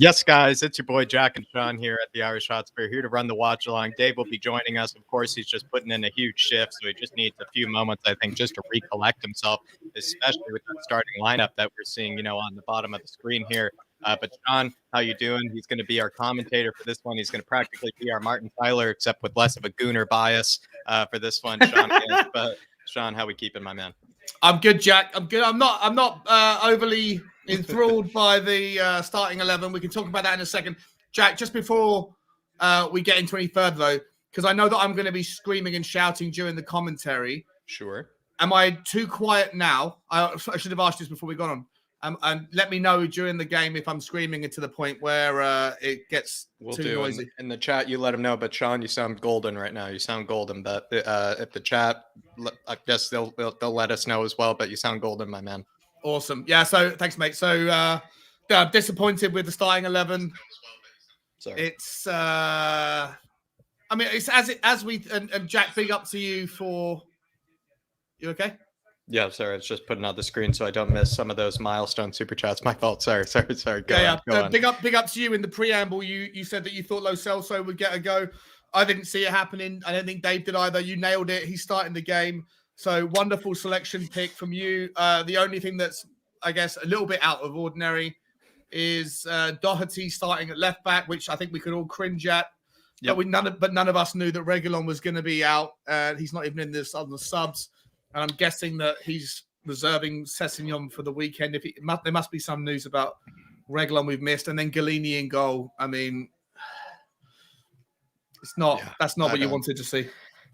Yes, guys, it's your boy Jack and Sean here at the Irish Hotspur, here to run the watch along. Dave will be joining us. Of course, he's just putting in a huge shift, so he just needs a few moments, I think, just to recollect himself, especially with that starting lineup that we're seeing, on the bottom of the screen here. But Sean, how you doing? He's going to be our commentator for this one. He's going to practically be our Martin Tyler, except with less of a gooner bias for this one, Sean. But Sean, how we keeping, my man? I'm good, Jack. I'm good. I'm not overly enthralled by the starting 11. We can talk about that in a second. Jack, just before we get into any further, though, because I know that I'm going to be screaming and shouting during the commentary. Sure. Am I too quiet now? I should have asked this before we got on. And let me know during the game if I'm screaming to the point where it gets too noisy. In the chat, you let him know. But Sean, you sound golden right now. You sound golden. But if the chat, I guess they'll let us know as well. But you sound golden, my man. Awesome. Yeah. So thanks, mate. So I'm disappointed with the starting 11. Sorry. It's it's as we and Jack, big up to you for. You okay? Yeah, sorry. It's just putting on the screen so I don't miss some of those milestone super chats. My fault. Sorry. Go on. Big up to you. In the preamble, you said that you thought Lo Celso would get a go. I didn't see it happening. I don't think Dave did either. You nailed it. He's starting the game. So wonderful selection pick from you. The only thing that's, I guess, a little bit out of ordinary is Doherty starting at left back, which I think we could all cringe at. Yep. But none of us knew that Reguilon was going to be out. He's not even in this on the subs. And I'm guessing that he's reserving Sessegnon for the weekend. There must be some news about Reguilon we've missed. And then Galini in goal. I mean, that's not what you wanted to see.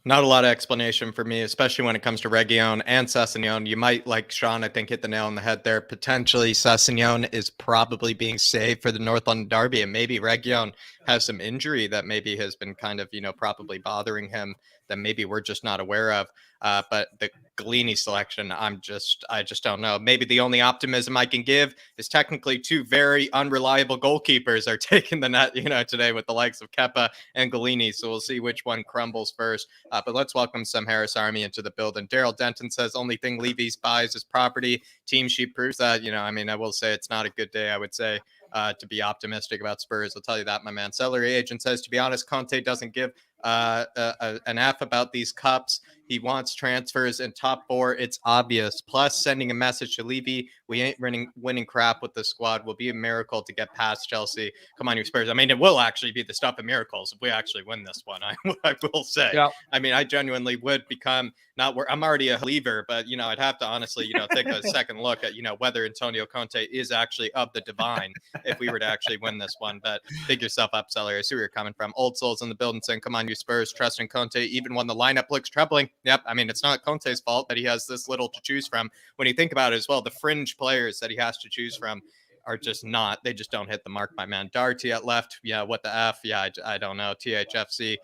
Not a lot of explanation for me, especially when it comes to Reguilon and Sessegnon. You might, like Sean, I think, hit the nail on the head there. Potentially, Sessegnon is probably being saved for the North London derby, and maybe Reguilon has some injury that maybe has been kind of, probably bothering him that maybe we're just not aware of. But the Galini selection, I just don't know. Maybe the only optimism I can give is technically two very unreliable goalkeepers are taking the net, today with the likes of Kepa and Galini. So we'll see which one crumbles first. But let's welcome some Harris Army into the building. Daryl Denton says only thing Levy's buys is property. Team sheet proves that. I will say it's not a good day, I would say, to be optimistic about Spurs. I'll tell you that, my man. Celery Agent says, to be honest, Conte doesn't give an F about these cups. He wants transfers in top four. It's obvious. Plus, sending a message to Levy, we ain't winning crap with the squad. Will be a miracle to get past Chelsea. Come on, you Spurs. It will actually be the stuff of miracles if we actually win this one. I will say. Yeah. I genuinely would become I'm already a believer, but I'd have to honestly, take a second look at whether Antonio Conte is actually of the divine if we were to actually win this one. But big yourself up, Celery. I see where you're coming from. Old souls in the building saying, "Come on, you Spurs, trust in Conte, even when the lineup looks troubling." Yep. It's not Conte's fault that he has this little to choose from. When you think about it as well, the fringe players that he has to choose from are just they just don't hit the mark, my man. Darty at left. Yeah. What the F? Yeah. I don't know. THFC,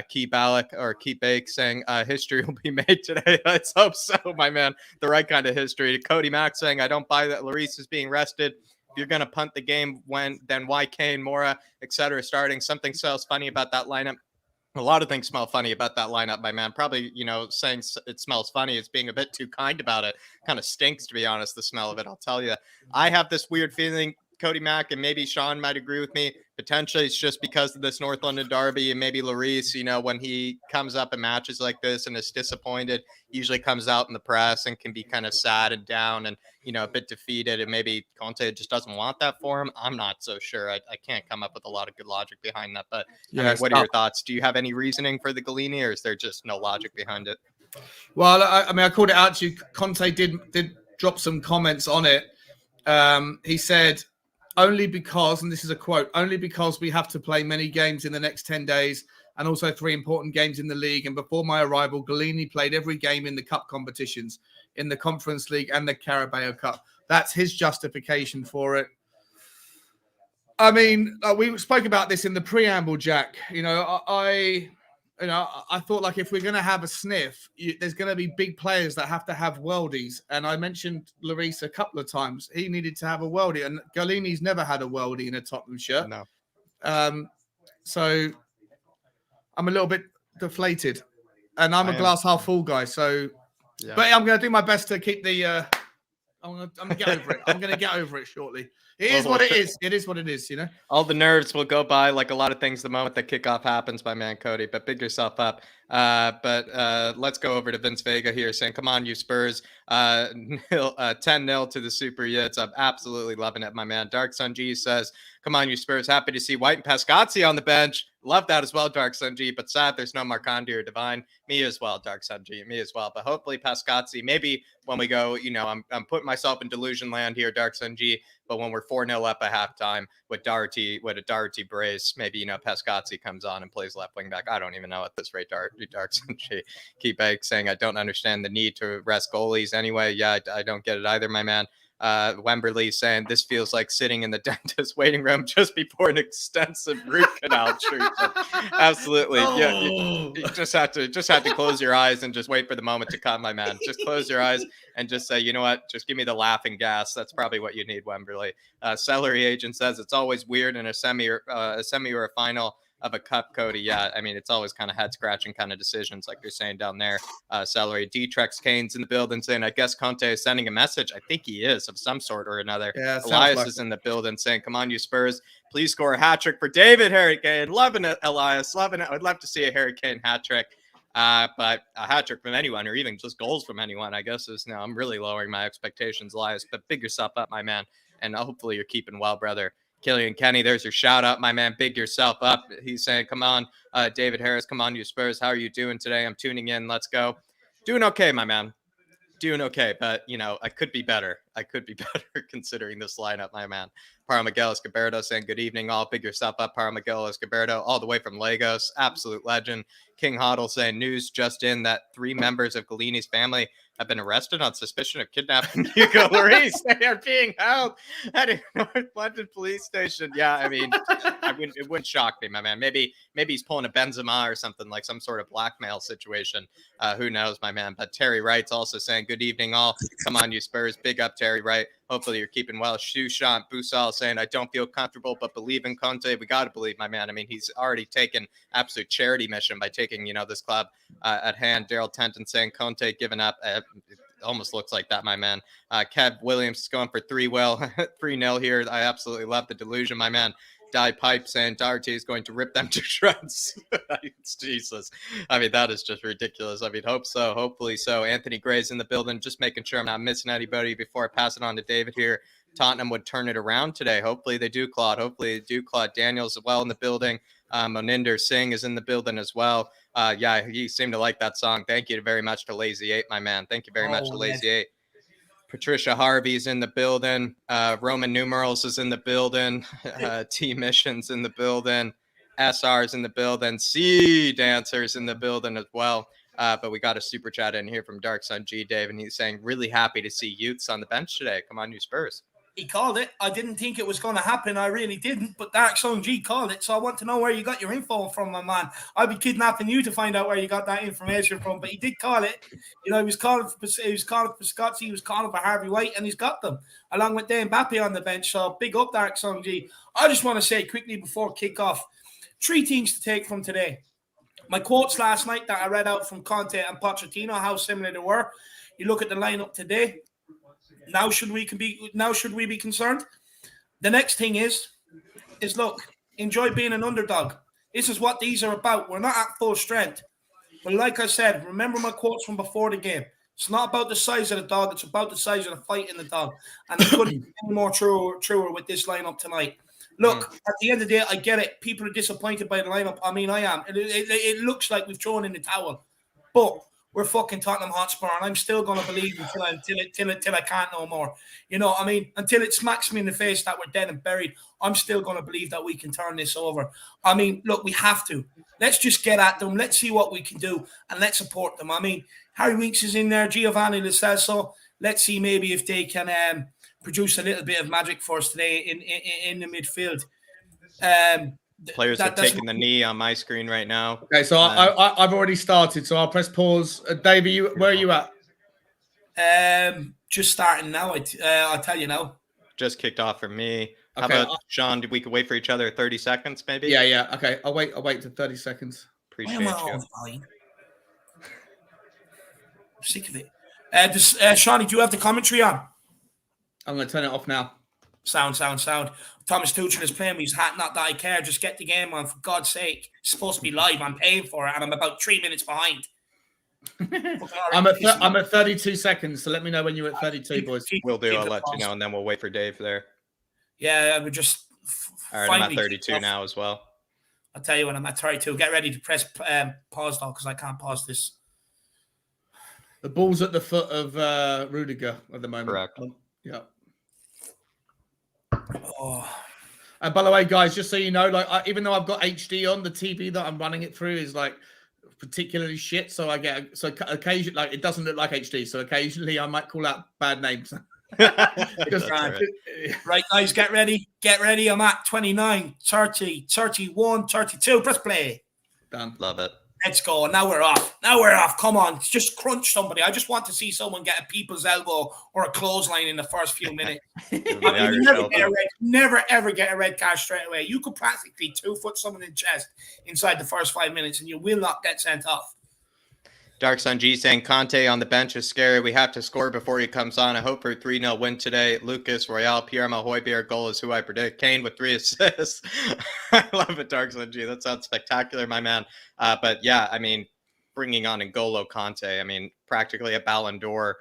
Key Balak or Key Bake saying history will be made today. Let's hope so, my man. The right kind of history. Cody Mack saying, I don't buy that Lloris is being rested. If you're going to punt the game, then why Kane, Mora, etc. starting? Something sounds funny about that lineup. A lot of things smell funny about that lineup, my man. Probably, saying it smells funny is being a bit too kind about it. Kind of stinks, to be honest, the smell of it. I'll tell you. I have this weird feeling, Cody Mack, and maybe Sean might agree with me. Potentially, it's just because of this North London derby and maybe Lloris, when he comes up in matches like this and is disappointed, usually comes out in the press and can be kind of sad and down and, a bit defeated. And maybe Conte just doesn't want that for him. I'm not so sure. I can't come up with a lot of good logic behind that. But what are your thoughts? Do you have any reasoning for the Galini, or is there just no logic behind it? Well, I called it out to you. Conte did drop some comments on it. He said, only because, and this is a quote, only because we have to play many games in the next 10 days and also 3 important games in the league. And before my arrival, Galini played every game in the cup competitions, in the Conference League and the Carabao Cup. That's his justification for it. We spoke about this in the preamble, Jack. I thought, like, if we're going to have a sniff, there's going to be big players that have to have worldies. And I mentioned Lloris a couple of times. He needed to have a worldie. And Galini's never had a worldie in a Tottenham shirt. No. So I'm a little bit deflated. And I'm a glass half full guy. So, yeah. But I'm going to do my best to keep the... I'm going to get over it. I'm going to get over it shortly. It is what it is. It is what it is, All the nerves will go by like a lot of things the moment the kickoff happens, my man Cody. But big yourself up. But let's go over to Vince Vega here saying, come on, you Spurs. 10-0 to the Super Yits. I'm absolutely loving it, my man. Dark Sun G says, come on, you Spurs. Happy to see White and Pascazzi on the bench. Love that as well, Dark Sun G. But sad there's no Marcondi or Divine. Me as well, Dark Sun G. Me as well. But hopefully Pascazzi, maybe when we go, I'm putting myself in delusion land here, Dark Sun G. But when we're 4-0 up at halftime with a Doherty brace, maybe, Pascazzi comes on and plays left wing back. I don't even know at this rate, Dark Sun G. Keep saying I don't understand the need to rest goalies anyway. Yeah, I don't get it either, my man. Wemberley saying this feels like sitting in the dentist waiting room just before an extensive root canal treatment. Absolutely. Yeah, you just have to close your eyes and just wait for the moment to come, my man. Just close your eyes and just say, you know what? Just give me the laughing gas. That's probably what you need, Wemberley. Celery Agent says it's always weird in a semi or a final of a cup, Cody. Yeah, I mean, it's always kind of head scratching kind of decisions, like you're saying down there. Celery. Detrex Kane's in the building saying, I guess Conte is sending a message. I think he is of some sort or another. Yeah, Elias is in the building saying, come on, you Spurs. Please score a hat trick for David Harry Kane. Loving it, Elias. Loving it. I'd love to see a Harry Kane hat trick. But a hat trick from anyone or even just goals from anyone, I guess, is now I'm really lowering my expectations, Elias. But big yourself up, my man. And hopefully you're keeping well, brother. Killian Kenny, there's your shout out, my man. Big yourself up. He's saying, come on, David Harris, come on, you Spurs. How are you doing today? I'm tuning in. Let's go. Doing okay, my man. Doing okay, but I could be better. I could be better considering this lineup, my man. Para Miguel Escoberto saying good evening, all. Big yourself up, Para Miguel Escoberto, all the way from Lagos. Absolute legend. King Hoddle saying news just in that 3 members of Galini's family have been arrested on suspicion of kidnapping Hugo Lloris. They are being held at a North London police station. Yeah, I mean, it wouldn't shock me, my man. Maybe he's pulling a Benzema or something, like some sort of blackmail situation. Who knows, my man. But Terry Wright's also saying good evening, all. Come on, you Spurs. Big up, Terry Wright. Hopefully you're keeping well. Shushan Busal saying, I don't feel comfortable, but believe in Conte. We got to believe, my man. I mean, he's already taken absolute charity mission by taking, this club at hand. Daryl Tenton saying Conte giving up. It almost looks like that, my man. Kev Williams is going for 3-0 here. I absolutely love the delusion, my man. Die Pipe saying Doherty is going to rip them to shreds. Jesus. I mean, that is just ridiculous. I mean, hope so. Hopefully so. Anthony Gray's in the building, just making sure I'm not missing anybody before I pass it on to David here. Tottenham would turn it around today. Hopefully they do, Claude. Daniels as well in the building. Moninder Singh is in the building as well. Yeah, he seemed to like that song. Thank you very much to Lazy 8, my man. Thank you very much to Lazy 8. Patricia Harvey's in the building. Roman Numerals is in the building. T Missions in the building. SR's in the building. C Dancers in the building as well. But we got a super chat in here from Dark Sun G Dave, and he's saying, really happy to see youths on the bench today. Come on, you Spurs. He called it. I didn't think it was going to happen. I really didn't. But Dark Sun G called it. So I want to know where you got your info from, my man. I'll be kidnapping you to find out where you got that information from. But he did call it. He was calling for Scotty. He was calling for Harvey White, and he's got them along with Dane Mbappe on the bench. So big up, Dark Sun G. I just want to say quickly before kickoff, 3 things to take from today. My quotes last night that I read out from Conte and Pochettino, how similar they were. You look at the lineup today. Now should we be concerned? The next thing is look, enjoy being an underdog. This is what these are about. We're not at full strength. But like I said, remember my quotes from before the game. It's not about the size of the dog. It's about the size of the fight in the dog. And it couldn't be any more truer with this lineup tonight. Look, at the end of the day, I get it. People are disappointed by the lineup. I mean, I am. It looks like we've thrown in the towel. But we're fucking Tottenham Hotspur, and I'm still going to believe until I can't no more. You know, I mean, until it smacks me in the face that we're dead and buried, I'm still going to believe that we can turn this over. I mean, look, we have to. Let's just get at them. Let's see what we can do, and let's support them. I mean, Harry Winks is in there. Giovanni Lo Celso. Let's see maybe if they can produce a little bit of magic for us today in the midfield. Players are taking the knee on my screen right now. Okay, so I've already started, so I'll press pause. Dave, where are you at? Just starting now. I'll tell you now. Just kicked off for me. How Okay, about Sean? We could wait for each other 30 seconds, maybe? Yeah. Okay, I'll wait to 30 seconds. Appreciate you. I'm sick of it. Shawnee, do you have the commentary on? I'm going to turn it off now. Sound. Thomas Tuchel is playing with his hat. Not that I care. Just get the game on, for God's sake. It's supposed to be live. I'm paying for it, and I'm about 3 minutes behind. I'm at 32 seconds, so let me know when you're at 32, boys. Will do. I'll let you know, and then we'll wait for Dave there. Yeah, we're just. All right, I'm at 32 now as well. I'll tell you when I'm at 32. Get ready to press pause, though, because I can't pause this. The ball's at the foot of Rudiger at the moment. Correct. Yeah. Oh. And by the way, guys, just so you know, like even though I've got HD on, the TV that I'm running it through is like particularly shit. So occasionally, like it doesn't look like HD. So occasionally, I might call out bad names. Right, guys, get ready. I'm at 29, 30, 31, 32. Press play. Done. Love it. Let's go. Now we're off. Come on. Just crunch somebody. I just want to see someone get a people's elbow or a clothesline in the first few minutes. Never, ever get a red card straight away. You could practically 2-foot someone in the chest inside the first 5 minutes and you will not get sent off. Dark Sun G saying Conte on the bench is scary. We have to score before he comes on. I hope for a 3-0 win today. Lucas, Royale, Pierre-Emile Højbjerg goal is who I predict. Kane with 3 assists. I love it, Dark Sun G. That sounds spectacular, my man. But yeah, I mean, bringing on N'Golo Conte, I mean, practically a Ballon d'Or,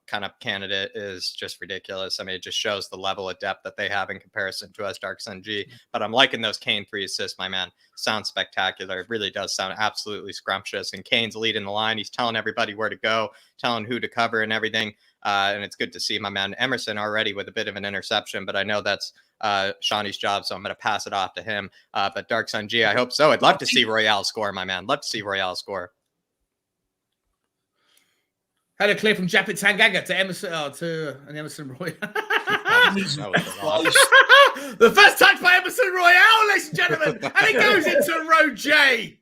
kind of candidate is just ridiculous. I mean, it just shows the level of depth that they have in comparison to us, Dark Sun G. But I'm liking those Kane 3 assists, my man. Sounds spectacular. It really does sound absolutely scrumptious. And Kane's leading the line. He's telling everybody where to go, telling who to cover and everything. And it's good to see my man Emerson already with a bit of an interception, but I know that's Shawnee's job, so I'm going to pass it off to him. But Dark Sun G, I hope so. I'd love to see Royale score, my man. Love to see Royale score. Had a clear from Japet Tanganga to Emerson, Emerson Royale. The first touch by Emerson Royale, ladies and gentlemen, and it goes into row J.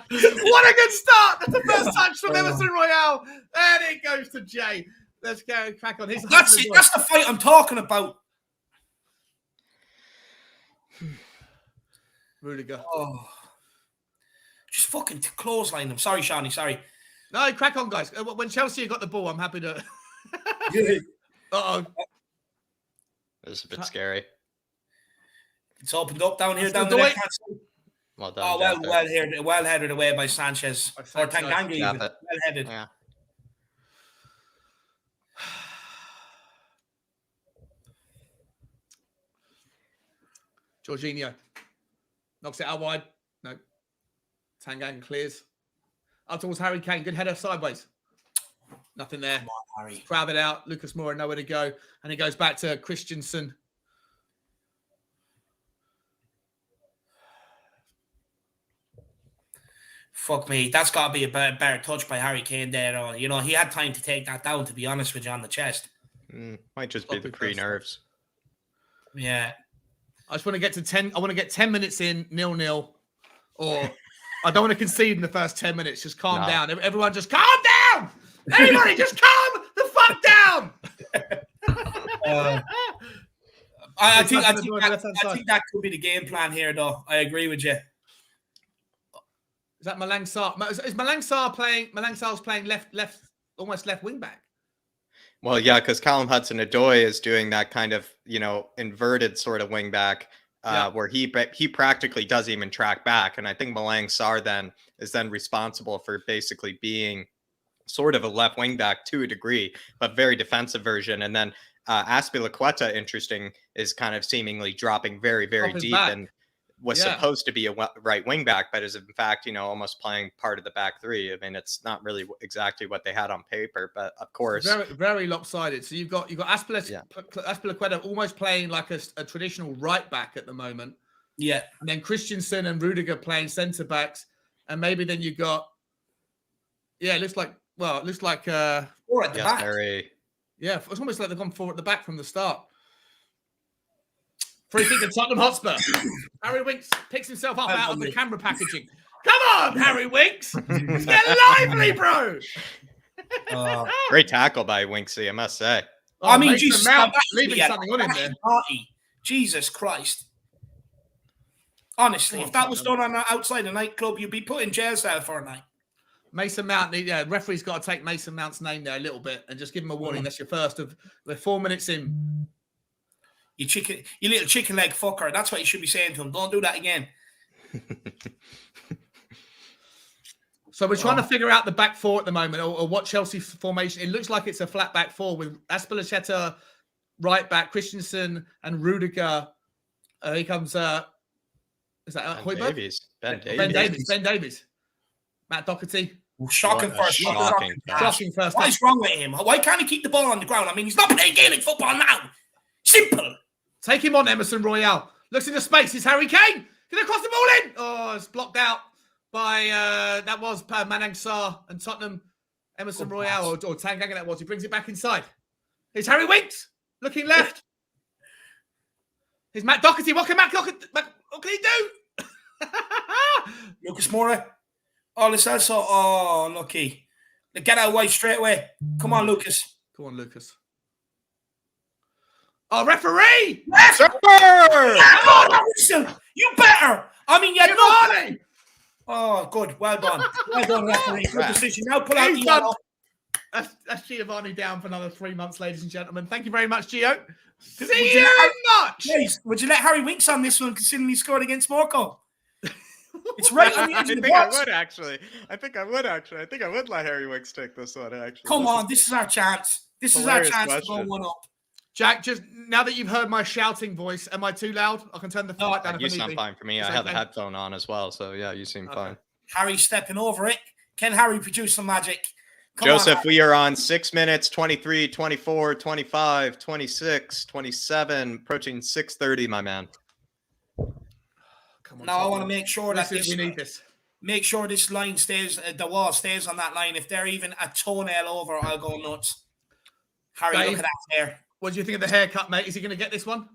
What a good start! That's the first touch from Emerson Royale, and it goes to J. Let's go crack on. That's it. That's the fight I'm talking about. Rudiger. Oh. Just fucking clothesline them. Sorry, Shawnee. Sorry. No, crack on, guys. When Chelsea got the ball, I'm happy to. Uh-oh. This is a bit scary. It's opened up down here, down the left hand side. Well done. Oh, well headed away by Sanchez. Or Tanganga even. Well headed. Yeah. Jorginho knocks it out wide. No. Tanganga clears. Up towards Harry Kane. Good header sideways. Nothing there. Come on, Harry. Crowd it out. Lucas Moura nowhere to go. And it goes back to Christensen. Fuck me. That's got to be a better touch by Harry Kane there. He had time to take that down, to be honest with you, on the chest. Might just be the pre-nerves. Yeah. I just want to get to 10. I want to get 10 minutes in 0-0. Or I don't want to concede in the first 10 minutes. Just calm down. Everyone just calm down. Everybody just calm the fuck down. I think that could be the game plan here, though. I agree with you. Is that Malang Sarr? Is Malang Sarr playing? Malang Sarr's playing left, almost left wing back. Well, yeah, because Callum Hudson-Odoi is doing that kind of, inverted sort of wing back where he practically doesn't even track back. And I think Malang Sarr then is responsible for basically being sort of a left wing back to a degree, but very defensive version. And then Azpilicueta, interesting, is kind of seemingly dropping very, very deep and was supposed to be a right wing back, but is in fact, almost playing part of the back three. I mean, it's not really exactly what they had on paper, but of course, very, very lopsided. So you've got Azpilicueta almost playing like a traditional right back at the moment. Yeah. And then Christensen and Rudiger playing centre backs. And maybe then you got, it looks like four at the back. It's almost like they've gone four at the back from the start. Free kick to Tottenham Hotspur. Harry Winks picks himself up out of the camera packaging. Come on, Harry Winks. Get lively, bro. Great tackle by Winksy, I must say. I mean, Jesus, leaving something on him there. Jesus Christ. Honestly, if that was done on outside a nightclub, you'd be put in jail cell for a night. Mason Mount, yeah, referee's got to take Mason Mount's name there a little bit and just give him a warning. That's your first of the 4 minutes in. You little chicken leg fucker. That's what you should be saying to him. Don't do that again. So we're trying to figure out the back four at the moment, or what Chelsea formation. It looks like it's a flat back four with Azpilicueta right back, Christensen and Rudiger. Here comes is that Højbjerg? Ben Davies. Matt Doherty. Shocking first. Shocking first. What is wrong with him? Why can't he keep the ball on the ground? I mean, he's not playing Gaelic football now. Simple. Take him on, Emerson Royale. Looks into space. It's Harry Kane. Can they cross the ball in? Oh, it's blocked out by that was Manang Sarr and Tottenham. Emerson Royale or Tanganga that was. He brings it back inside. Here's Harry Winks looking left. Here's Matt Doherty. What can he do? Lucas Moura. Oh, it's also. Oh, lucky. Get out of the way straight away. Come on, Lucas. Come on, Lucas. Oh, referee! Yes! Oh, you better. I mean, you're not. Oh, good. Well done. Well done, referee. Good decision. Now pull out the yellow. That's Giovanni down for another 3 months, ladies and gentlemen. Thank you very much, Gio. See you much. Please, would you let Harry Winks on this one, considering he scored against Monaco? It's right on the edge of the box. I think I would actually. I think I would let Harry Winks take this one, actually. Come on, this is our chance. This is our chance to go 1-up. Jack, just now that you've heard my shouting voice, am I too loud? I can turn the mic down if I need You sound fine for me. I have a headphone on as well, so yeah, you seem fine. Harry stepping over it. Can Harry produce some magic? Joseph, we are on 6 minutes, 23, 24, 25, 26, 27, approaching 6:30, my man. Come on, now I want to make sure that we need this. Make sure this line stays, the wall stays on that line. If they're even a toenail over, I'll go nuts. Harry, look at that hair. What do you think of the haircut, mate? Is he going to get this one?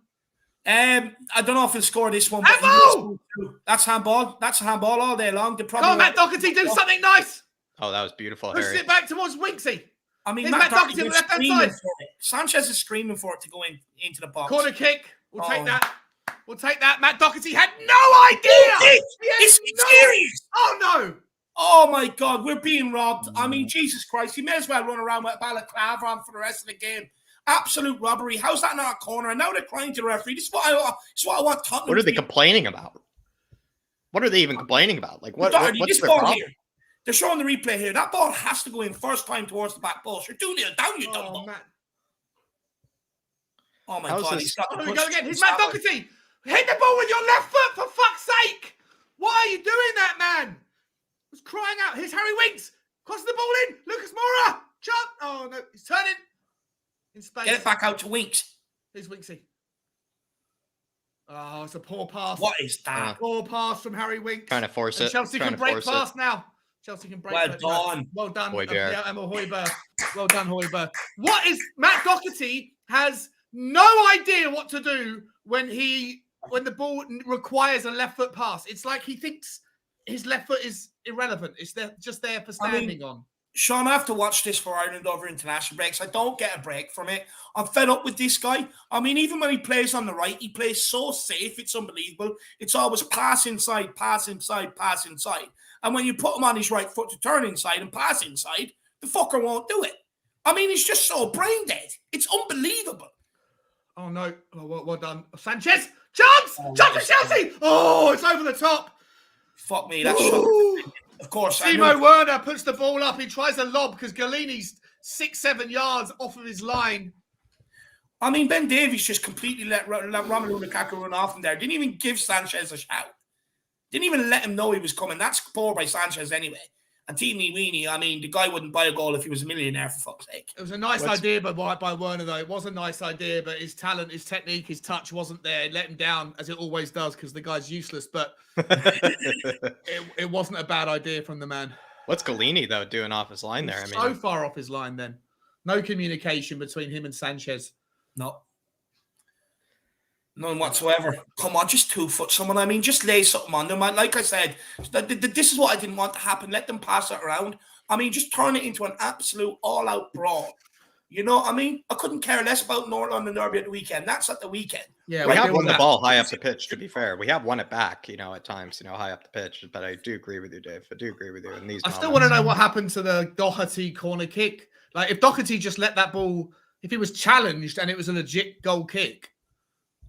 I don't know if he'll score this one. Handball! That's handball. That's handball all day long. Come on, Matt Doherty, do something nice. Oh, that was beautiful, Harry. Push it back towards Winksy. I mean, Matt Doherty on the left-hand side. Sanchez is screaming for it to go into the box. Corner kick. We'll take that. We'll take that. Matt Doherty had no idea. It's serious. Oh, no. Oh, my God. We're being robbed. I mean, Jesus Christ. He may as well run around with a balaclava on for the rest of the game. Absolute robbery. How's that not a corner? And now they're crying to the referee. This is what I want Tottenham. What are they complaining about? What are they even complaining about? Like, what's their problem? Here. They're showing the replay here. That ball has to go in first time towards the back post. You're 2-0 down, you dumbo. Oh, my God. He's got go again. Here's Matt Doherty. Hit the ball with your left foot, for fuck's sake. Why are you doing that, man? I was crying out. Here's Harry Winks. Cross the ball in. Lucas Moura. Chop. Oh, no. He's turning. In space. Get it back out to Winks. Here's Winksy. Oh, it's a poor pass. What is that? Poor pass from Harry Winks. Trying to force it. Chelsea can break fast now. Chelsea can break. Well done. Well done. Højbjerg. Emma Højbjerg. Well done, Højbjerg. What is Matt Doherty has no idea what to do when the ball requires a left foot pass. It's like he thinks his left foot is irrelevant. It's just there for standing on. Sean, I have to watch this for Ireland over international breaks. I don't get a break from it. I'm fed up with this guy. I mean, even when he plays on the right, he plays so safe. It's unbelievable. It's always pass inside, pass inside, pass inside. And when you put him on his right foot to turn inside and pass inside, the fucker won't do it. I mean, he's just so brain dead. It's unbelievable. Oh, no. Oh, well done. Sanchez. Chance! Chance for Chelsea! Oh, it's over the top. Fuck me. That's shocking. Of course. Timo Werner puts the ball up. He tries a lob because Galini's 6-7 yards off of his line. I mean, Ben Davies just completely let Romelu Lukaku run off him there. Didn't even give Sanchez a shout. Didn't even let him know he was coming. That's poor by Sanchez anyway. And teeny weeny, I mean, the guy wouldn't buy a goal if he was a millionaire, for fuck's sake. It was a nice idea by Werner, though. It was a nice idea, but his talent, his technique, his touch wasn't there. It let him down, as it always does, because the guy's useless. But it wasn't a bad idea from the man. What's Galini, though, doing off his line there? So far off his line, then. No communication between him and Sanchez. No. None whatsoever. Come on, just 2-foot someone. I mean, just lay something on them. Like I said, this is what I didn't want to happen. Let them pass it around. I mean, just turn it into an absolute all-out brawl. You know what I mean? I couldn't care less about North London Derby at the weekend. That's at the weekend. Yeah, we have won the ball high up the pitch, to be fair. We have won it back, at times, high up the pitch. But I do agree with you, Dave. I do agree with you in these I moments. still want to know what happened to the Doherty corner kick. Like, if Doherty just let that ball, if he was challenged and it was a legit goal kick,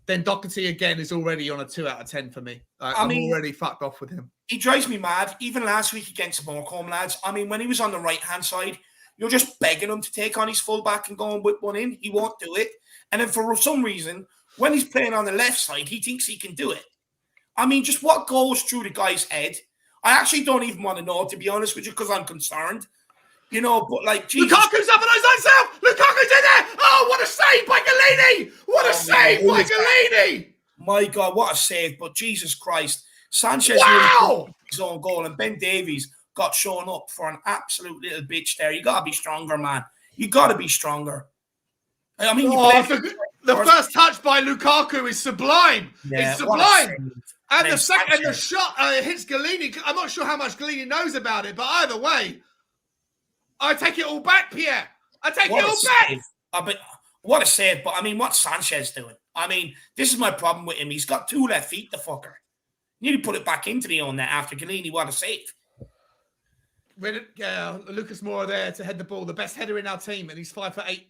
then Doherty again is already on a 2 out of 10 for me. I'm already fucked off with him. He drives me mad. Even last week against Morecambe, lads. I mean, when he was on the right-hand side, you're just begging him to take on his fullback and go and whip one in. He won't do it. And then for some reason, when he's playing on the left side, he thinks he can do it. I mean, just what goes through the guy's head? I actually don't even want to know, to be honest with you, because I'm concerned. But like, Jesus. Lukaku's up on his own self! Lukaku's in there! Oh, what a save by Galini! What a save by Galini! My God, what a save. But Jesus Christ. Sanchez really his own goal, and Ben Davies got shown up for an absolute little bitch there. You got to be stronger, man. You got to be stronger. I mean, the first touch by Lukaku is sublime. Yeah, it's sublime. And the second, and the shot hits Galini. I'm not sure how much Galini knows about it, but either way, I take it all back, Pierre. I take it all back. What a save. But I mean, what's Sanchez doing? I mean, this is my problem with him. He's got 2 left feet, the fucker. You need to put it back into the own net after Galini. What a save. Lucas Moura there to head the ball, the best header in our team, and he's 5'8".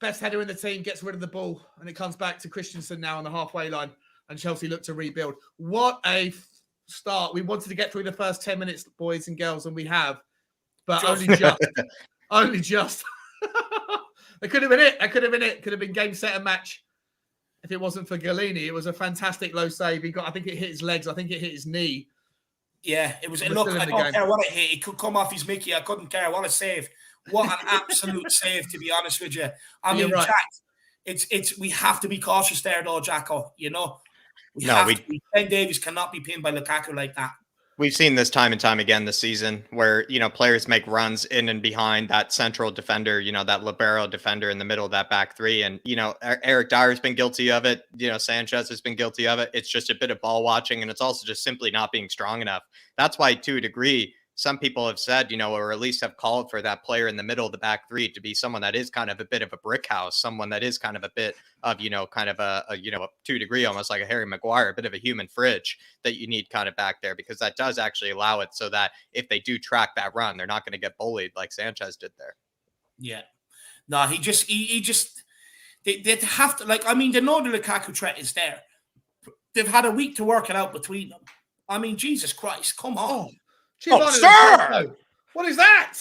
Best header in the team, gets rid of the ball, and it comes back to Christensen now on the halfway line, and Chelsea look to rebuild. What a start. We wanted to get through the first 10 minutes, boys and girls, and we have, but only just. It could have been it. Could have been game, set, and match. If it wasn't for Galini, it was a fantastic low save. I think it hit his legs. I think it hit his knee. Yeah, it was. Look, I don't care what it hit. It could come off his Mickey. I couldn't care. What a save. What an absolute save, to be honest with you. I mean, right. Jack, we have to be cautious there, though, Jacko. Ben Davies cannot be pinned by Lukaku like that. We've seen this time and time again this season where, players make runs in and behind that central defender, that libero defender in the middle of that back three. And, Eric Dyer's been guilty of it. Sanchez has been guilty of it. It's just a bit of ball watching, and it's also just simply not being strong enough. That's why, to a degree, some people have said, or at least have called for that player in the middle of the back three to be someone that is kind of a bit of a brick house, someone that is kind of a bit of, kind of a to a degree, almost like a Harry Maguire, a bit of a human fridge that you need kind of back there, because that does actually allow it so that if they do track that run, they're not going to get bullied like Sanchez did there. Yeah. No, they have to, they know the Lukaku threat is there. They've had a week to work it out between them. I mean, Jesus Christ, come on. Sir! What is that?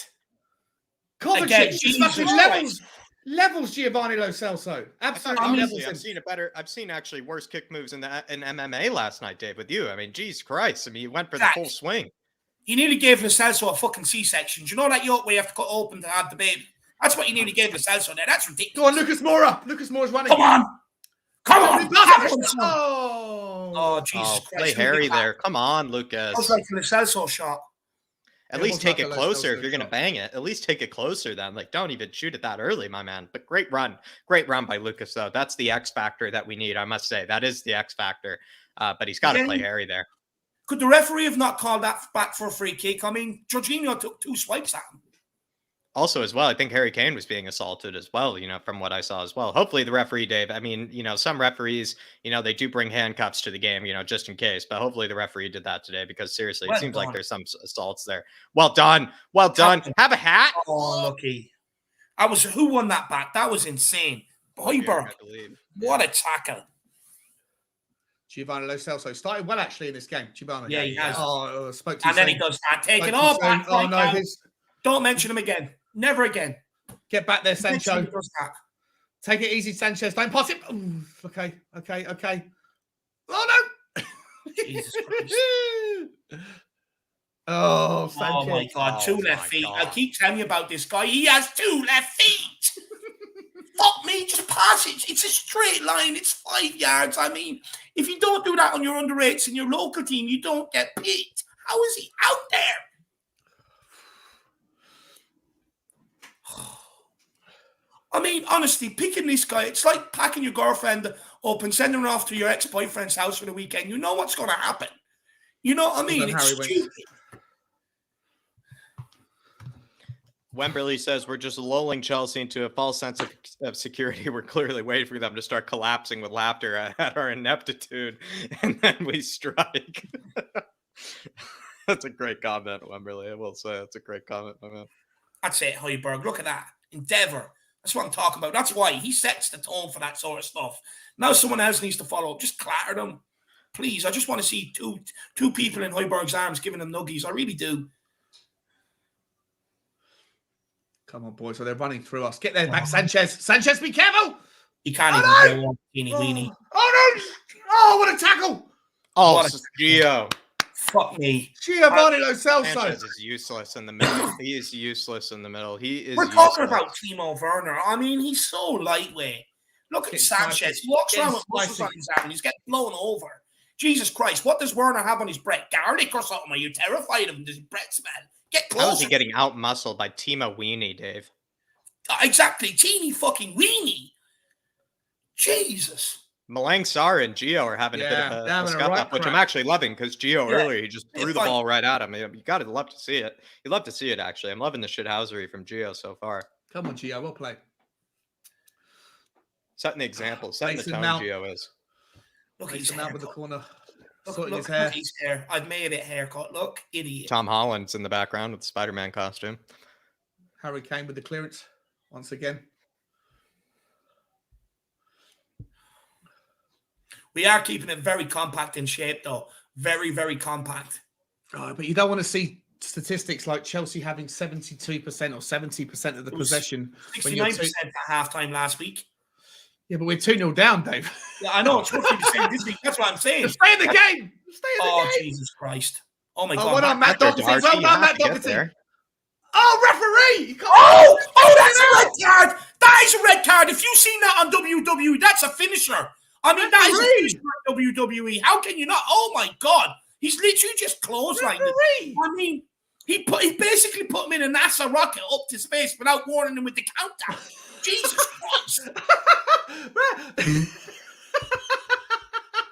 Kovacic levels Giovanni Lo Celso. Absolutely. I've seen it better. I've seen actually worse kick moves in MMA last night, Dave, with you. I mean, Jesus Christ. I mean, you went for the full swing. He nearly gave Lo Celso a fucking C-section. Do you know that yoke where you have to cut open to have the baby? That's what you nearly gave Lo Celso there. That's ridiculous. Go on, Lucas Moura. Lucas Moura's running. Come on. Oh, Jesus Christ. Play Harry there. Come on, Lucas. That was like Lo Celso shot. At least take it closer if you're going to bang it. At least take it closer then. Don't even shoot it that early, my man. But great run. Great run by Lucas, though. That's the X factor that we need, I must say. That is the X factor. But he's got to play Harry there. Could the referee have not called that back for a free kick? I mean, Jorginho took 2 swipes at him. Also, as well, I think Harry Kane was being assaulted as well, from what I saw as well. Hopefully the referee, Dave, I mean, some referees, they do bring handcuffs to the game, just in case. But hopefully the referee did that today, because seriously, it seems like there's some assaults there. Well done. Well done. Have a hat. Oh, lucky. Who won that back? That was insane. Hoiberg. What a tackle. Giovanni Lo Celso started well, actually, in this game. Giovanni. Yeah, he has. Spoke to and then he does that. Take it all back. Oh, no. Don't mention him again. Never again. Get back there, Sancho. Take it easy, Sanchez. Don't pass it. Ooh, okay. Oh, no. Jesus Christ. Oh, Sanchez. Oh, my God. 2 left feet. I keep telling you about this guy. He has 2 left feet. Fuck me. Just pass it. It's a straight line. It's 5 yards. I mean, if you don't do that on your under 8s in your local team, you don't get picked. How is he out there? I mean, honestly, picking this guy, it's like packing your girlfriend up and sending her off to your ex-boyfriend's house for the weekend. You know what's going to happen. You know what I mean? It's stupid. Wembley says we're just lulling Chelsea into a false sense of security. We're clearly waiting for them to start collapsing with laughter at our ineptitude, and then we strike. That's a great comment, Wembley. I will say it's a great comment, my man. That's it, Højbjerg. Look at that. Endeavour. That's what I'm talking about. That's why he sets the tone for that sort of stuff. Now someone else needs to follow up. Just clatter them. Please. I just want to see two people in Højbjerg's arms giving them nuggies. I really do. Come on, boys. So they're running through us. Get there back, Sanchez. Sanchez, be careful. He can't even go on. Weenie. Oh, no. Oh, what a tackle. Oh, Gio. Fuck me. Giovanni Lo Celso. Sanchez is useless in the middle. He is useless in the middle. We're talking about Timo Werner. I mean, he's so lightweight. Look at Sanchez. He walks around with muscles on his arm and he's getting blown over. Jesus Christ. What does Werner have on his breath? Garlic or something? Are you terrified of him? Does his breath smell? Get closer. How is he getting out-muscled by Timo Weenie, Dave? Exactly. Teeny fucking Weenie. Jesus. Malang Sarr and Gio are having a bit of a scuff up, which I'm actually loving because Gio earlier, he just threw the ball right at him. You got to love to see it. You love to see it, actually. I'm loving the shithousery from Gio so far. Come on, Gio. Well played. Setting the example. Setting the tone, Gio is. Look, he's out with the corner. Look at his hair. I've made it haircut. Look, idiot. Tom Holland's in the background with the Spider-Man costume. Harry Kane with the clearance once again. We are keeping it very compact in shape, though. Very, very compact. Oh, but you don't want to see statistics like Chelsea having 72% or 70% of the possession. 69% at halftime last week. Yeah, but we're 2-0 down, Dave. Yeah, I know. It's roughly the same this week. That's what I'm saying. Stay in the game. Stay in the game. Jesus Christ. Oh, my God. Well done, Matt Doherty. Well done, Matt Doherty. Oh, referee! Oh, that's a red card. That is a red card. If you've seen that on WWE, that's a finisher. I mean, that is a finisher on WWE. How can you not? Oh, my God. He's literally just clotheslined it. I mean, he basically put him in a NASA rocket up to space without warning him with the countdown. Jesus Christ.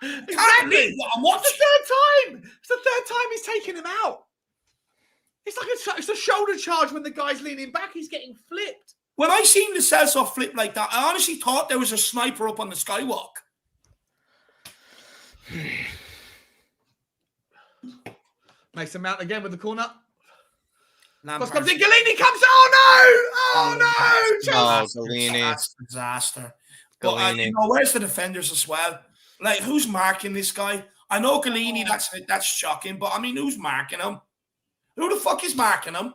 Exactly. I'm watching. It's the third time he's taken him out. It's like it's a shoulder charge when the guy's leaning back. He's getting flipped. When I seen the Celso flip like that, I honestly thought there was a sniper up on the skywalk. Mason Mount again with the corner. Lampard. Comes in, Galini comes. Oh no! Oh, Galini. Disaster. But where's the defenders as well? Like, who's marking this guy? I know Galini, that's shocking, but I mean, who's marking him? Who the fuck is marking him?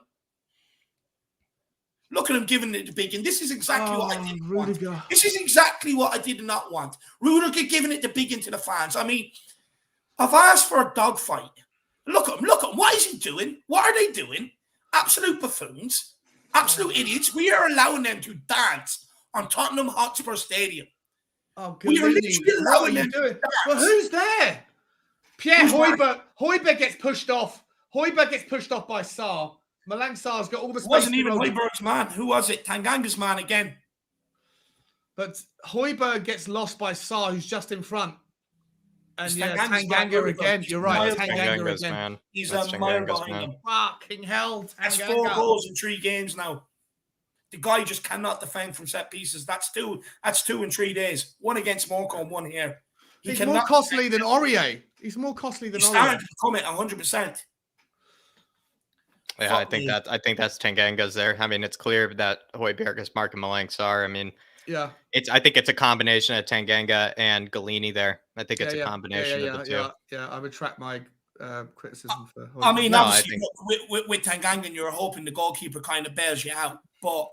Look at him giving it the big, and this is exactly what I didn't want. This is exactly what I did not want. Rudiger giving it the big into the fans. I mean, I've asked for a dogfight. Look at him. What is he doing? What are they doing? Absolute buffoons. Absolute idiots. We are allowing them to dance on Tottenham Hotspur Stadium. Oh, good. We are literally allowing them to dance. Well, who's there? Pierre Højbjerg. Højbjerg gets pushed off. Højbjerg gets pushed off by Sarr. Malang Sarr's got all the space. It wasn't even Højbjerg's man. Who was it? Tanganga's man again. But Højbjerg gets lost by Sarr, who's just in front. And Tanganga again. You're right. Tanganga again. Man. He's a mile behind him. Fucking hell. That's 4 goals in 3 games now. The guy just cannot defend from set pieces. That's two in 3 days. 1 against Monaco and 1 here. He's more costly than Aurier. He's more costly than Aurier. He's starting to become it 100%. Yeah, I think that's Tanganga's there. I mean, it's clear that Højbjerg is marking Malang Sarr. I mean, yeah, I think it's a combination of Tanganga and Galini there. I think it's a combination of the two. Yeah, I retract my criticism for Højbjerg. I mean, obviously, with Tanganga, you're hoping the goalkeeper kind of bails you out, but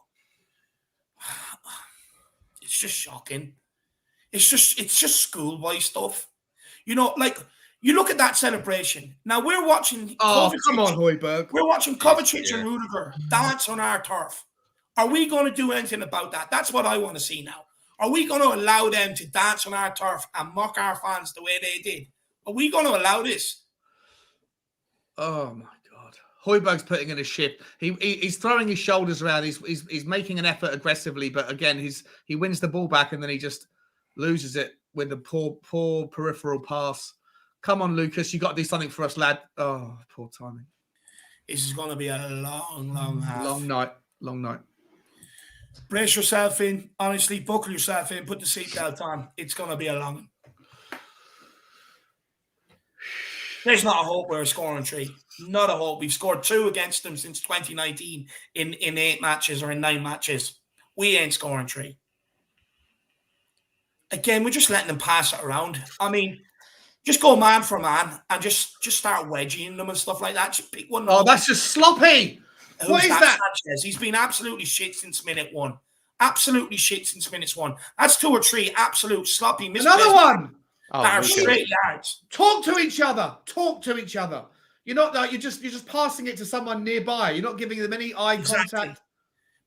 it's just shocking. It's just schoolboy stuff. You know, like, you look at that celebration. Now we're watching. Oh, come on, Højbjerg. We're watching Kovacic and Rudiger dance on our turf. Are we going to do anything about that? That's what I want to see now. Are we going to allow them to dance on our turf and mock our fans the way they did? Are we going to allow this? Oh my God! Højbjerg's putting in a shift. He's throwing his shoulders around. He's making an effort aggressively, but again, he wins the ball back and then he just loses it with the poor peripheral pass. Come on, Lucas. You got to do something for us, lad. Oh, poor timing. This is going to be a long half. Long night. Long night. Brace yourself in. Honestly, buckle yourself in. Put the seatbelt on. It's going to be a long one. There's not a hope we're scoring 3. Not a hope. We've scored 2 against them since 2019 in 8 matches or in 9 matches. We ain't scoring 3. Again, we're just letting them pass it around. I mean, just go man for man and just start wedging them and stuff like that. Just pick one. Oh, that's just sloppy. What is that? Sanchez? He's been absolutely shit since minute 1. Absolutely shit since minute 1. That's 2 or 3 absolute sloppy misplays. Another one. That are straight yards. Talk to each other. Talk to each other. You're not like you're just passing it to someone nearby. You're not giving them any eye contact.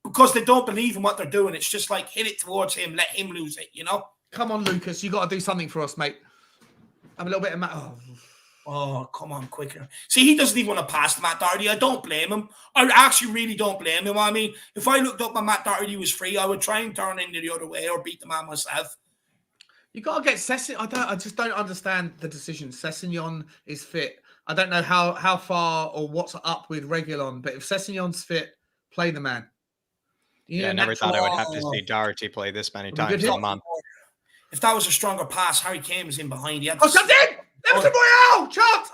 Because they don't believe in what they're doing. It's just like hit it towards him, let him lose it, you know? Come on, Lucas. You got to do something for us, mate. Have a little bit of Oh, come on, quicker. See, he doesn't even want to pass to Matt Doherty. I don't blame him. I actually really don't blame him. I mean, if I looked up and Matt Doherty was free, I would try and turn into the other way or beat the man myself. You got to get Sessignon. I just don't understand the decision. Sessignon is fit. I don't know how far or what's up with Reguilon, but if Sessignon's fit, play the man. I never thought I would have to see Doherty play this many times. If that was a stronger pass, Harry Kane was in behind. He had that's it! Emerson Royale! Chance!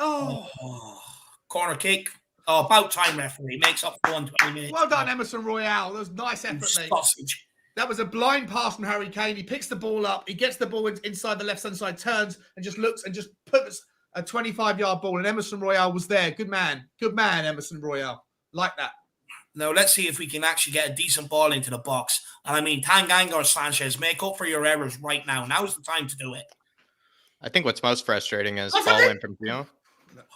Corner kick. Oh, about time, referee. Makes up for 120 minutes. Well done, Emerson Royale. That was nice effort, mate. Sausage. That was a blind pass from Harry Kane. He picks the ball up. He gets the ball inside the left-hand side, turns and just looks and just puts a 25-yard ball. And Emerson Royale was there. Good man. Good man, Emerson Royale. Like that. Now, let's see if we can actually get a decent ball into the box. And I mean, Tanganga or Sanchez, make up for your errors right now. Now's the time to do it. I think what's most frustrating is falling from Gio.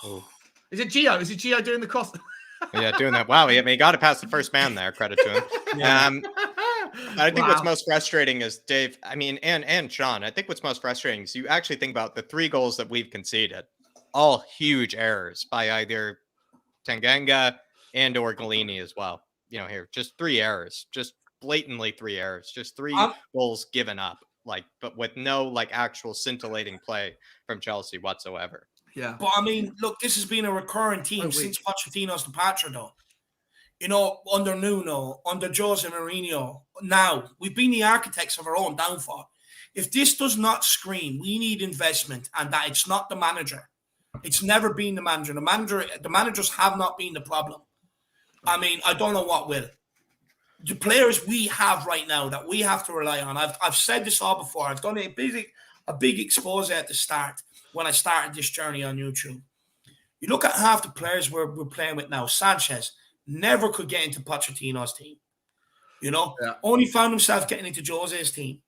Oh. Is it Gio? Is it Gio doing the cross? Yeah, doing that. Wow, he got it past the first man there. Credit to him. Yeah. I think what's most frustrating is Dave. I mean, and Sean. I think what's most frustrating is you actually think about the 3 goals that we've conceded, all huge errors by either Tanganga and or Galini as well. You know, here just 3 errors, just blatantly 3 errors, just 3 goals given up, but with no actual scintillating play from Chelsea whatsoever. Yeah, but I mean, look, this has been a recurring theme since Pochettino's departure, though. You know, under Nuno, under Jose Mourinho, now we've been the architects of our own downfall. If this does not scream, we need investment, and that it's not the manager. It's never been the manager. The managers have not been the problem. I mean, I don't know what will. The players we have right now that we have to rely on. I've said this all before. I've done a big expose at the start when I started this journey on YouTube. You look at half the players we're playing with now. Sanchez never could get into Pochettino's team. You know, only found himself getting into Jose's team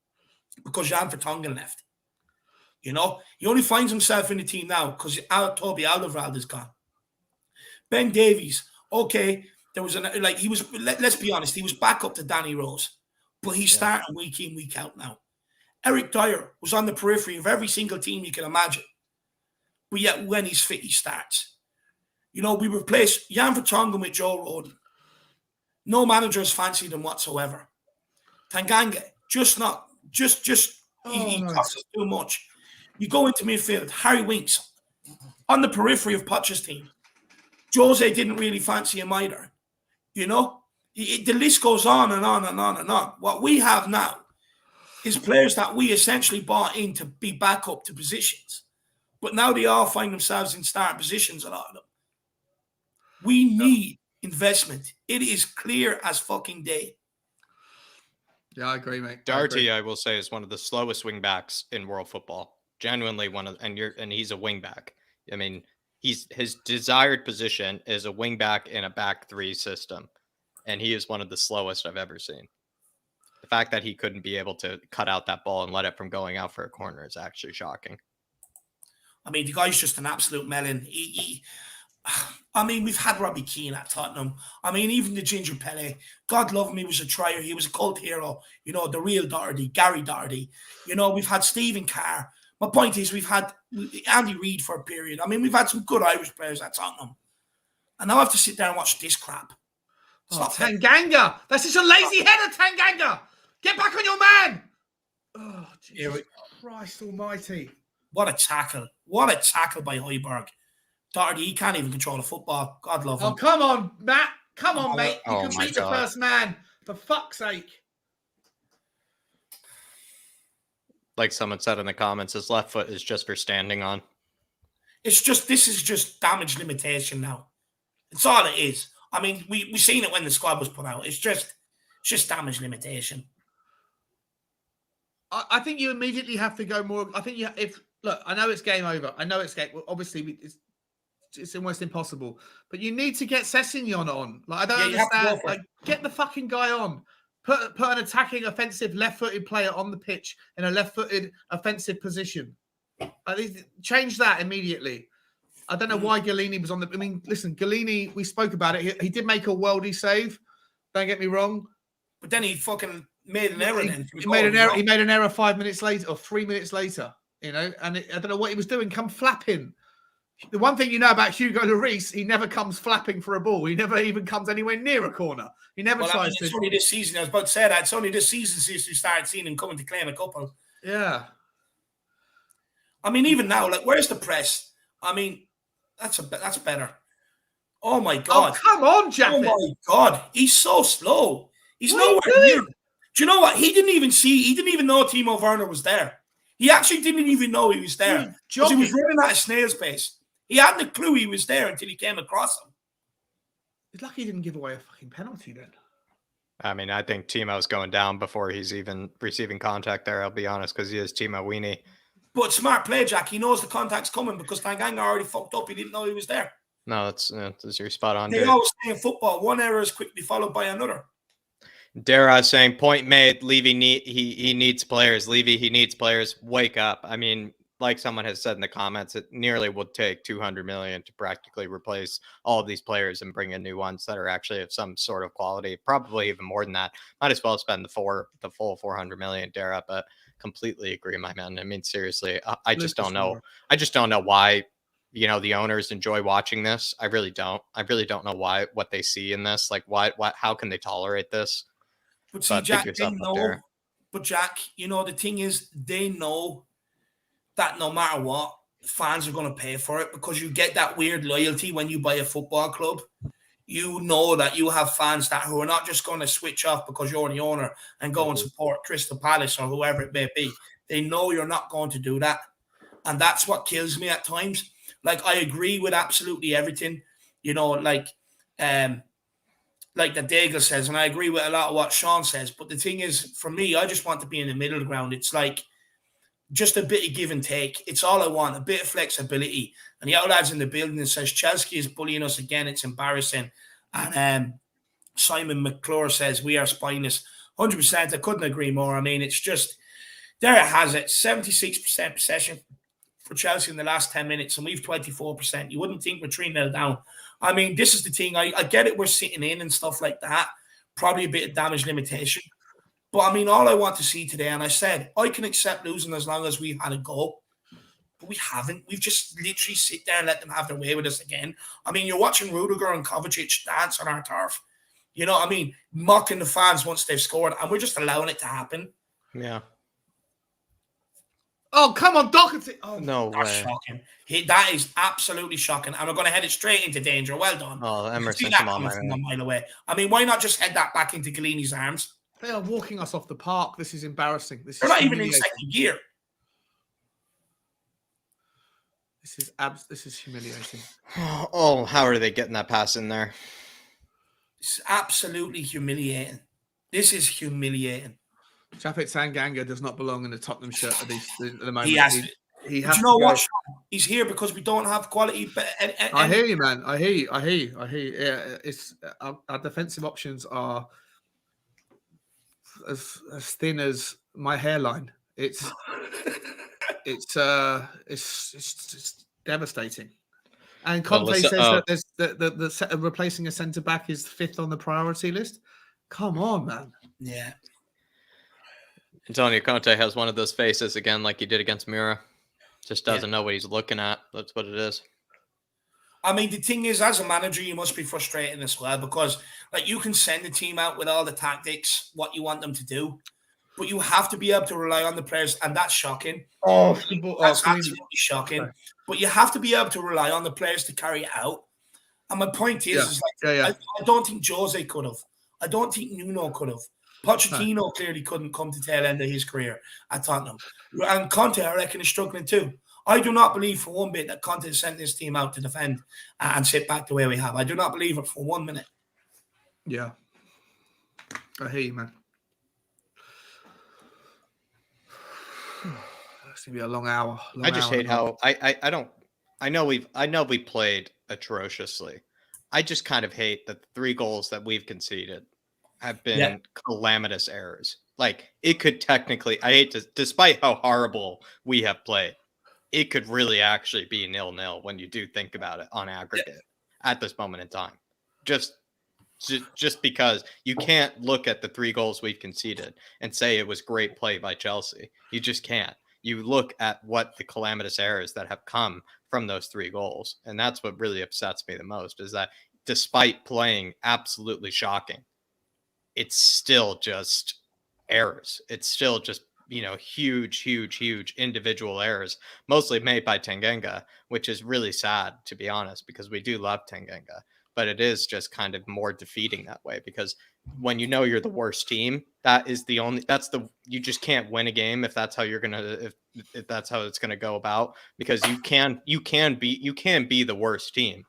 because Jan Vertonghen left. You know, he only finds himself in the team now because Toby Alderweireld is gone. Ben Davies, okay, there was let's be honest, he was back up to Danny Rose, but he's starting week in, week out now. Eric Dyer was on the periphery of every single team you can imagine, but yet when he's fit, he starts. You know, we replaced Jan Vertonghen with Joe Rodon. No manager has fancied him whatsoever. Tanganga, he costs us too much. You go into midfield, Harry Winks, on the periphery of Poch's team. Jose didn't really fancy him either. You know, the list goes on and on and on and on. What we have now is players that we essentially bought in to be back up to positions. But now they all find themselves in starting positions, a lot of them. We need investment. It is clear as fucking day. Yeah, I agree, mate. Doherty, I will say, is one of the slowest wing backs in world football. Genuinely one of, and he's a wing back. I mean, his desired position is a wing back in a back 3 system, and he is one of the slowest I've ever seen. The fact that he couldn't be able to cut out that ball and let it from going out for a corner is actually shocking. I mean, the guy's just an absolute melon. I mean, we've had Robbie Keane at Tottenham. I mean, even the Ginger Pele, God love him, he was a trier. He was a cult hero. You know, the real Doherty, Gary Doherty. You know, we've had Stephen Carr. My point is, we've had Andy Reid for a period. I mean, we've had some good Irish players at Tottenham. And now I have to sit there and watch this crap. Tanganga! That's just a lazy header, Tanganga! Get back on your man! Oh, Jesus Christ almighty. What a tackle. What a tackle by Højbjerg. Doherty, he can't even control the football. God love him. Oh, come on, Matt. Come on, mate. You can beat the first man. For fuck's sake. Like someone said in the comments, his left foot is just for standing on. This is just damage limitation now. It's all it is. I mean, we seen it when the squad was put out. It's just damage limitation. I think you immediately have to go more. I think look, I know it's game over. I know it's game. Well, obviously, it's almost impossible. But you need to get Sessegnon on. Like, I don't understand. Like, get the fucking guy on. Put an attacking, offensive, left-footed player on the pitch in a left-footed, offensive position. Change that immediately. I don't know why Galini was on the. I mean, listen, Galini. We spoke about it. He did make a worldie save. Don't get me wrong. But then he fucking made an error. He made an error. He made an error 5 minutes later or 3 minutes later. You know, and I don't know what he was doing. Come flapping. The one thing you know about Hugo Lloris, he never comes flapping for a ball. He never even comes anywhere near a corner. He never tries to. It's only this season. I was about to say that. It's only this season since we started seeing him coming to claim a couple. Yeah. I mean, even now, like, where's the press? I mean, that's better. Oh my God! Oh, come on, Jack! Oh my God! He's so slow. He's nowhere near. Do you know what? He didn't even know Timo Werner was there. He actually didn't even know he was there because he was running at a snail's pace. He hadn't a clue he was there until he came across him. He's lucky he didn't give away a fucking penalty then. I mean, I think Timo's going down before he's even receiving contact there, I'll be honest, because he is Timo Weenie. But smart play, Jack. He knows the contact's coming because Tanganga already fucked up. He didn't know he was there. No, that's your spot on. They always say in football, one error is quickly followed by another. Dara saying, point made, Levy he needs players. Levy, he needs players. Wake up. I mean, like someone has said in the comments, it nearly would take 200 million to practically replace all of these players and bring in new ones that are actually of some sort of quality. Probably even more than that. Might as well spend the full 400 million, Dara, but completely agree, my man. I mean, seriously, I just don't know. I just don't know why, you know, the owners enjoy watching this. I really don't. I really don't know what they see in this. Like, how can they tolerate this? But see, Jack, they know. But Jack, you know, the thing is, they know that no matter what, fans are going to pay for it because you get that weird loyalty when you buy a football club. You know that you have fans who are not just going to switch off because you're the owner and go and support Crystal Palace or whoever it may be. They know you're not going to do that. And that's what kills me at times. Like, I agree with absolutely everything, you know, like that Daigle says, and I agree with a lot of what Sean says. But the thing is, for me, I just want to be in the middle ground. It's like just a bit of give and take. It's all I want, a bit of flexibility. And the other lads in the building that says Chelsea is bullying us again. It's embarrassing. And Simon McClure says we are spineless. 100%. I couldn't agree more. I mean, it's just, there it has it. 76% possession for Chelsea in the last 10 minutes, and we've 24%. You wouldn't think we're 3-0 down. I mean, this is the thing. I get it. We're sitting in and stuff like that. Probably a bit of damage limitation. But, I mean, all I want to see today, and I said, I can accept losing as long as we've had a goal. But we haven't. We've just literally sit there and let them have their way with us again. I mean, you're watching Rudiger and Kovacic dance on our turf. You know what I mean? Mocking the fans once they've scored, and we're just allowing it to happen. Yeah. Oh, come on, Doherty. Oh, no that's way. Shocking. That is absolutely shocking. And we're going to head it straight into danger. Well done. Oh, Emerson, come on, from a mile away. I mean, why not just head that back into Galini's arms? They are walking us off the park. This is embarrassing. They're not even in second gear. This is humiliating. Oh, how are they getting that pass in there? It's absolutely humiliating. This is humiliating. Japhet Tanganga does not belong in the Tottenham shirt at the moment. He has to. He has you know to what? He's here because we don't have quality. I hear you, man. I hear you. Yeah, it's our defensive options are as thin as my hairline. It's devastating. And Conte says that the replacing a centre back is 5th on the priority list. Come on, man. Yeah. Antonio Conte has one of those faces again, like he did against Mura. Just doesn't know what he's looking at. That's what it is. I mean, the thing is, as a manager, you must be frustrating as well because, like, you can send the team out with all the tactics, what you want them to do, but you have to be able to rely on the players, and that's shocking. That's absolutely shocking. But you have to be able to rely on the players to carry it out. And my point is I don't think Jose could have. I don't think Nuno could have. Pochettino clearly couldn't come to the tail end of his career at Tottenham. And Conte, I reckon, is struggling too. I do not believe for one bit that Conte sent this team out to defend and sit back the way we have. I do not believe it for 1 minute. Yeah. I hear you, man. It's gonna be a long hour. I just hate how I know we played atrociously. I just kind of hate that the 3 goals that we've conceded have been calamitous errors. Like, it could technically, I hate to, despite how horrible we have played, it could really actually be 0-0 when you do think about it on aggregate at this moment in time. Just because you can't look at the 3 goals we've conceded and say it was great play by Chelsea. You just can't. You look at what the calamitous errors that have come from those 3 goals. And that's what really upsets me the most, is that despite playing absolutely shocking, it's still just errors. It's still just, huge individual errors, mostly made by Tanganga, which is really sad, to be honest, because we do love Tanganga. But it is just kind of more defeating that way, because when you know you're the worst team, you just can't win a game if that's how you're gonna if that's how it's gonna go about, because you can be the worst team,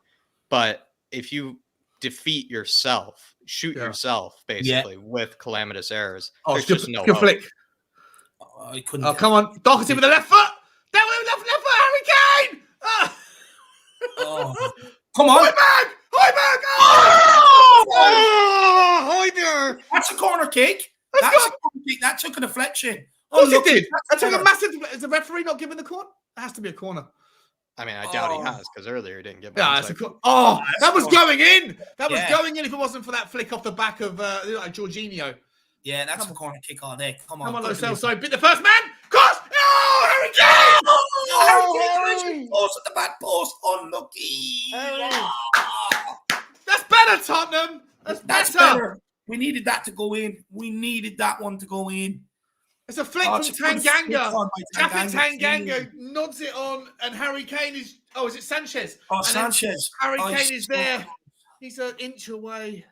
but if you defeat yourself, shoot yourself basically with calamitous errors, there's just no hope. Flick. I couldn't. Oh, come on, Doherty with the left foot. That was left foot, Harry Kane. Oh. Come on. Højbjerg! Højbjerg! That's a corner kick. That's a corner kick. That took a deflection. Of course it did. That took a massive. Is the referee not giving the corner? It has to be a corner. I mean, I doubt he has, because earlier he didn't give. Yeah, that's that was going in. That was going in if it wasn't for that flick off the back of Jorginho. Yeah, that's a corner kick all day. Come on, Lo Celso. Bit the first man. Cross. Oh, Harry Kane! Harry Kane post at the back post. Unlucky. That's better, Tottenham. That's better. We needed that to go in. We needed that one to go in. It's a flick from Tanganga. Tanganga nods it on, and Harry Kane is. Oh, is it Sanchez? Oh, Sanchez. Harry Kane is there. He's an inch away.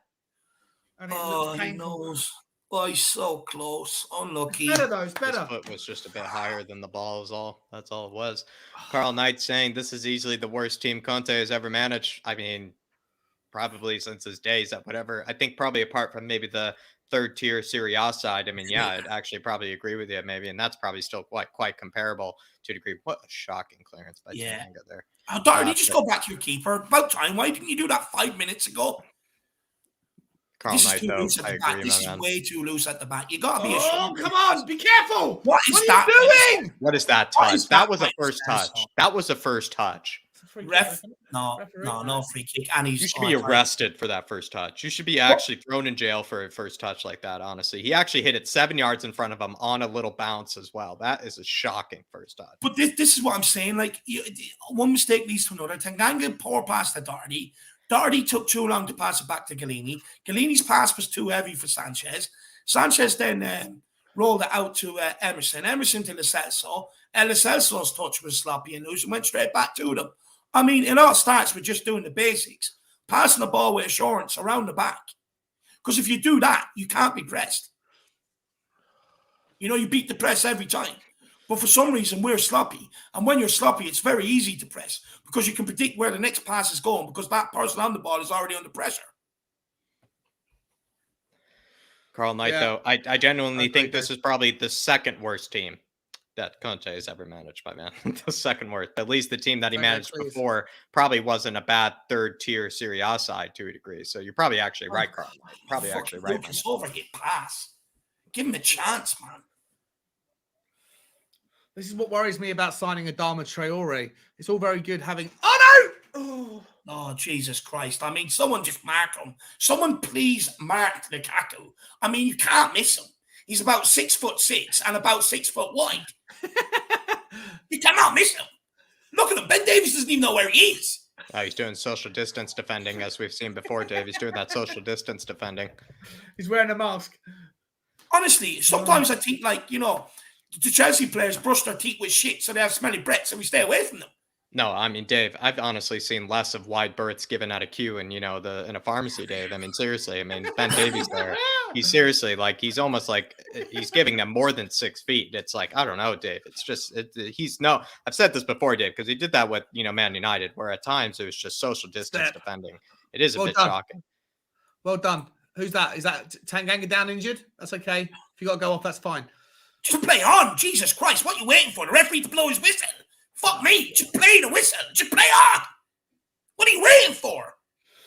And it looks painful. He knows. Oh, he's so close. Unlucky. It's better, though. It's better. His foot was just a bit higher than the ball is all. That's all it was. Carl Knight saying this is easily the worst team Conte has ever managed. I mean, probably since his days at whatever. I think probably apart from maybe the 3rd tier Serie A side. I mean, I'd actually probably agree with you maybe. And that's probably still quite comparable to a degree. What a shocking clearance by Tanganga there. Oh, Darby, just go back to your keeper. About time. Why didn't you do that 5 minutes ago? Carl Knight, though, I agree, this is way too loose at the back. You got to be assured. Oh, come on. Be careful. What are you doing? What is that touch? That was a first touch. That was a first touch. No free kick. And you should be arrested for that first touch. You should be actually thrown in jail for a first touch like that, honestly. He actually hit it 7 yards in front of him on a little bounce as well. That is a shocking first touch. But this is what I'm saying. Like, one mistake leads to another. Tanganga poor pass to Doherty. Doherty took too long to pass it back to Galini. Galini's pass was too heavy for Sanchez. Sanchez then rolled it out to Emerson. Emerson to Lo Celso. Lo Celso's touch was sloppy and loose and went straight back to them. I mean, it all starts with just doing the basics. Passing the ball with assurance around the back. Because if you do that, you can't be pressed. You beat the press every time. But for some reason, we're sloppy. And when you're sloppy, it's very easy to press because you can predict where the next pass is going because that person on the ball is already under pressure. Carl Knight, though, I genuinely think this is probably the 2nd worst team that Conte has ever managed, my man. The 2nd worst. At least the team that he managed before probably wasn't a bad 3rd tier Serie A side to a degree. So you're probably actually right, Carl. Probably actually right. Lucas overhit pass. Give him a chance, man. This is what worries me about signing Adama Traore. It's all very good having. Oh no! Oh, Jesus Christ! I mean, someone just mark him. Someone please mark Lukaku. I mean, you can't miss him. He's about 6'6" and about 6 foot wide. You cannot miss him. Look at him. Ben Davies doesn't even know where he is. He's doing social distance defending, as we've seen before, Dave. He's doing that social distance defending. He's wearing a mask. Honestly, sometimes I think, the Chelsea players brush their teeth with shit so they have smelly breath, so we stay away from them. No, I mean, Dave, I've honestly seen less of wide berths given at a queue in, in a pharmacy, Dave. I mean, seriously, I mean, Ben Davies there, he's seriously like, he's almost like he's giving them more than 6 feet. It's like, I don't know, Dave. It's just, he's no, I've said this before, Dave, because he did that with, Man United, where at times it was just social distance defending. It is a bit shocking. Well done. Who's that? Is that Tanganga down injured? That's okay. If you got to go off, that's fine. Just play on. Jesus Christ. What are you waiting for? The referee to blow his whistle? Fuck me. Just play the whistle. Just play on. What are you waiting for?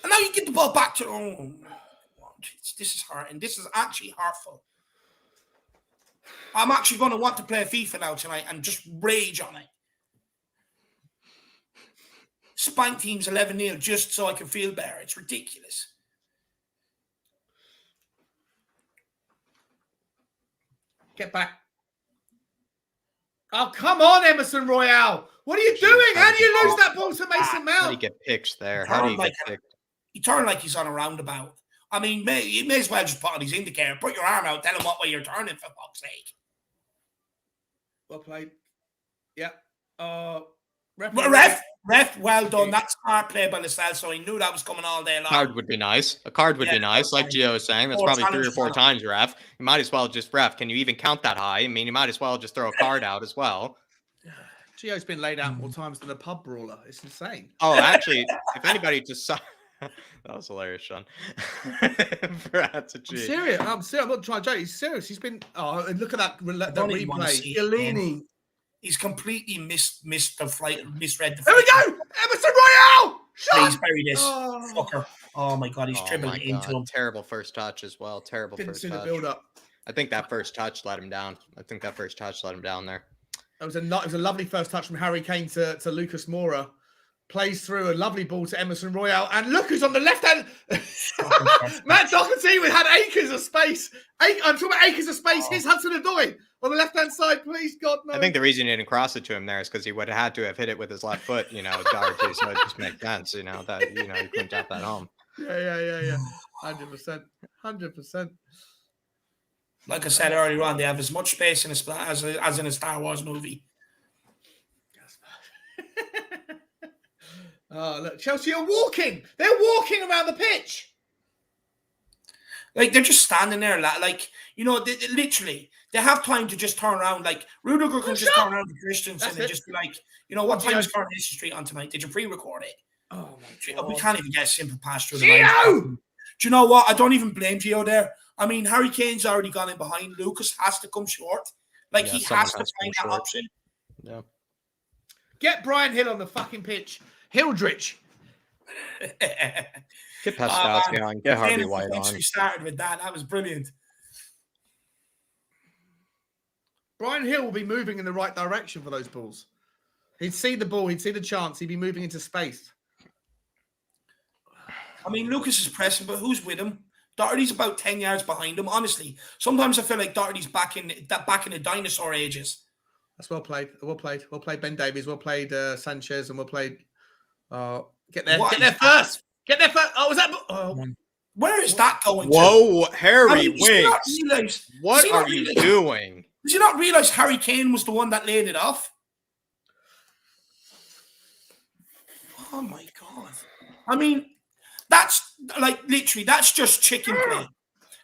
And now you get the ball back to... Oh, this is hurting. This is actually hurtful. I'm actually going to want to play FIFA now tonight and just rage on it. Spank teams 11-0 just so I can feel better. It's ridiculous. Get back. Oh, come on, Emerson Royale. What are you doing? How do you lose that ball to Mason Mount? How do you get picked there? How do you get picked? He turned like he's on a roundabout. I mean, you may as well just put on his indicator. Put your arm out. Tell him what way you're turning, for fuck's sake. Well played. Yeah. Ref, well done. That's smart play by Lascelles, so he knew that was coming all day long. A card would be nice. A card would be nice, like Gio was saying. That's probably 3 or 4 times, ref. You might as well just, ref, can you even count that high? I mean, you might as well just throw a card out as well. Gio's been laid out more times than a pub brawler. It's insane. Oh, actually, if anybody just saw... That was hilarious, Sean. I'm serious. I'm not trying to joke. He's serious. He's been... Oh, and look at that replay. Chiellini. He's completely misread the flight. There we go! Emerson Royale! Please bury this fucker. Oh my God, he's dribbling into him. Terrible first touch as well. Terrible first touch. Didn't see the build-up. I think that first touch let him down. There. It was a lovely first touch from Harry Kane to Lucas Moura. Plays through a lovely ball to Emerson Royale. And look who's on the left hand. Matt Doherty had acres of space. I'm talking about acres of space. Here's Hudson-Odoi on the left-hand side, please, God, no. I think the reason he didn't cross it to him there is because he would have had to have hit it with his left foot, Doherty, so it just makes sense, that, he couldn't tap that home. Yeah. 100%. 100%. Like I said earlier on, they have as much space in as in a Star Wars movie. Oh, look, Chelsea are walking. They're walking around the pitch. Like, they're just standing there, literally, they have time to just turn around. Like, Rudiger can just turn around to Christensen and just be like, what time is Coronation Street on tonight? Did you pre-record it? Oh, my God. We can't even get a simple pass through the line. Do you know what? I don't even blame Gio there. I mean, Harry Kane's already gone in behind. Lucas has to come short. He has to find that option. Yeah. Get Brian Hill on the fucking pitch. Hildrich. Get Pescowski on. Get Harvey White on. We started with that. That was brilliant. Brian Hill will be moving in the right direction for those balls. He'd see the ball. He'd see the chance. He'd be moving into space. I mean, Lucas is pressing, but who's with him? Doherty's about 10 yards behind him. Honestly, sometimes I feel like Doherty's back in the dinosaur ages. That's well played. Well played, Ben Davies. Well played, Sanchez, and well played. Get there first. Oh, was that? Oh. Where is that going? Whoa, Harry! Wait. What are you doing? Did you not realize Harry Kane was the one that laid it off? Oh my God! I mean, that's literally that's just chicken play.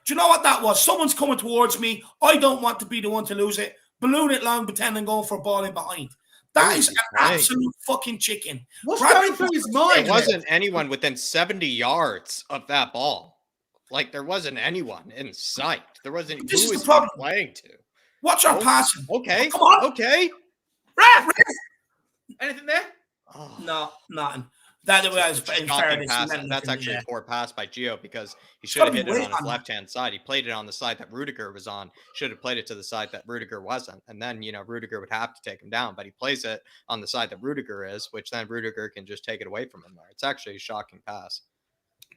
Do you know what that was? Someone's coming towards me. I don't want to be the one to lose it. Balloon it long, pretending going for a ball in behind. That is an absolute fucking chicken. What's going through his mind? There wasn't anyone within 70 yards of that ball. There wasn't anyone in sight. There wasn't. Who was he playing to? Watch our passing. Okay. Come on. Okay. Ref. Anything there? Oh. No, nothing. That was in fairness. That's actually a poor pass by Gio because he should have hit it on his left-hand side. He played it on the side that Rudiger was on. Should have played it to the side that Rudiger wasn't. And then, Rudiger would have to take him down. But he plays it on the side that Rudiger is, which then Rudiger can just take it away from him there. It's actually a shocking pass.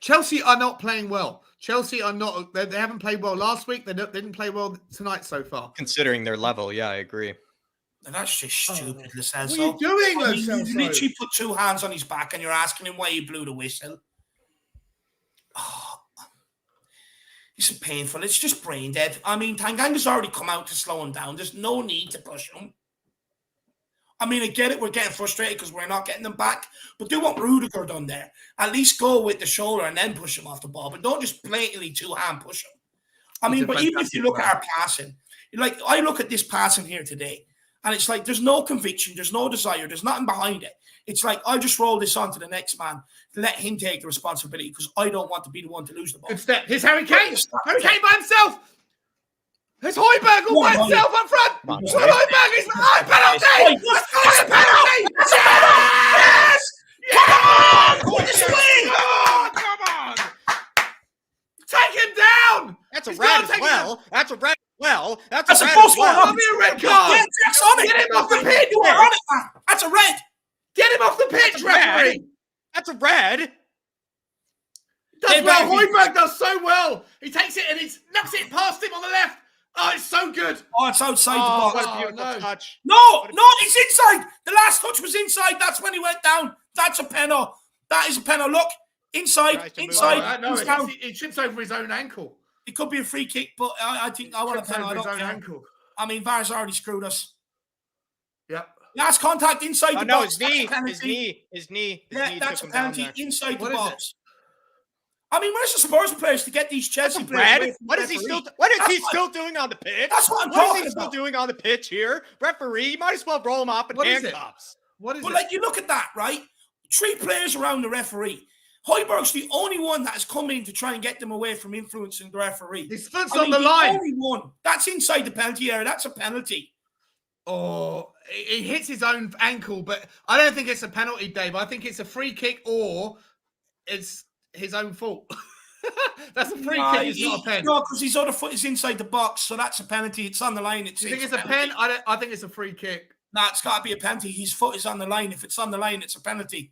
Chelsea are not playing well. Chelsea are not. They haven't played well last week. They didn't play well tonight so far. Considering their level, yeah, I agree. And that's just stupid, Lascelles. What are you doing, Lascelles? You literally put 2 hands on his back and you're asking him why he blew the whistle. Oh, it's painful. It's just brain dead. I mean, Tanganga's already come out to slow him down. There's no need to push him. I mean, I get it. We're getting frustrated because we're not getting them back. But do what Rudiger done there. At least go with the shoulder and then push him off the ball. But don't just blatantly two-hand push him. I mean, but even if you look at our passing, like I look at this passing here today, and it's like there's no conviction, there's no desire, there's nothing behind it. It's like I just roll this on to the next man, let him take the responsibility because I don't want to be the one to lose the ball. Good step. Here's Harry Kane. Harry Kane by himself. There's Højbjerg all by himself up front. It's not Højbjerg. It's a penalty. It's a penalty. Yes! Come on! Come on! Take him down. That's a red as well. That's a red. Well, that's a false one. That'll be a red card. Get him off the pitch. That's a red. Get him off the pitch, referee. That's a red. Does well. Højbjerg does so well. He takes it and he knocks it past him on the left. Oh, it's so good. Oh, it's outside the box. What a beautiful touch. No, it's inside. The last touch was inside. That's when he went down. That's a penalty. That is a penalty. Look, inside. No, he trips over his own ankle. It could be a free kick, but I think I want a penalty. I mean, VAR's already screwed us. Yep. Last contact inside the box. His knee. Yeah, that's a penalty inside the box. I mean, where's the Spurs players to get these Chelsea players? What is he still doing on the pitch? That's what I'm talking about. What is he still doing on the pitch here? Referee, you might as well roll him off in handcuffs. What is it? Like, you look at that, right? 3 players around the referee. Højbjerg's the only one that has come in to try and get them away from influencing the referee. His foot's on the line. Only one. That's inside the penalty area. That's a penalty. Oh, he hits his own ankle, but I don't think it's a penalty, Dave. I think it's a free kick or it's his own fault. That's a free kick. It's not a pen. No, because his other foot is inside the box, so that's a penalty. It's on the line. You think it's a pen? I think it's a free kick. Nah, it's got to be a penalty. His foot is on the line. If it's on the line, it's a penalty.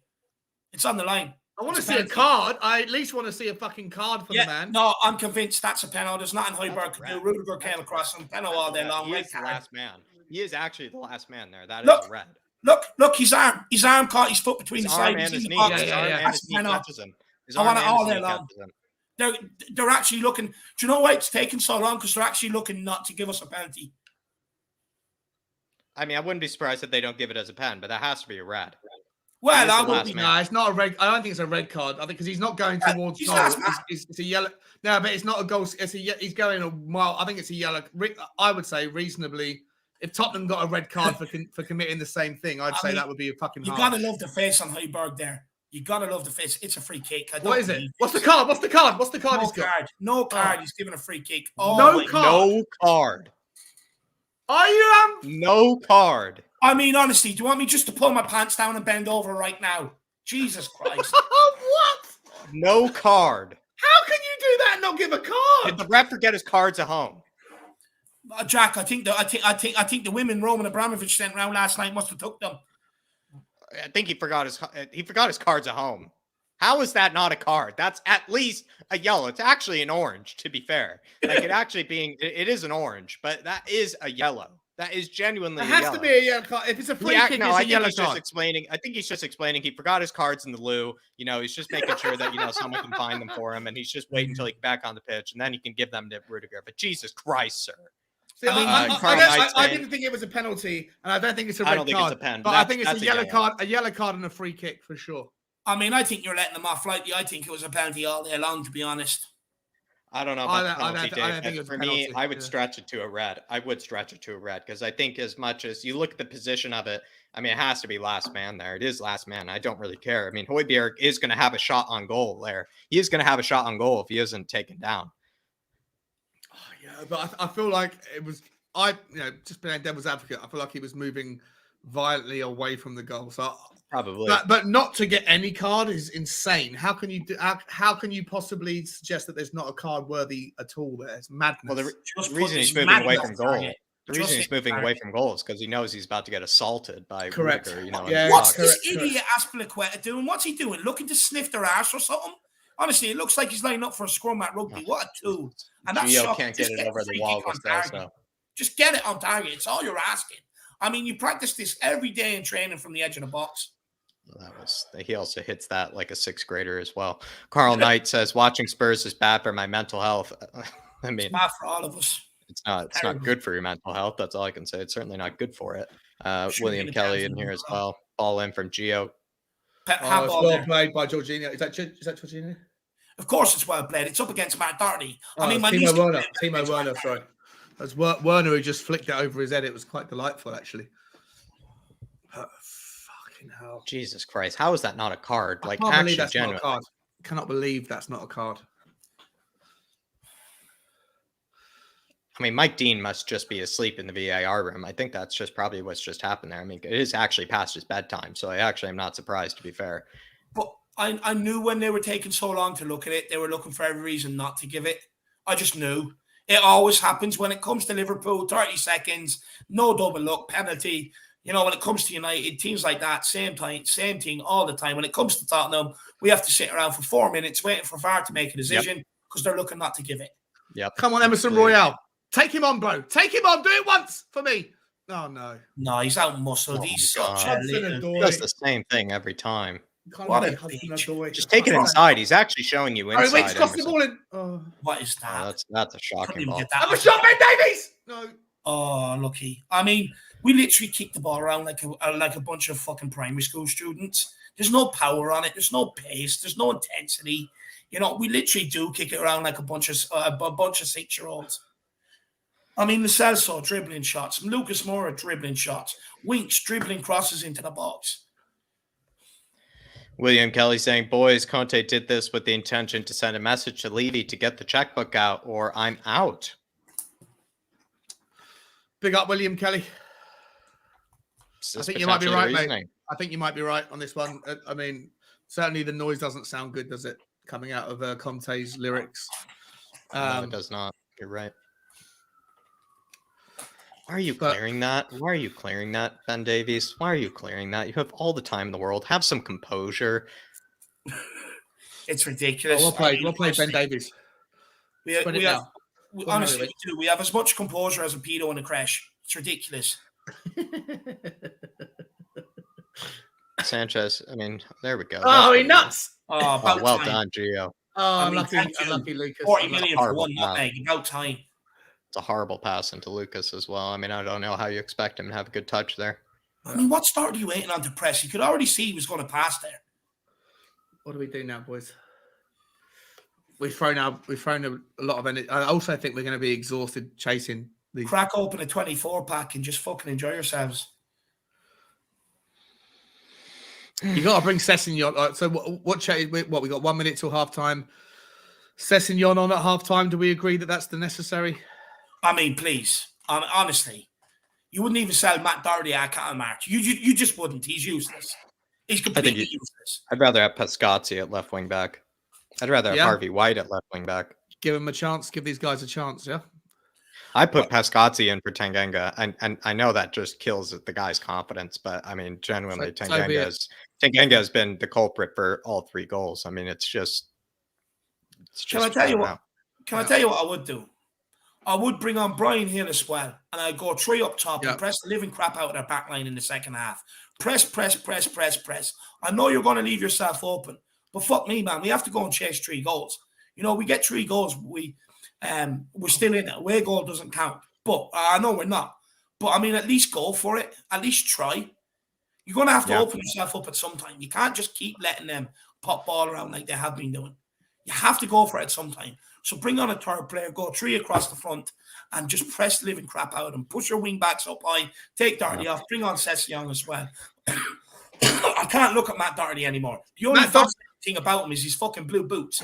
It's on the line. I want to see a card. I at least want to see a fucking card for the man. No, I'm convinced that's a penalty. There's nothing Højbjerg can do. Rudiger came across some penalty all day long. He is the last man. He is actually the last man there. That is a red. Look, his arm caught his foot between the sides. His knee touches him. I want it all day long. They're actually looking. Do you know why it's taking so long? Because they're actually looking not to give us a penalty. I mean, I wouldn't be surprised if they don't give it as a pen, but that has to be a red. Well, that would be no. It's not a red. I don't think it's a red card. I think because he's not going towards goal. It's a yellow. No, but it's not a goal. He's going a mile. I think it's a yellow. I would say reasonably. If Tottenham got a red card for committing the same thing, I'd say that would be a fucking. You gotta love the face on Højbjerg there. You gotta love the face. It's a free kick. What is it? What's the card? What's the card? What's the card? No card. He's given a free kick. No card. No card. Are you No card. I mean, honestly, do you want me just to pull my pants down and bend over right now? Jesus Christ! What? No card. How can you do that and not give a card? Did the ref forget his cards at home? Jack, I think the women Roman Abramovich sent round last night must have took them. I think he forgot his cards at home. How is that not a card? That's at least a yellow. It's actually an orange, to be fair. Like it is an orange, but that is a yellow. That is genuinely a yellow. It has to be a yellow card. If it's a free kick, it's a yellow card. I think he's just explaining he forgot his cards in the loo. You know, he's just making sure that, someone can find them for him, and he's just waiting until he gets back on the pitch, and then he can give them to Rudiger. But Jesus Christ, sir. See, I didn't think it was a penalty, and I don't think it's a red card. I don't think it's a pen. But I think it's a yellow card, and a free kick for sure. I mean, I think you're letting them off lightly. I think it was a penalty all day long, to be honest. I don't know about penalty, Dave. For me, I would stretch it to a red. I would stretch it to a red because I think as much as you look at the position of it, I mean, it has to be last man there. It is last man. I don't really care. I mean, Højbjerg is going to have a shot on goal there. He is going to have a shot on goal if he isn't taken down. Oh, yeah, but I feel like it was, just being devil's advocate, I feel like he was moving violently away from the goal. So probably, but not to get any card is insane. How can you possibly suggest that there's not a card worthy at all? There, it's madness. Well, the reason he's moving away from goal. The reason he's moving away from goal is because he knows he's about to get assaulted by Correct. Rudiger, what's this idiot Aspilicueta doing? What's he doing? Looking to sniff their ass or something? Honestly, it looks like he's lining up for a scrum at rugby. What a tool! And that's Gio can't get it over the wall. Just get it on target. It's all you're asking. I mean, you practice this every day in training from the edge of the box. He also hits that like a 6th grader as well. Carl Knight says, watching Spurs is bad for my mental health. I mean, it's bad for all of us. It's not good for your mental health. That's all I can say. It's certainly not good for it. William Kelly in here as well. Ball in from Gio. It's well played by Jorginho. Is that Jorginho? Of course, it's well played. It's up against Matt Doherty. Timo Werner, sorry. That's Werner who just flicked it over his head. It was quite delightful, actually. Fucking hell. Jesus Christ. How is that not a card? I can't believe that's not a card. I cannot believe that's not a card. I mean, Mike Dean must just be asleep in the VAR room. I think that's just probably what's just happened there. I mean, it is actually past his bedtime, so I actually am not surprised, to be fair. But I knew when they were taking so long to look at it, they were looking for every reason not to give it. I just knew. It always happens when it comes to Liverpool, 30 seconds, no double look, penalty. You know, when it comes to United, teams like that, same thing all the time. When it comes to Tottenham, we have to sit around for 4 minutes waiting for VAR to make a decision because they're looking not to give it. Yep. Come on, Emerson Royale. Take him on, bro. Take him on. Do it once for me. Oh, no. No, he's out muscled. He's such a little... He does the same thing every time. What a bitch. Just take it inside. He's actually showing you inside. Oh, wait, cross the ball in. Oh. What is that? Oh, that's a shocking ball. I'm a shot, Ben Davies! No. Oh, lucky. I mean, we literally kick the ball around like a bunch of fucking primary school students. There's no power on it. There's no pace. There's no intensity. You know, we literally do kick it around like a bunch of 6-year-olds. I mean, Lo Celso dribbling shots, Lucas Moura dribbling shots, Winks dribbling crosses into the box. William Kelly saying, boys, Conte did this with the intention to send a message to Levy to get the checkbook out or I'm out. Big up, William Kelly. I think you might be right, mate. I think you might be right on this one. I mean, certainly the noise doesn't sound good, does it? Coming out of Conte's lyrics. No, it does not. You're right. Why are you clearing that? Why are you clearing that, Ben Davies? Why are you clearing that? You have all the time in the world. Have some composure. It's ridiculous. We'll play Ben Davies. Honestly, we have as much composure as a pedo in a crash. It's ridiculous. Sanchez, I mean, there we go. Oh, he nuts. Oh, well done, Gio. Oh, unlucky Lucas. 40 million for one nutmeg. About time. It's a horrible pass into Lucas as well. I mean, I don't know how you expect him to have a good touch there. I mean, what start are you waiting on to press? You could already see he was going to pass there. What do we do now, boys? We've thrown a lot of energy. I also think we're going to be exhausted chasing the... Crack open a 24-pack and just fucking enjoy yourselves. You got to bring Sessegnon. So what? We got 1 minute till half time. Sessegnon on at half time. Do we agree that that's the necessary? I mean, please. Honestly, you wouldn't even sell Matt Doherty at Catamart. You just wouldn't. He's useless. He's completely useless. I'd rather have Pescazzi at left wing back. I'd rather have Harvey White at left wing back. Give him a chance. Give these guys a chance, yeah? I put Pescazzi in for Tanganga, and I know that just kills the guy's confidence, but I mean, genuinely, Tanganga has been the culprit for all 3 goals. I mean, it's just Can I tell you what I would do? I would bring on Brian Hill as well, and I'd go 3 up top and press the living crap out of their back line in the second half. Press. I know you're going to leave yourself open, but fuck me, man. We have to go and chase 3 goals. You know, we get 3 goals, we're still in it. Away goal doesn't count. But I know we're not. But I mean, at least go for it. At least try. You're going to have to open yourself up at some time. You can't just keep letting them pop ball around like they have been doing. You have to go for it at some time. So bring on a third player, go 3 across the front, and just press the living crap out of them. Push your wing backs up high, take Doherty off, bring on Sessegnon as well. I can't look at Matt Doherty anymore. The only thing about him is his fucking blue boots.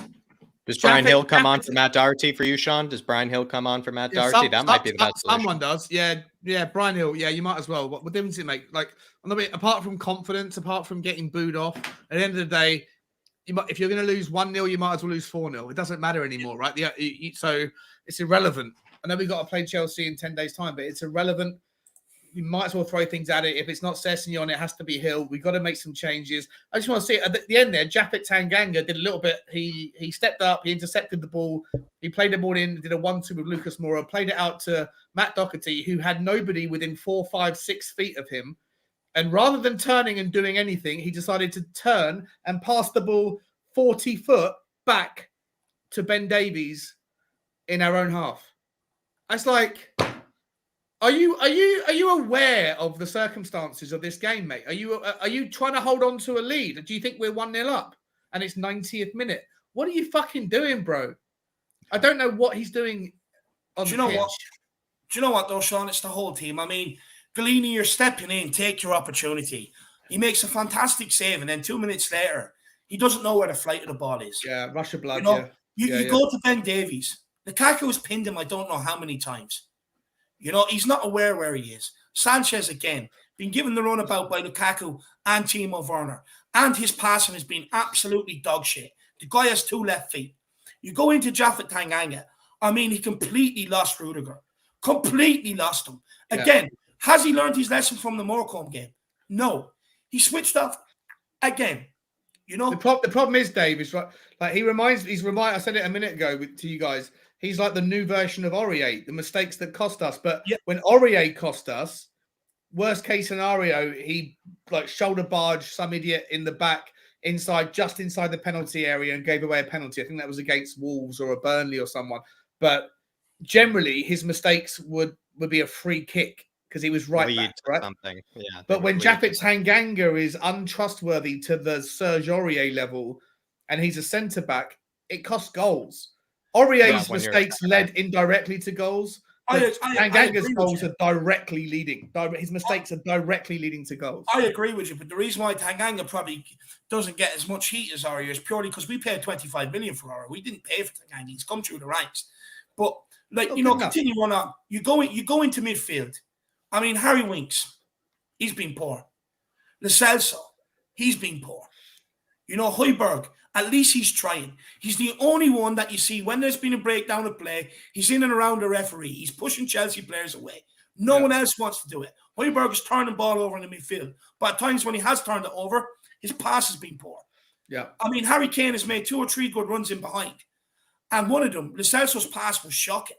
Does Brian Hill come on for Matt Doherty for you, Sean? Does Brian Hill come on for Matt Doherty? That might be the best solution. Someone does. Yeah, Brian Hill. Yeah, you might as well. What difference does it make? Like, apart from confidence, apart from getting booed off, at the end of the day, if you're going to lose 1-0, you might as well lose 4-0. It doesn't matter anymore, right? So it's irrelevant. I know we've got to play Chelsea in 10 days' time, but it's irrelevant. You might as well throw things at it. If it's not Sessegnon, it has to be Hill. We've got to make some changes. I just want to see at the end there, Japhet Tanganga did a little bit. He stepped up. He intercepted the ball. He played the ball in, did a 1-2 with Lucas Moura, played it out to Matt Doherty, who had nobody within 4, 5, 6 feet of him. And rather than turning and doing anything, he decided to turn and pass the ball 40 foot back to Ben Davies in our own half. It's like, are you aware of the circumstances of this game, mate? Are you trying to hold on to a lead? Do you think we're 1-0 up and it's 90th minute? What are you fucking doing, bro? I don't know what he's doing on the pitch. Do you know what, though, Sean? It's the whole team. I mean, Galini, you're stepping in. Take your opportunity. He makes a fantastic save, and then 2 minutes later, he doesn't know where the flight of the ball is. Yeah, rush of blood, you know, yeah. You go to Ben Davies. Lukaku has pinned him I don't know how many times. You know, he's not aware where he is. Sanchez, again, been given the runabout by Lukaku and Timo Werner, and his passing has been absolutely dog shit. The guy has 2 left feet. You go into Japhet Tanganga. I mean, he completely lost Rudiger. Completely lost him. Again, has he learned his lesson from the Morecambe game? No. He switched off again. You know, the problem is, Dave, is right. Like I said it a minute ago to you guys. He's like the new version of Aurier, the mistakes that cost us. But when Aurier cost us, worst case scenario, he like shoulder barged some idiot in the back just inside the penalty area and gave away a penalty. I think that was against Wolves or a Burnley or someone. But generally, his mistakes would be a free kick because he was right back, right? Something. Yeah. But when Japhet Tanganga is untrustworthy to the Serge Aurier level and he's a centre back, it costs goals. Aurier's mistakes led indirectly to goals. Tanganga's goals are directly leading. His mistakes are directly leading to goals. I agree with you, but the reason why Tanganga probably doesn't get as much heat as Aurier is purely because we paid 25 million for Aurier. We didn't pay for Tanganga. He's come through the ranks. But continue on. You go into midfield. I mean, Harry Winks, he's been poor. Lo Celso, he's been poor. You know, Højbjerg, at least he's trying. He's the only one that you see when there's been a breakdown of play, he's in and around the referee. He's pushing Chelsea players away. No one else wants to do it. Højbjerg is turning the ball over in the midfield. But at times when he has turned it over, his pass has been poor. Yeah. I mean, Harry Kane has made 2 or 3 good runs in behind. And one of them, Lo Celso's pass was shocking.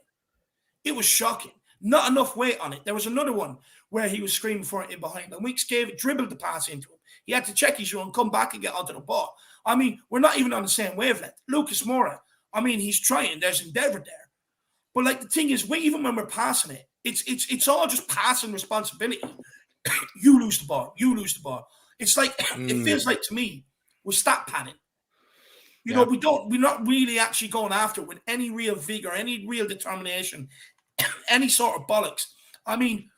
It was shocking. Not enough weight on it. There was another one where he was screaming for it in behind. And Winks dribbled the pass into him. He had to check his shoe and come back and get onto the ball. I mean, we're not even on the same wavelength. Lucas Moura, I mean, he's trying. There's endeavour there. But like the thing is, even when we're passing it, it's all just passing responsibility. You lose the ball. You lose the ball. It's like, it feels like to me, we're stat panning. You know, we're not really actually going after it with any real vigor, any real determination, any sort of bollocks. I mean,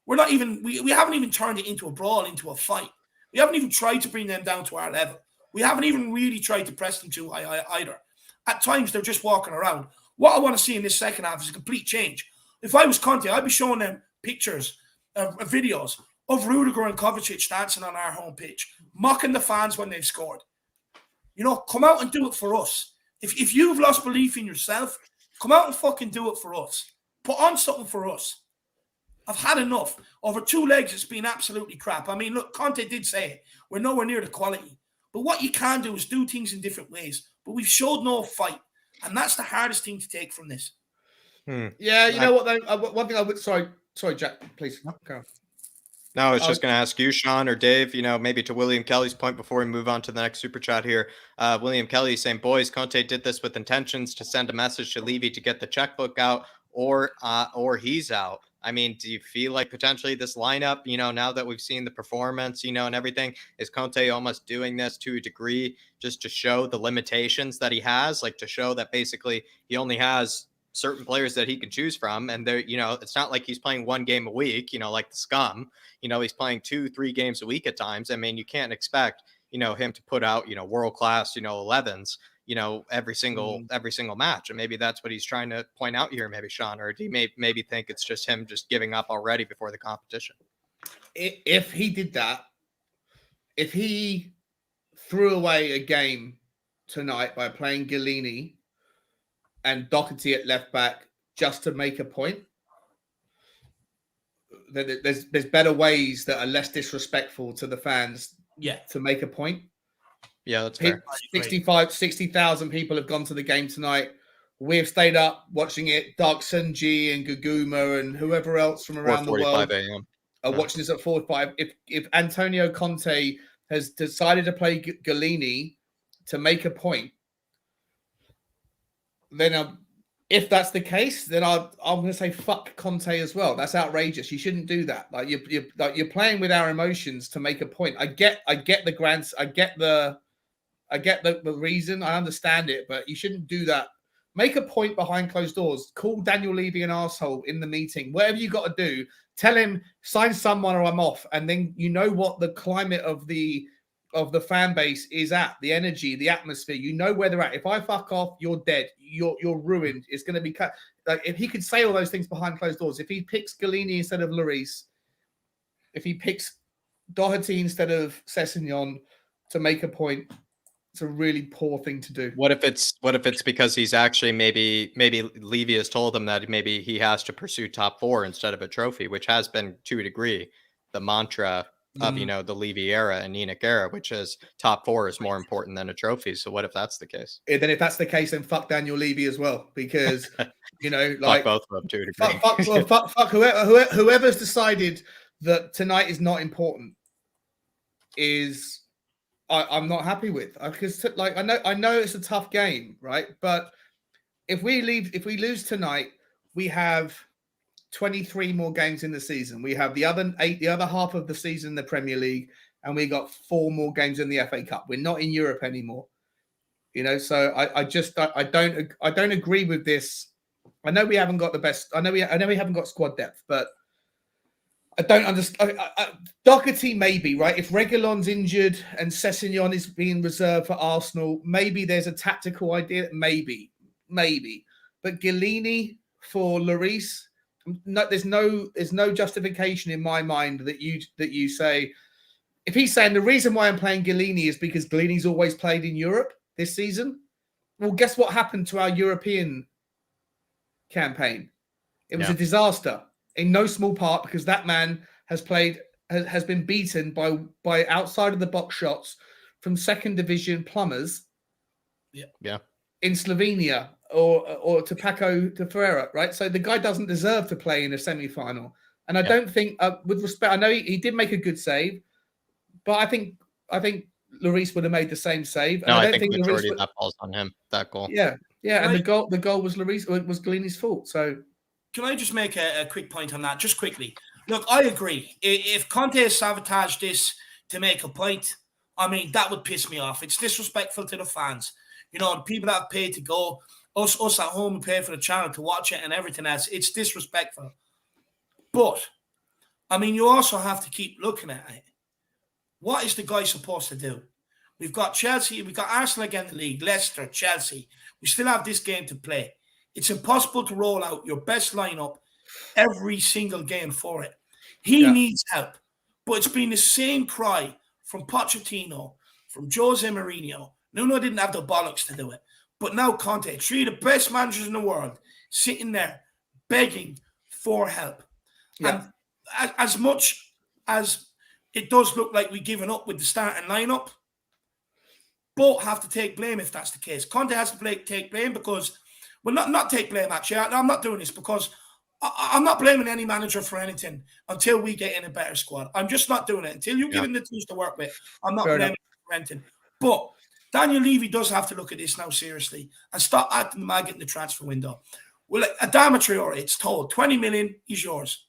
we haven't even turned it into a brawl, into a fight. We haven't even tried to bring them down to our level. We haven't even really tried to press them too high either. At times, they're just walking around. What I want to see in this second half is a complete change. If I was Conte, I'd be showing them pictures, videos of Rudiger and Kovacic dancing on our home pitch, mocking the fans when they've scored. You know, come out and do it for us. If you've lost belief in yourself, come out and fucking do it for us. Put on something for us. I've had enough. Over 2 legs, it's been absolutely crap. I mean, look, Conte did say it. We're nowhere near the quality. But what you can do is do things in different ways. But we've showed no fight. And that's the hardest thing to take from this. Yeah, you know what, though? One thing I would... Sorry, Jack, please. Go. No, I was just going to ask you, Sean or Dave, you know, maybe to William Kelly's point before we move on to the next super chat here. William Kelly saying, boys, Conte did this with intentions to send a message to Levy to get the checkbook out or he's out. I mean, do you feel like potentially this lineup, you know, now that we've seen the performance, you know, and everything, is Conte almost doing this to a degree just to show the limitations that he has, like to show that basically he only has certain players that he can choose from. And they're, you know, it's not like he's playing 1 game a week, you know, like the scum, you know, he's playing 2-3 games a week at times. I mean, you can't expect, you know, him to put out, you know, world-class, you know, 11s, you know, every single match. And maybe that's what he's trying to point out here, maybe, Sean, or do you maybe think it's just him just giving up already before the competition? If he did that, if he threw away a game tonight by playing Galini and Doherty at left back just to make a point, there's better ways that are less disrespectful to the fans to make a point. Yeah, that's fair. 60,000 people have gone to the game tonight. We've stayed up watching it. Dark Sunji and Guguma and whoever else from around the world are watching this at 4:05. If Antonio Conte has decided to play Galini to make a point, then if that's the case, then I'm going to say fuck Conte as well. That's outrageous. You shouldn't do that. Like you're playing with our emotions to make a point. I get the grants. I get the reason. I understand it, but you shouldn't do that. Make a point behind closed doors. Call Daniel Levy an asshole in the meeting. Whatever you got to do, tell him sign someone or I'm off. And then you know what the climate of the fan base is at, the energy, the atmosphere. You know where they're at. If I fuck off, you're dead. You're ruined. It's going to be cut. Like if he could say all those things behind closed doors, if he picks Galini instead of Lloris, if he picks Doherty instead of Sessegnon to make a point, it's a really poor thing to do. What if it's because he's actually maybe Levy has told him that maybe he has to pursue top 4 instead of a trophy, which has been to a degree the mantra of the Levy era and ENIC era, which is top 4 is more important than a trophy. So what if that's the case? Then if that's the case, then fuck Daniel Levy as well, because fuck both of them to a degree. Fuck whoever's decided that tonight is not important is. I'm not happy with, because I know it's a tough game, right? But if we lose tonight, we have 23 more games in the season. We have the other half of the season in the Premier League, and we got 4 more games in the FA Cup. We're not in Europe anymore, So I don't agree with this. I know we haven't got the best. I know we haven't got squad depth, but I don't understand. Doherty maybe, right? If Reguilon's injured and Sessegnon is being reserved for Arsenal, maybe there's a tactical idea. Maybe. But Galini for Lloris, no, there's no justification in my mind that you say. If he's saying the reason why I'm playing Galini is because Galini's always played in Europe this season, well, guess what happened to our European campaign? It was a disaster. In no small part because that man has been beaten by outside of the box shots from second division plumbers. Yeah. In Slovenia or to Paco de Ferreira, right? So the guy doesn't deserve to play in a semi-final. And I don't think, with respect, I know he did make a good save, but I think Lloris would have made the same save. No, I think the majority of that falls on him. That goal. Yeah. And the goal was was Galini's fault. So. Can I just make a quick point on that? Just quickly. Look, I agree. If Conte has sabotaged this to make a point, I mean, that would piss me off. It's disrespectful to the fans. The people that have paid to go, us at home who pay for the channel to watch it and everything else, it's disrespectful. But, I mean, you also have to keep looking at it. What is the guy supposed to do? We've got Chelsea, we've got Arsenal again in the league, Leicester, Chelsea. We still have this game to play. It's impossible to roll out your best lineup every single game for it. He needs help. But it's been the same cry from Pochettino, from Jose Mourinho. Nuno didn't have the bollocks to do it. But now Conte, 3 of the best managers in the world, sitting there begging for help. Yeah. And as much as it does look like we've given up with the starting lineup, both have to take blame if that's the case. Conte has to take blame because... Well, not take blame, actually. I'm not doing this because I'm not blaming any manager for anything until we get in a better squad. I'm just not doing it. Until you give him the tools to work with, I'm not blaming him for anything. But Daniel Levy does have to look at this now seriously and stop acting the maggot in the transfer window. Well, Adama Traore, it's told, 20 million, he's yours.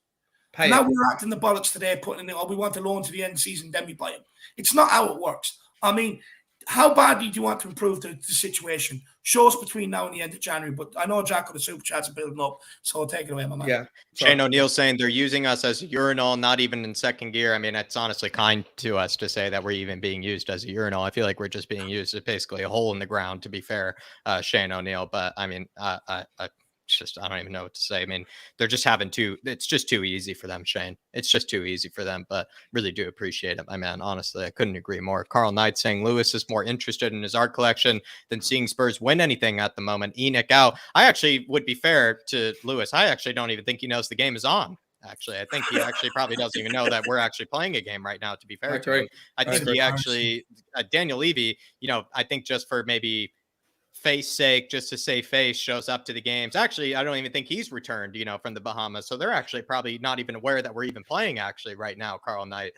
Now we're acting the bollocks today, putting in, we want to loan to the end of the season, then we buy him. It's not how it works. I mean, how badly do you want to improve the situation? Show us between now and the end of January. But I know Jack with the super chats are building up, so I'll take it away, my man. Yeah. Shane O'Neill saying they're using us as a urinal, not even in second gear. I mean, it's honestly kind to us to say that we're even being used as a urinal. I feel like we're just being used as basically a hole in the ground, to be fair, Shane O'Neill. But I mean, I don't even know what to say. I mean, they're just it's just too easy for them, Shane. It's just too easy for them, but really do appreciate it, my man. Honestly, I couldn't agree more. Carl Knight saying Lewis is more interested in his art collection than seeing Spurs win anything at the moment. ENIC out. I actually would be fair to Lewis. I actually don't even think he knows the game is on. Actually, I think he actually probably doesn't even know that we're actually playing a game right now, to be fair to him. I think he actually, Daniel Levy, I think just for maybe face sake, just to say face, shows up to the games. Actually, I don't even think he's returned, from the Bahamas. So they're actually probably not even aware that we're even playing actually right now, Carl Knight.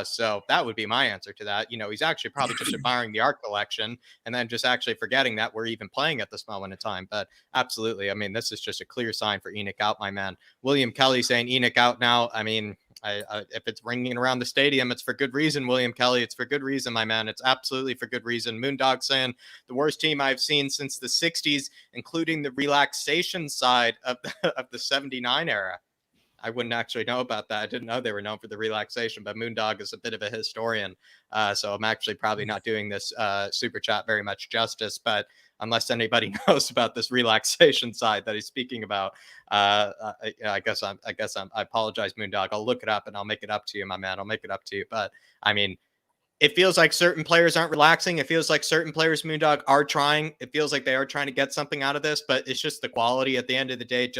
So that would be my answer to that. He's actually probably just admiring the art collection and then just actually forgetting that we're even playing at this moment in time. But absolutely, I mean, this is just a clear sign for Enoch out, my man. William Kelly saying Enoch out now. I mean, if it's ringing around the stadium, it's for good reason, William Kelly. It's for good reason, my man. It's absolutely for good reason. Moondog saying the worst team I've seen since the 60s, including the relaxation side of the 79 era. I wouldn't actually know about that. I didn't know they were known for the relaxation, but Moondog is a bit of a historian. So I'm actually probably not doing this super chat very much justice, but unless anybody knows about this relaxation side that he's speaking about, I apologize, Moondog. I'll look it up and I'll make it up to you, my man. I'll make it up to you. But I mean, it feels like certain players aren't relaxing. It feels like certain players, Moondog, are trying. It feels like they are trying to get something out of this, but it's just the quality at the end of the day. It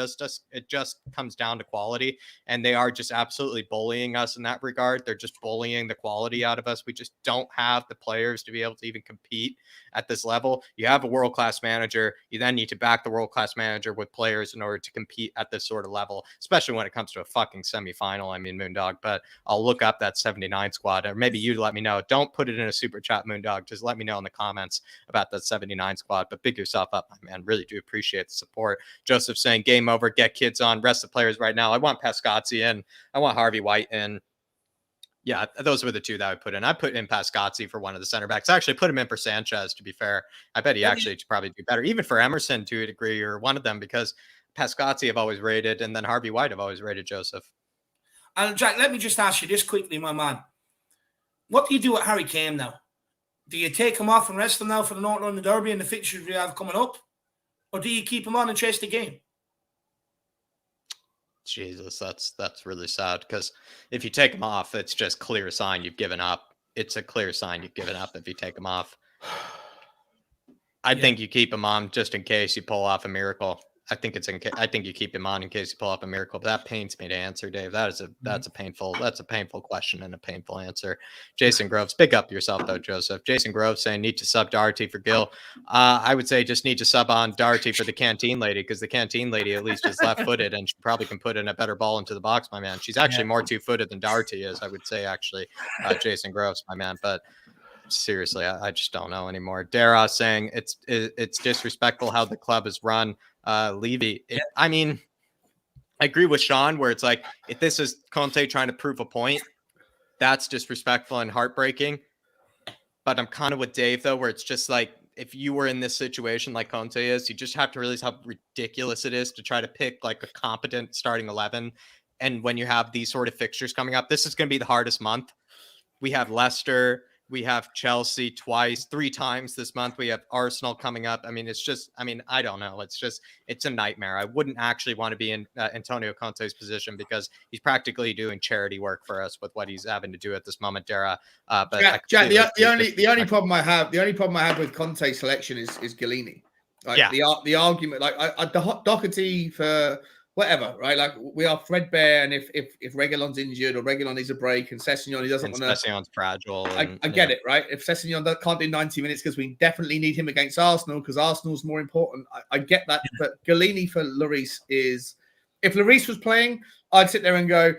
just comes down to quality, and they are just absolutely bullying us in that regard. They're just bullying the quality out of us. We just don't have the players to be able to even compete at this level. You have a world-class manager. You then need to back the world-class manager with players in order to compete at this sort of level, especially when it comes to a fucking semifinal. I mean, Moondog, but I'll look up that 79 squad, or maybe you let me know. Don't put it in a super chat, Moondog. Just let me know in the comments about that 79 squad. But big yourself up, my man. Really do appreciate the support. Joseph saying, game over, get kids on, rest the players right now. I want Pascazzi in. I want Harvey White in. Yeah, those were the two that I put in. I put in Pascazzi for one of the center backs. I actually put him in for Sanchez, to be fair. I bet he actually should probably do better, even for Emerson to a degree, or one of them, because Pascazzi I've always rated, and then Harvey White I've always rated, Joseph. And Jack, let me just ask you this quickly, my man. What do you do with Harry Kane now? Do you take him off and rest him now for the North London Derby and the fixtures we have coming up? Or do you keep him on and chase the game? Jesus, that's really sad, because if you take him off, it's just clear sign you've given up. It's a clear sign you've given up if you take him off. I think you keep him on just in case you pull off a miracle. I think you keep him on in case you pull off a miracle. But that pains me to answer, Dave. That's a painful question and a painful answer. Jason Groves, pick up yourself though, Joseph. Jason Groves saying need to sub Doherty for Gill. I would say just need to sub on Doherty for the canteen lady, because the canteen lady at least is left-footed and she probably can put in a better ball into the box, my man. She's actually more two-footed than Doherty is, I would say, actually. Jason Groves, my man. But seriously, I just don't know anymore. Dara saying it's disrespectful how the club is run. Levy, I mean, I agree with Sean where it's like, if this is Conte trying to prove a point, that's disrespectful and heartbreaking. But I'm kind of with Dave though, where it's just like, if you were in this situation like Conte is, you just have to realize how ridiculous it is to try to pick like a competent starting 11. And when you have these sort of fixtures coming up, this is going to be the hardest month. We have Leicester, we have Chelsea twice, 3 times this month. We have Arsenal coming up. I mean, I don't know. It's a nightmare. I wouldn't actually want to be in Antonio Conte's position, because he's practically doing charity work for us with what he's having to do at this moment, Dara. But Jack, the only problem I have with Conte's selection is Galini. Like, the argument, like the hot Doherty for whatever, right? Like, we are threadbare, and if Reguilon's injured or Reguilon needs a break and Sessegnon, he doesn't want to. Sessegnon's fragile. I get it, right? If Sessegnon can't do 90 minutes because we definitely need him against Arsenal because Arsenal's more important. I get that, but Galini for Lloris is. If Lloris was playing, I'd sit there and go,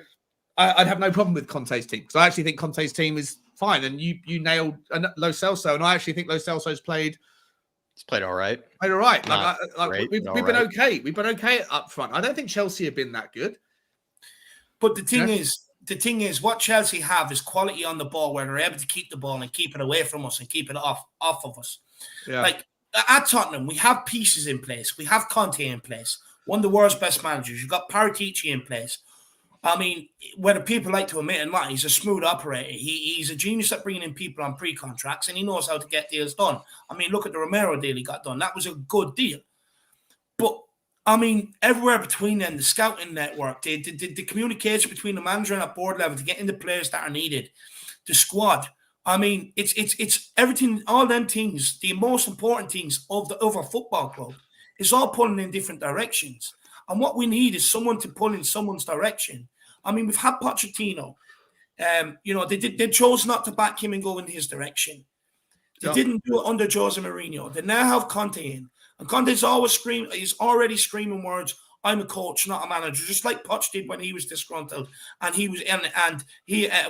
I'd have no problem with Conte's team, because I actually think Conte's team is fine. And you nailed Lo Celso, and I actually think Lo Celso's played. It's played all right. Played all right. Great, we've been okay. We've been okay up front. I don't think Chelsea have been that good. But the thing is, what Chelsea have is quality on the ball, where they're able to keep the ball and keep it away from us and keep it off of us. Yeah. Like at Tottenham, we have pieces in place. We have Conte in place, one of the world's best managers. You've got Paratici in place. I mean, whether people like to admit it or not, he's a smooth operator. He's a genius at bringing in people on pre-contracts, and he knows how to get deals done. I mean, look at the Romero deal he got done. That was a good deal. But, I mean, everywhere between them, the scouting network, the communication between the manager and at board level to get in the players that are needed, the squad. I mean, it's everything, all them things, the most important things of a football club, is all pulling in different directions. And what we need is someone to pull in someone's direction. I mean, we've had Pochettino. They chose not to back him and go in his direction. They didn't do it under Jose Mourinho. They now have Conte in. And Conte's he's already screaming words, I'm a coach, not a manager, just like Poch did when he was disgruntled. And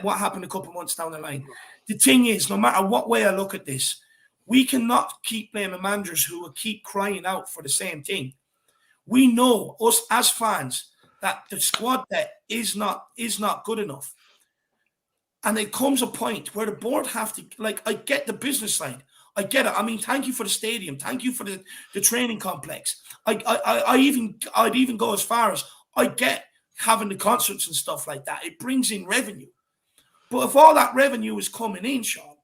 what happened a couple of months down the line. The thing is, no matter what way I look at this, we cannot keep blaming managers who will keep crying out for the same thing. We know, us as fans, that the squad depth is not good enough. And there comes a point where the board have to, I get the business side. I get it. I mean, thank you for the stadium. Thank you for the training complex. I'd even go as far as I get having the concerts and stuff like that. It brings in revenue. But if all that revenue is coming in, Sean,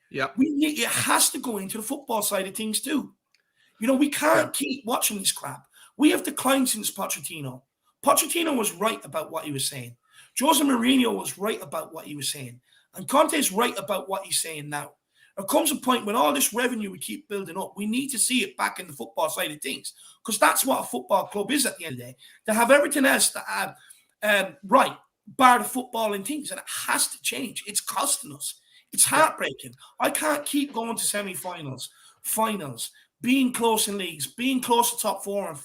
it has to go into the football side of things too. We can't keep watching this crap. We have declined since Pochettino. Pochettino was right about what he was saying. Jose Mourinho was right about what he was saying. And Conte's right about what he's saying now. There comes a point when all this revenue we keep building up, we need to see it back in the football side of things. Because that's what a football club is at the end of the day. They have everything else to add right, bar the football and things. And it has to change. It's costing us. It's heartbreaking. I can't keep going to semi-finals, finals, being close in leagues, being close to top four and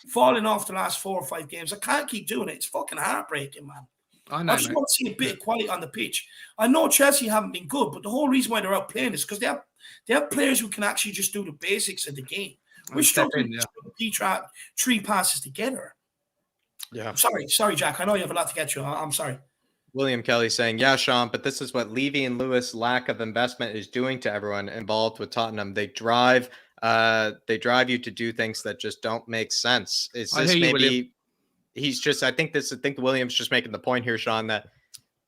falling off the last 4 or 5 games. I can't keep doing it. It's fucking heartbreaking, man. I just want to see a bit of quality on the pitch. I know Chelsea haven't been good, but the whole reason why they're out playing is because they have players who can actually just do the basics of the game. We're struggling to three passes together. Yeah. Sorry, Jack. I know you have a lot to get you. I'm sorry. William Kelly saying, yeah, Sean, but this is what Levy and Lewis' lack of investment is doing to everyone involved with Tottenham. They drive you to do things that just don't make sense. Is this maybe I think William's just making the point here, Sean, that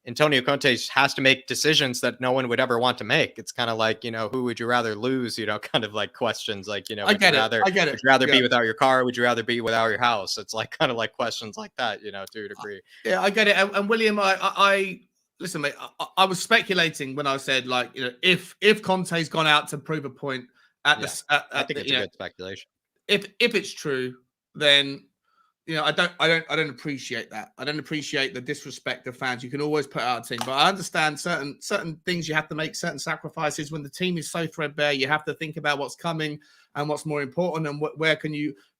Antonio Conte has to make decisions that no one would ever want to make. It's kind of like, who would you rather lose, kind of like questions like, would you rather be without your car? Would you rather be without your house? It's like kind of like questions like that, to a degree. Yeah, I get it. And William, I listen, mate, I was speculating when I said, if Conte's gone out to prove a point I think it's a good speculation. If it's true, then I don't appreciate that. I don't appreciate the disrespect of fans. You can always put out a team, but I understand certain things you have to make, certain sacrifices. When the team is so threadbare, you have to think about what's coming and what's more important and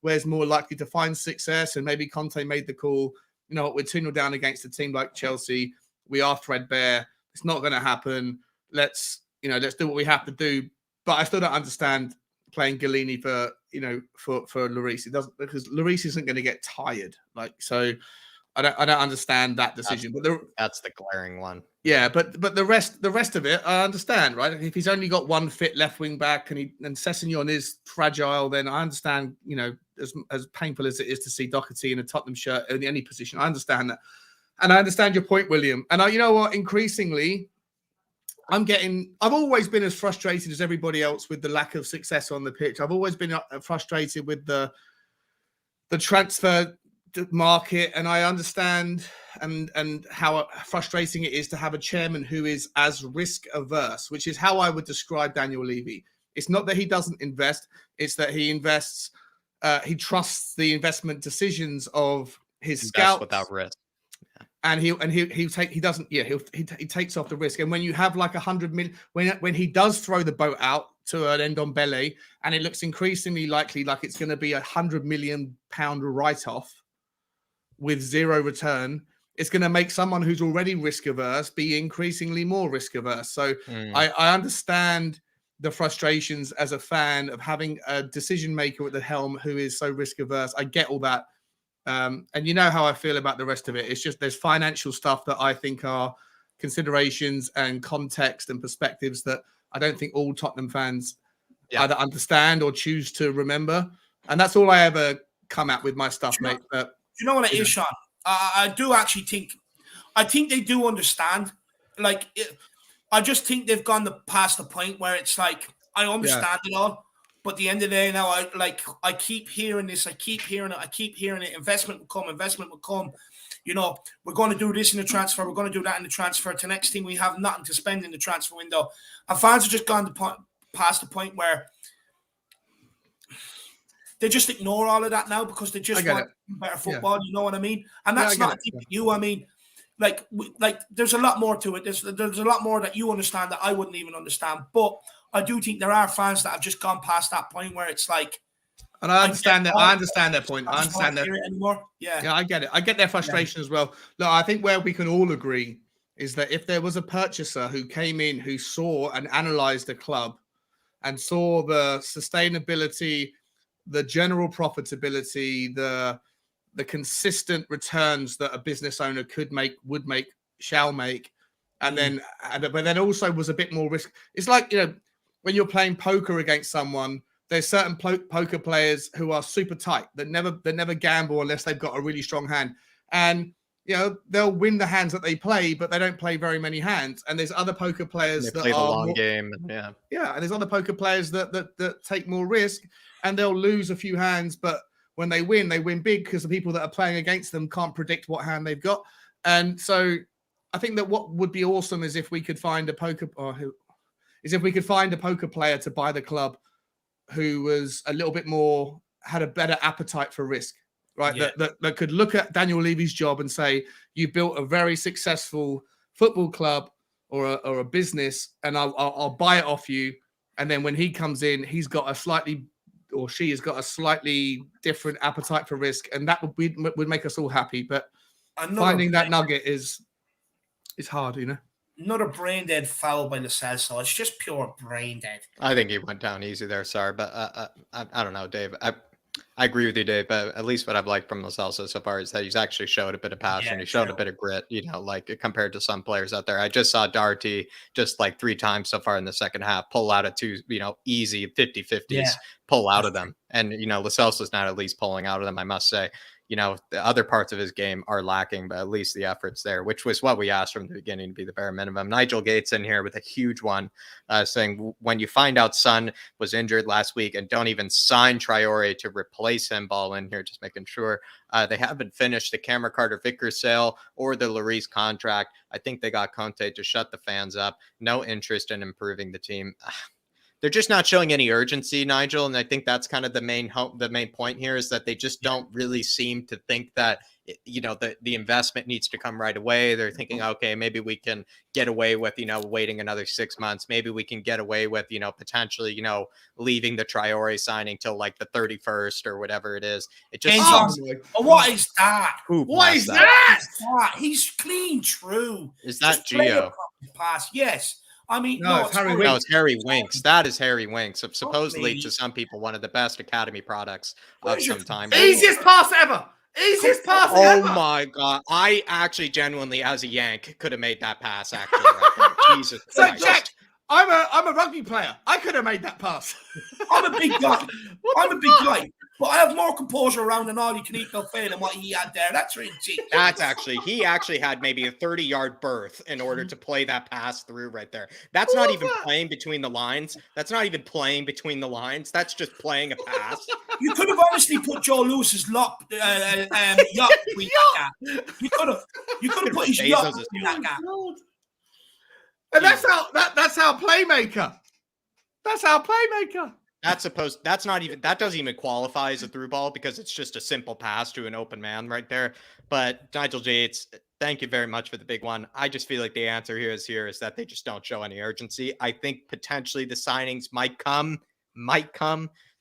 where's more likely to find success. And maybe Conte made the call. We're 2-0 down against a team like Chelsea. We are threadbare. It's not going to happen. Let's do what we have to do. But I still don't understand playing Galini for Lloris. It doesn't, because Lloris isn't going to get tired. So I don't understand that decision. That's the glaring one. Yeah, but the rest of it I understand, right? If he's only got one fit left wing back and Sessegnon is fragile, then I understand, as painful as it is to see Doherty in a Tottenham shirt in any position. I understand that. And I understand your point, William. And you know what? Increasingly, I've always been as frustrated as everybody else with the lack of success on the pitch. I've always been frustrated with the transfer market, and I understand and how frustrating it is to have a chairman who is as risk averse, which is how I would describe Daniel Levy. It's not that he doesn't invest; it's that he invests. He trusts the investment decisions of his scouts without risk. And he takes off the risk. And when you have like 100 million, when he does throw the boat out to an Ndombele, and it looks increasingly likely like it's going to be £100 million write-off with zero return, it's going to make someone who's already risk averse be increasingly more risk averse. So I understand the frustrations as a fan of having a decision maker at the helm who is so risk averse. I get all that. And you know how I feel about the rest of it. It's just there's financial stuff that I think are considerations and context and perspectives that I don't think all Tottenham fans either understand or choose to remember. And that's all I ever come at with my stuff, mate. But you know what it is, Sean? I do actually think they do understand. I just think they've gone past the point where it's like, I understand it all. But at the end of the day now, I keep hearing this. I keep hearing it. Investment will come. We're going to do this in the transfer. We're going to do that in the transfer. To next thing, we have nothing to spend in the transfer window. And fans have just gone past the point where they just ignore all of that now because they just want better football. Yeah. You know what I mean? And that's not you. I mean, there's a lot more to it. There's a lot more that you understand that I wouldn't even understand. But I do think there are fans that have just gone past that point where it's like, and I understand that. I understand their point. I understand that anymore. Yeah, I get it. I get their frustration as well. Look, I think where we can all agree is that if there was a purchaser who came in who saw and analyzed the club and saw the sustainability, the general profitability, the consistent returns that a business owner would make, shall make, but then also was a bit more risk. It's like, when you're playing poker against someone, there's certain poker players who are super tight that never gamble unless they've got a really strong hand, and they'll win the hands that they play, but they don't play very many hands. And there's other poker players that play the long more, game. And there's other poker players that take more risk, and they'll lose a few hands, but when they win big because the people that are playing against them can't predict what hand they've got. And so I think that what would be awesome is if we could find a poker player to buy the club who was a little bit more, had a better appetite for risk, right? Yeah. That could look at Daniel Levy's job and say, you built a very successful football club or a business, and I'll buy it off you. And then when he comes in, she has got a slightly different appetite for risk, and that would make us all happy. But finding that nugget is hard, Not a brain dead foul by Lo Celso. It's just pure brain dead. I think he went down easy there. Sorry, but I don't know, Dave. I agree with you, Dave. But at least what I've liked from Lo Celso so far is that he's actually showed a bit of passion. He showed a bit of grit, like compared to some players out there. I just saw Doherty just like 3 times so far in the second half pull out of 2, easy 50-50s, pull out of them. And, Lo Celso's not at least pulling out of them, I must say. The other parts of his game are lacking, but at least the effort's there, which was what we asked from the beginning to be the bare minimum. Nigel Gates in here with a huge one saying, when you find out Son was injured last week and don't even sign Traore to replace him, ball in here, just making sure they haven't finished the Cameron Carter-Vickers sale or the Lloris contract. I think they got Conte to shut the fans up. No interest in improving the team. They're just not showing any urgency, Nigel. And I think that's kind of the main point here is that they just don't really seem to think that, the investment needs to come right away. They're thinking, okay, maybe we can get away with, waiting another 6 months. Maybe we can get away with, potentially, leaving the Traore signing till like the 31st or whatever it is. It just what is that? What is that? He's clean true. Is that Gio? Pass. Yes. I mean, no, it's Harry Winks. No, it's Harry Winks. That is Harry Winks. Supposedly, to some people, one of the best academy products of some time. Easiest pass ever. Easiest pass ever. Oh my God. I actually genuinely, as a Yank, could have made that pass, actually. Right there. Jesus Christ. So, Jack, I'm a rugby player. I could have made that pass. I'm a big guy. But I have more composure around an all you can eat buffet than what he had there. That's ridiculous. He actually had maybe a 30-yard berth in order to play that pass through right there. That's not even playing between the lines. That's just playing a pass. You could have honestly put Joe Lewis's yacht between that gap. You could have put his yacht between that gap. And that's our playmaker. That's our playmaker. That doesn't even qualify as a through ball because it's just a simple pass to an open man right there. But Nigel Yates, thank you very much for the big one. I just feel like the answer here is that they just don't show any urgency. I think potentially the signings might come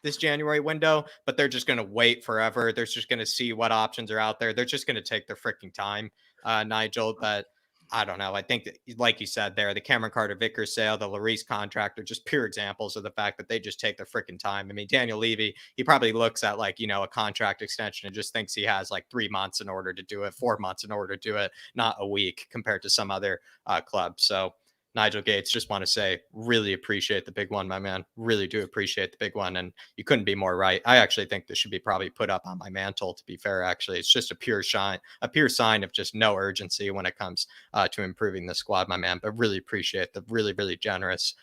this January window, but they're just going to wait forever. They're just going to see what options are out there. They're just going to take their freaking time, Nigel. But I don't know. I think that, like you said there, the Cameron Carter-Vickers sale, the Lloris contract are just pure examples of the fact that they just take their freaking time. I mean, Daniel Levy, he probably looks at like, a contract extension and just thinks he has like 3 months in order to do it, 4 months in order to do it, not a week compared to some other clubs. So Nigel Gates, just want to say, really appreciate the big one, my man. Really do appreciate the big one. And you couldn't be more right. I actually think this should be probably put up on my mantle, to be fair. Actually, it's just a pure sign of just no urgency when it comes to improving the squad, my man. But really appreciate the really, really generous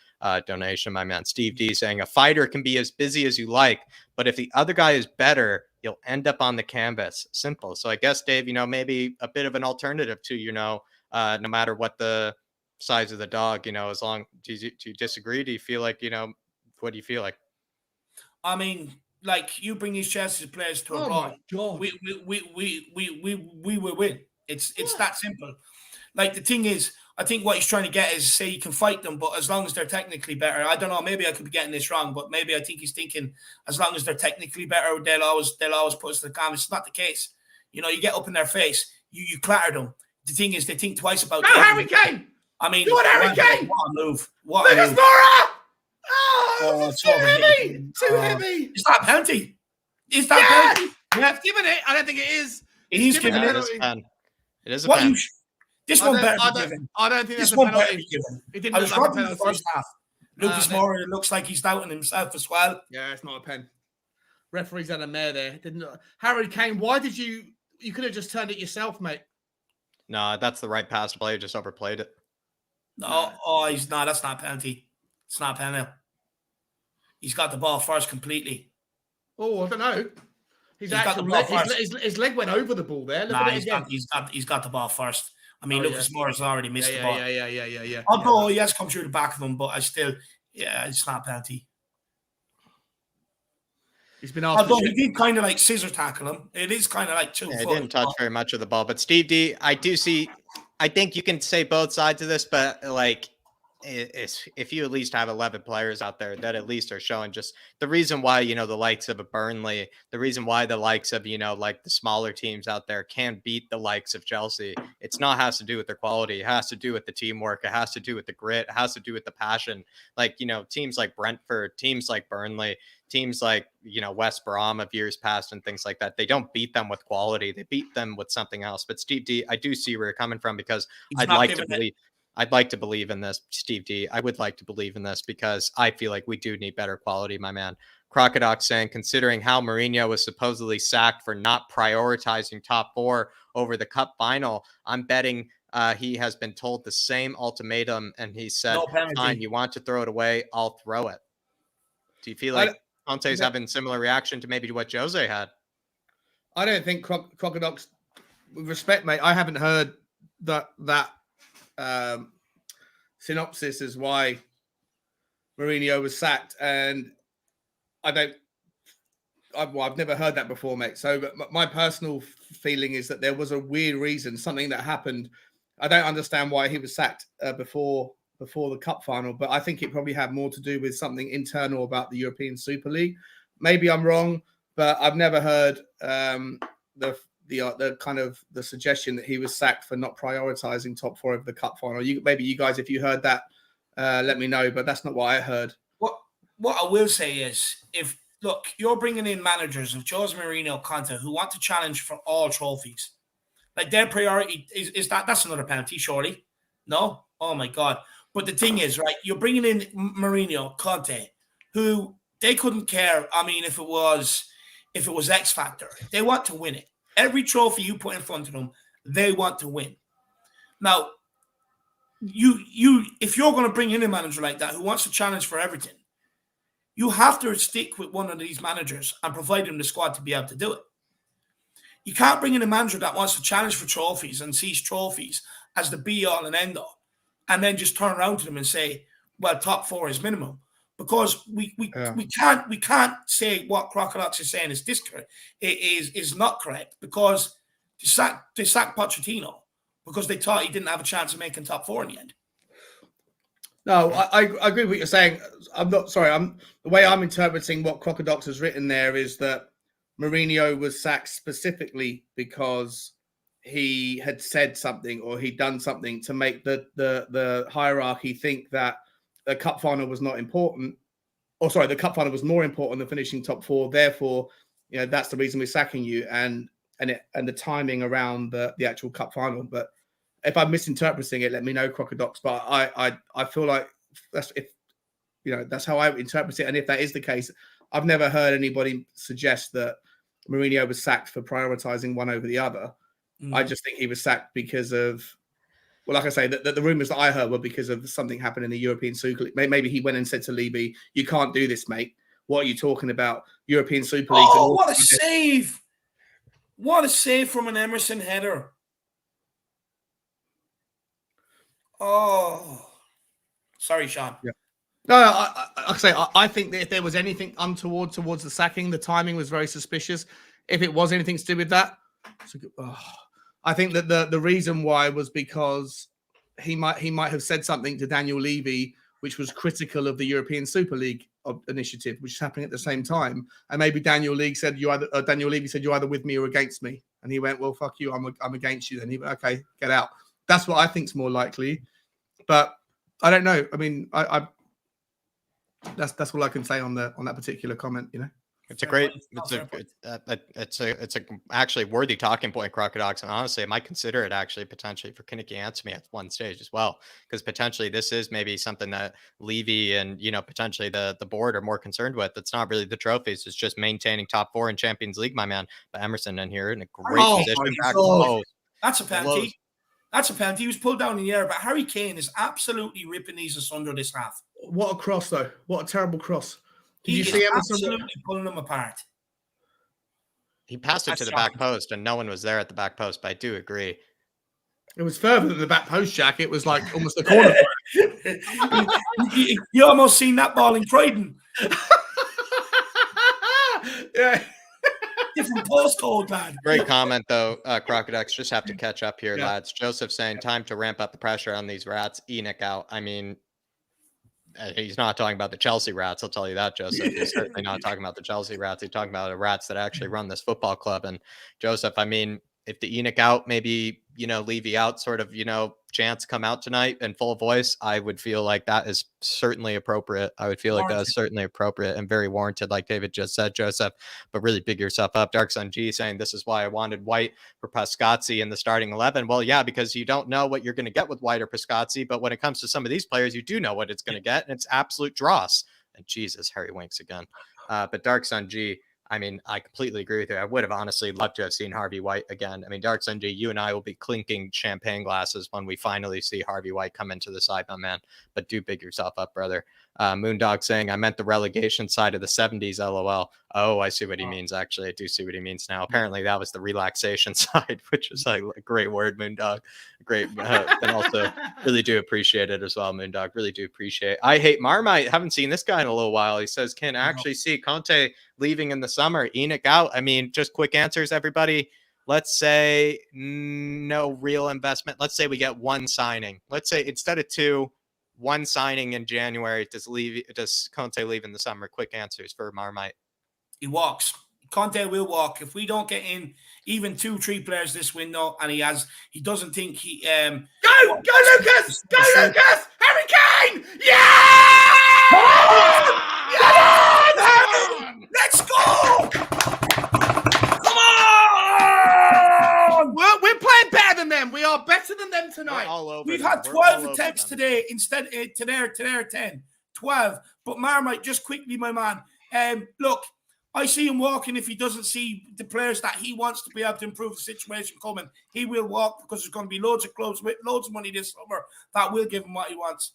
donation, my man. Steve D saying, a fighter can be as busy as you like, but if the other guy is better, you'll end up on the canvas. Simple. So I guess, Dave, maybe a bit of an alternative to, no matter what the size of the dog, as long, do you disagree? Do you feel like, what do you feel like? I mean, like, you bring these Chelsea players to a brawl, we will win. It's that simple. like the thing is, I think what he's trying to get is say you can fight them, but as long as they're technically better, I don't know. Maybe I could be getting this wrong, but maybe I think he's thinking as long as they're technically better, they'll always put us to the canvas. It's not the case. You know, you get up in their face, you clatter them. The thing is, they think twice about. No, Harry Kane. I mean, you want Harry Kane? What a move! What Lucas a move! Moura! Oh, it's too over heavy. here. Too heavy. Is that a penalty? Is that Yes! penalty? Yeah, I've given it. I don't think it is. He's given giving it. it. It is a pen. It is a What pen. this I one don't- better I be don't- given. I don't think This that's a one better penalty. be given. It didn't I look was like a wrong in the penalty. first half. Lucas Moura looks like he's doubting himself as well. Yeah, it's not a pen. Referee's had a mare there. Didn't Harry Kane? Why did you? You could have just turned it yourself, mate. No, that's the right pass to play. Just overplayed it. No, he's not. That's not a penalty. It's not a penalty. He's got the ball first completely. Oh, I don't know. He's got the ball first. His leg went over the ball there. Look Nah, at it again. he's got the ball first. I mean, Lucas Moura's already missed the ball. Yeah. Although he has come through the back of him, but it's not a penalty. He's been asked. Although he did kind of like scissor tackle him. It is kind of like 2 Yeah, foot. it didn't touch very much of the ball. But Steve D, I think you can say both sides of this, but like, if you at least have 11 players out there that at least are showing just the reason why, you know, the likes of a Burnley, the reason why the likes of, you know, like the smaller teams out there can beat the likes of Chelsea. It's not has to do with their quality. It has to do with the teamwork. It has to do with the grit. It has to do with the passion. Like, you know, teams like Brentford, teams like Burnley, teams like, you know, West Brom of years past and things like that. They don't beat them with quality. They beat them with something else. But Steve D, I do see where you're coming from because I'd like to believe in this, Steve D. I would like to believe in this because I feel like we do need better quality, my man. Crocodile saying, considering how Mourinho was supposedly sacked for not prioritizing top 4 over the cup final, I'm betting he has been told the same ultimatum and he said, fine, you want to throw it away, I'll throw it. Do you feel like Conte's having similar reaction to maybe what Jose had? I don't think Crocodile's, with respect, mate, I haven't heard that synopsis as why Mourinho was sacked, and I've never heard that before, mate. So my personal feeling is that there was a weird reason, something that happened. I don't understand why he was sacked before the cup final, but I think it probably had more to do with something internal about the European Super League. Maybe I'm wrong, but I've never heard the kind of the suggestion that he was sacked for not prioritizing top 4 of the cup final. Maybe you guys, if you heard that, let me know. But that's not what I heard. What I will say is, look, you're bringing in managers of Jose Mourinho, Conte, who want to challenge for all trophies. Like their priority is that's another penalty, surely. No, oh my God. But the thing is, right, you're bringing in Mourinho, Conte, who they couldn't care. I mean, if it was X Factor, they want to win it. Every trophy you put in front of them, they want to win. Now, if you're going to bring in a manager like that who wants to challenge for everything, you have to stick with one of these managers and provide them the squad to be able to do it. You can't bring in a manager that wants to challenge for trophies and sees trophies as the be-all and end-all, and then just turn around to them and say, well, top 4 is minimum. Because we can't say what Crocodiles is saying is is not correct, because they sacked Pochettino because they thought he didn't have a chance of making top 4 in the end. No, I agree with what you're saying. I'm not sorry. The way I'm interpreting what Crocodiles has written there is that Mourinho was sacked specifically because he had said something or he'd done something to make the hierarchy think that the cup final was not important. Or sorry, the cup final was more important than finishing top 4. Therefore, you know, that's the reason we're sacking you and the timing around the actual cup final. But if I'm misinterpreting it, let me know, Crocodiles. But I feel like that's how I interpret it. And if that is the case, I've never heard anybody suggest that Mourinho was sacked for prioritizing one over the other. I just think he was sacked because of, well, like I say, the rumors that I heard were because of something happened in the European Super League. Maybe he went and said to Levy, "You can't do this, mate. What are you talking about? European Super League." Oh, what a save! What a save from an Emerson header. Oh, sorry, Sean. Yeah. No, I think that if there was anything untoward towards the sacking, the timing was very suspicious. If it was anything to do with that, I think that the reason why was because he might have said something to Daniel Levy which was critical of the European Super League initiative, which is happening at the same time. And maybe Daniel Levy said you're either with me or against me. And he went, well, fuck you, I'm against you. Then he went, okay, get out. That's what I think's more likely. But I don't know. I mean, I that's all I can say on that particular comment. You know. It's a actually worthy talking point, Crocodiles, and honestly, I might consider it actually potentially for Kinnicky Answer at one stage as well, because potentially this is maybe something that Levy and potentially the board are more concerned with. It's not really the trophies; it's just maintaining top 4 in Champions League, my man. But Emerson in here in a great position. That's a penalty. That's a penalty. He was pulled down in the air, but Harry Kane is absolutely ripping these asunder this half. What a cross, though! What a terrible cross. Did you see Emerson absolutely pulling them apart? He passed it to the back post, and no one was there at the back post. But I do agree. It was further than the back post, Jack. It was like almost the corner. You almost seen that ball in Croydon. Yeah. Different postcode, lad. Great comment, though, Crocodiles. Just have to catch up here, lads. Joseph saying, time to ramp up the pressure on these rats. Enoch out. I mean, he's not talking about the Chelsea rats. I'll tell you that, Joseph. He's certainly not talking about the Chelsea rats. He's talking about the rats that actually run this football club. And Joseph, I mean, if the Enoch out, maybe, Levy out sort of, chance come out tonight in full voice, I would feel like that is certainly appropriate. I would feel like that is certainly appropriate and very warranted, like David just said, Joseph, but really big yourself up. Dark Sun G saying this is why I wanted White for Pascazzi in the starting 11. Well, yeah, because you don't know what you're going to get with White or Pascazzi, but when it comes to some of these players, you do know what it's going to get, and it's absolute dross. And Jesus, Harry winks again. But Dark Sun G, I mean, I completely agree with you. I would have honestly loved to have seen Harvey White again. I mean, Dark Sun G, you and I will be clinking champagne glasses when we finally see Harvey White come into the side, my man. But do big yourself up, brother. Moondog saying, I meant the relegation side of the 70s, LOL. Oh, I see what he means, actually. I do see what he means now. Apparently, that was the relaxation side, which is like a great word, Moondog. Great. And also, really do appreciate it as well, Moondog. Really do appreciate it. I hate Marmite. Haven't seen this guy in a little while. He says, can actually see Conte leaving in the summer. Enoch out. I mean, just quick answers, everybody. Let's say no real investment. Let's say we get one signing. Let's say instead of 2, 1 signing in January. Does Conte leave in the summer? Quick answers for Marmite. He walks. Conte will walk. If we don't get in even 2-3 players this window, and he doesn't think he Go Lucas! Go Lucas! Harry Kane! Yeah! Yes! Let's go! Come on! We're playing better than them. We are better than them tonight. We've had 12 attempts today instead to their 10. 12. But Marmite, just quickly, my man. Look, I see him walking if he doesn't see the players that he wants to be able to improve the situation coming. He will walk because there's going to be loads of clubs with loads of money this summer that will give him what he wants.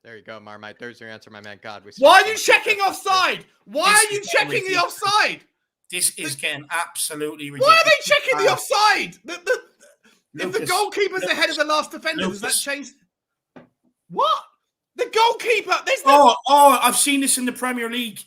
There you go, Marmite. There's your answer, my man. God, why are you checking offside? Why are you checking the offside? This is getting absolutely ridiculous. Why are they checking the offside? If the goalkeeper's ahead of the last defender, does that change? What? The goalkeeper. I've seen this in the Premier League.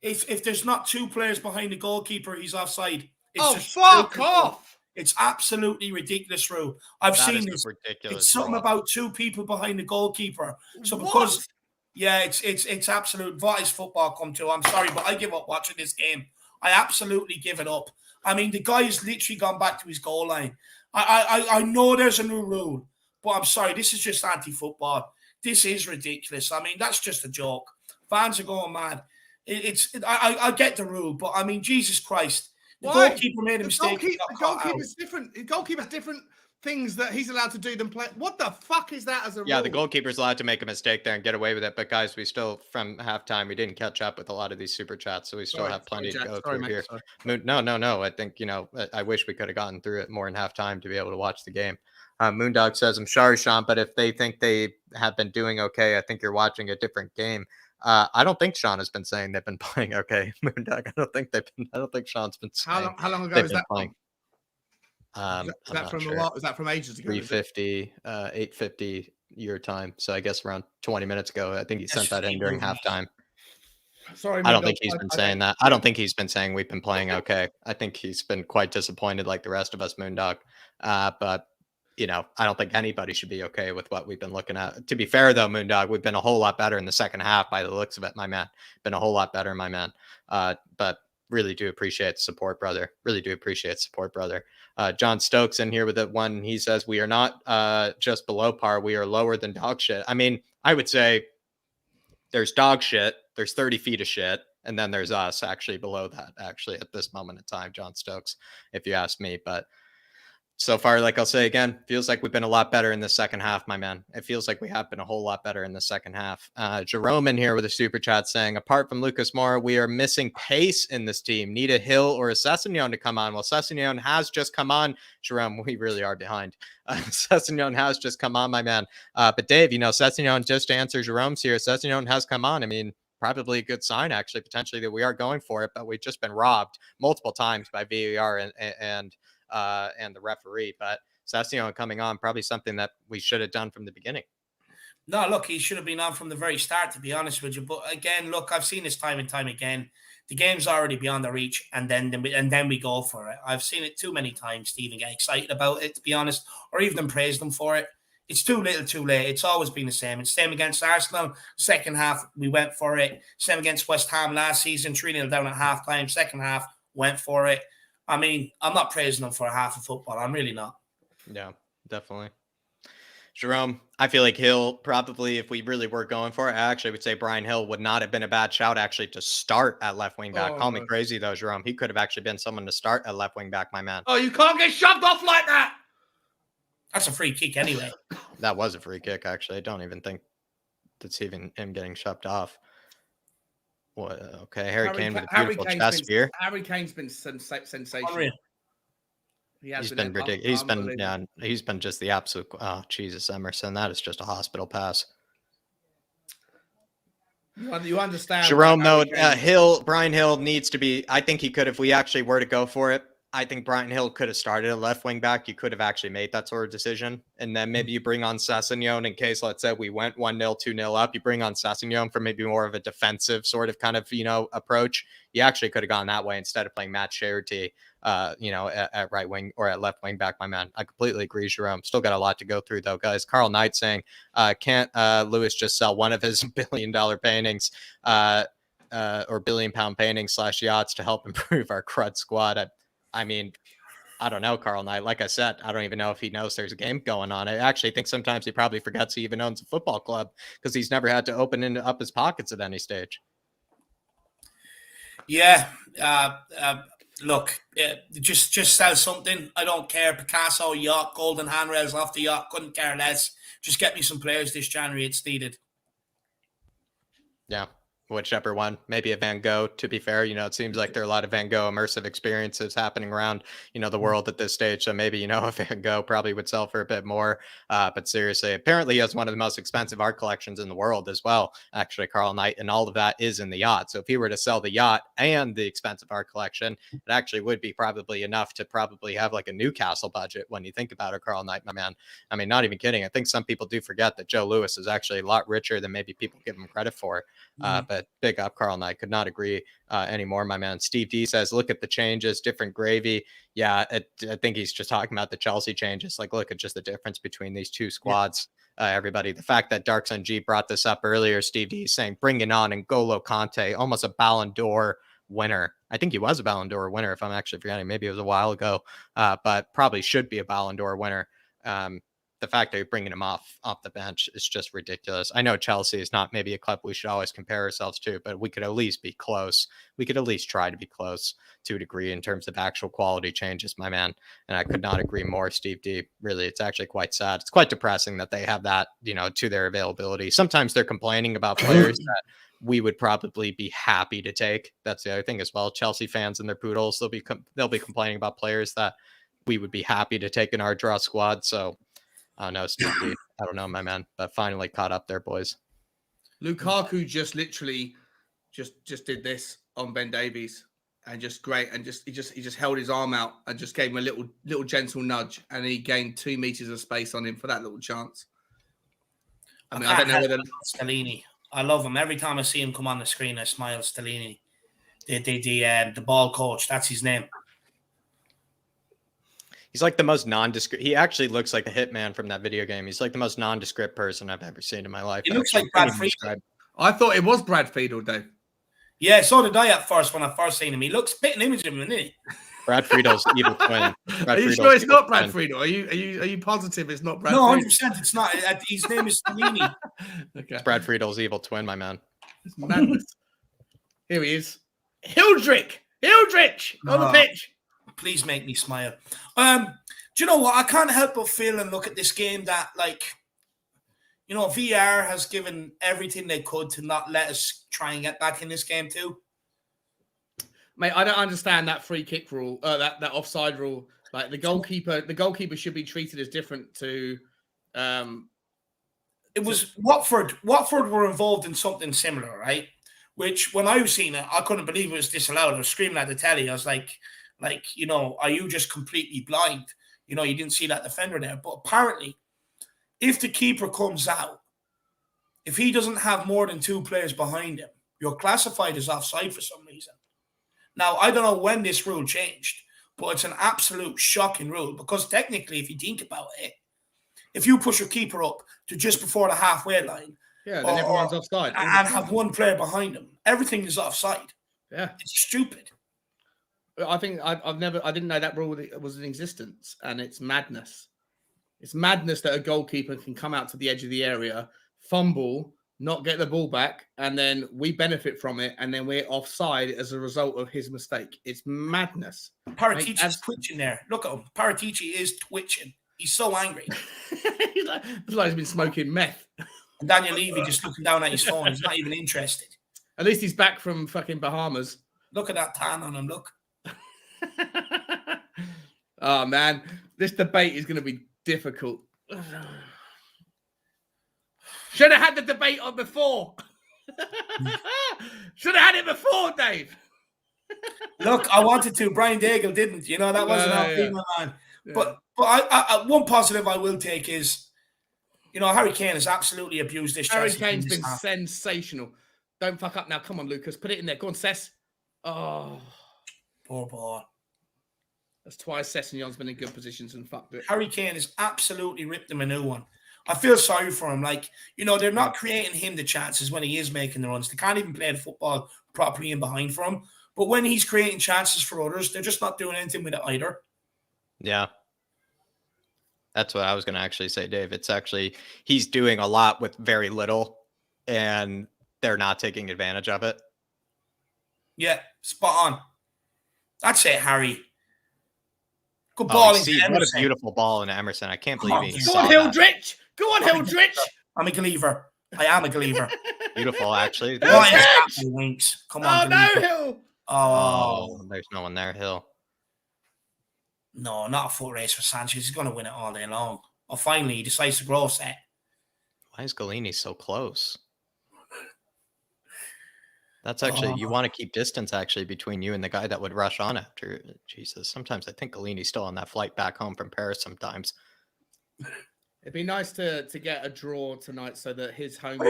If there's not 2 players behind the goalkeeper, he's offside. Fuck off. It's absolutely ridiculous, Rue. I've seen this. It's something about 2 people behind the goalkeeper. So because, it's absolute. What is football come to? I'm sorry, but I give up watching this game. I absolutely give it up. I mean, the guy has literally gone back to his goal line. I know there's a new rule, but I'm sorry, this is just anti-football. This is ridiculous. I mean, that's just a joke. Fans are going mad. I get the rule, but I mean, Jesus Christ. The goalkeeper made a mistake. The goalkeeper's different. The goalkeeper's different things that he's allowed to do than play. What the fuck is that as a rule? Yeah, the goalkeeper's allowed to make a mistake there and get away with it. But guys, we still, from halftime, we didn't catch up with a lot of these super chats, so we still have plenty to go through here. No. I think, I wish we could have gotten through it more in halftime to be able to watch the game. Moondog says, I'm sorry, Sean, but if they think they have been doing okay, I think you're watching a different game. I don't think Sean has been saying they've been playing okay, Moondog. I don't think Sean's been saying. How long ago was that playing? Is that from a while? Is that from ages ago? 3:50, 8:50 your time. So I guess around 20 minutes ago. I think he sent that in during halftime. Sorry, I don't Moondog, think he's been saying that. I don't think he's been saying we've been playing okay. I think he's been quite disappointed like the rest of us, Moondog. But, I don't think anybody should be okay with what we've been looking at. To be fair, though, Moondog, we've been a whole lot better in the second half by the looks of it, my man. Been a whole lot better, my man. But really do appreciate the support, brother. Really do appreciate support, brother. John Stokes in here with it one. He says, we are not just below par. We are lower than dog shit. I mean, I would say there's dog shit, there's 30 feet of shit, and then there's us actually below that, actually, at this moment in time, John Stokes, if you ask me. But so far, like I'll say again, feels like we've been a lot better in the second half, my man. It feels like we have been a whole lot better in the second half. Jerome in here with a super chat saying, apart from Lucas Moura, we are missing pace in this team. Need a Hill or a Sessegnon to come on. Well, Sessegnon has just come on. Jerome, we really are behind. Sessegnon has just come on, my man. But Dave, Sessegnon, just to answer Jerome's here, Sessegnon has come on. I mean, probably a good sign, actually, potentially, that we are going for it, but we've just been robbed multiple times by VAR and the referee. But Sessegnon coming on, probably something that we should have done from the beginning. No, look, he should have been on from the very start, to be honest with you. But again, look, I've seen this time and time again. The game's already beyond the reach, and then we go for it. I've seen it too many times, Stephen, get excited about it, to be honest, or even praise them for it. It's too little, too late. It's always been the same. It's the same against Arsenal. Second half, we went for it. Same against West Ham last season, 3-0 down at half-time. Second half, went for it. I mean, I'm not praising them for a half of football. I'm really not. Yeah, definitely. Jerome, I feel like Hill probably, if we really were going for it, I actually would say Brian Hill would not have been a bad shout actually to start at left wing back. Call me crazy though, Jerome. He could have actually been someone to start at left wing back, my man. Oh, you can't get shoved off like that. That's a free kick anyway. That was a free kick, actually. I don't even think that's even him getting shoved off. What? Okay, Harry Kane with a beautiful chest here. Harry Kane's been sensational. Unreal. He's been ridiculous. He's been just the absolute. Oh, Jesus, Emerson, that is just a hospital pass. You understand, Jerome? Though Brian Hill needs to be. I think he could, if we actually were to go for it. I think Brian Hill could have started a left wing back. You could have actually made that sort of decision. And then maybe you bring on Sessegnon in case, let's say, we went 1-0, 2-0 up. You bring on Sessegnon for maybe more of a defensive sort of kind of, approach. You actually could have gone that way instead of playing Matt Sherrity, at right wing or at left wing back, my man. I completely agree, Jerome. Still got a lot to go through, though, guys. Carl Knight saying, can't Lewis just sell one of his $1 billion paintings or £1 billion paintings / yachts to help improve our crud squad? I mean, I don't know, Carl Knight. Like I said, I don't even know if he knows there's a game going on. I actually think sometimes he probably forgets he even owns a football club because he's never had to open up his pockets at any stage. Yeah. Look, just sell something. I don't care. Picasso yacht, golden handrails off the yacht. Couldn't care less. Just get me some players this January. It's needed. Yeah. Whichever one, maybe a Van Gogh, to be fair. It seems like there are a lot of Van Gogh immersive experiences happening around, the world at this stage. So maybe, a Van Gogh probably would sell for a bit more. But seriously, apparently he has one of the most expensive art collections in the world as well. Actually, Carl Knight, and all of that is in the yacht. So if he were to sell the yacht and the expensive art collection, it actually would be probably enough to probably have like a Newcastle budget when you think about it, Carl Knight, my man. I mean, not even kidding. I think some people do forget that Joe Lewis is actually a lot richer than maybe people give him credit for. But big up, Carl Knight. Could not agree anymore, my man. Steve D says, look at the changes, different gravy. Yeah, I think he's just talking about the Chelsea changes. Like, look at just the difference between these two squads. Everybody, the fact that Dark Sun G brought this up earlier, Steve D saying, bring it on, N'Golo Kante, almost a Ballon d'Or winner. I think he was a Ballon d'Or winner, if I'm actually forgetting. Maybe it was a while ago, but probably should be a Ballon d'Or winner. The fact that you're bringing him off the bench is just ridiculous. I know Chelsea is not maybe a club we should always compare ourselves to, but we could at least be close. We could at least try to be close to a degree in terms of actual quality changes, my man. And I could not agree more, Steve D. Really, it's actually quite sad. It's quite depressing that they have that, to their availability. Sometimes they're complaining about players that we would probably be happy to take. That's the other thing as well. Chelsea fans and their poodles, they'll be complaining about players that we would be happy to take in our draw squad. So, no, Steve D. I don't know, my man, but finally caught up there, boys. Lukaku just literally just did this on Ben Davies, and just great, and he just held his arm out and just gave him a little gentle nudge, and he gained 2 meters of space on him for that little chance. I mean, I don't know whether Scalini. I love him. Every time I see him come on the screen, I smile. Stellini, the ball coach. That's his name. He's like the most nondescript. He actually looks like the hitman from that video game. He's like the most nondescript person I've ever seen in my life. He looks actually. like Brad Friedel. I thought it was Brad Friedel, Dave. Yeah, so did I at first when I first seen him. He looks a bit an image of him, isn't he? Brad Friedel's evil twin. Are you sure it's not Brad Friedel? Are you positive it's not Brad? No, Friedel? 100%. It's not. His name is Stellini. Okay. It's Brad Friedel's evil twin, my man. It's madness. Here he is. Hildrich on the pitch. Please make me smile. Do you know what? I can't help but feel and look at this game that, like, you know, VR has given everything they could to not let us try and get back in this game too. Mate, I don't understand that free kick rule, that offside rule. Like the goalkeeper should be treated as different to. It was Watford. Watford were involved in something similar, right? Which when I was seeing it, I couldn't believe it was disallowed. I was screaming at the telly. I was like, you know, are you just completely blind? You know, you didn't see that defender there. But apparently, if the keeper comes out, if he doesn't have more than 2 players behind him, you're classified as offside for some reason. Now, I don't know when this rule changed, but it's an absolute shocking rule because technically, if you think about it, if you push your keeper up to just before the halfway line, then everyone's offside and have 1 player behind him, everything is offside. Yeah, it's stupid. I think I didn't know that rule was in existence, and it's madness. It's madness that a goalkeeper can come out to the edge of the area, fumble, not get the ball back, and then we benefit from it, and then we're offside as a result of his mistake. It's madness. Paratici's twitching there. Look at him. Paratici is twitching. He's so angry. He's like he's been smoking meth. And Daniel Levy just looking down at his phone. He's not even interested. At least he's back from fucking Bahamas. Look at that tan on him. Look. Oh, man. This debate is going to be difficult. Should have had the debate on before. Should have had it before, Dave. Look, I wanted to. Brian Daigle didn't. You know, that wasn't our female man. Yeah. But I one positive I will take is, you know, Harry Kane has absolutely abused this. Harry Kane's been sensational. Don't fuck up now. Come on, Lucas. Put it in there. Go on, Cess. Oh. Poor boy. That's twice Sessegnon's been in good positions and fucked it. Harry Kane has absolutely ripped him a new one. I feel sorry for him. Like, you know, they're not creating him the chances when he is making the runs. They can't even play the football properly in behind for him. But when he's creating chances for others, they're just not doing anything with it either. Yeah. That's what I was going to actually say, Dave. It's actually, he's doing a lot with very little, and they're not taking advantage of it. Yeah, spot on. That's it, Harry. Good ball into Emerson. What a beautiful ball into Emerson. I can't believe he Go on, Hildrich. Go on, Hildrich. I'm a believer. I am a believer. Beautiful, actually. Winks. Come on. Oh, no, Hill. Oh, there's no one there, Hill. No, not a foot race for Sanchez. He's going to win it all day long. Or finally, he decides to grow set. Why is Galini so close? That's actually, you want to keep distance actually between you and the guy that would rush on after. Jesus, sometimes I think Galini's still on that flight back home from Paris sometimes. It'd be nice to get a draw tonight so that his home...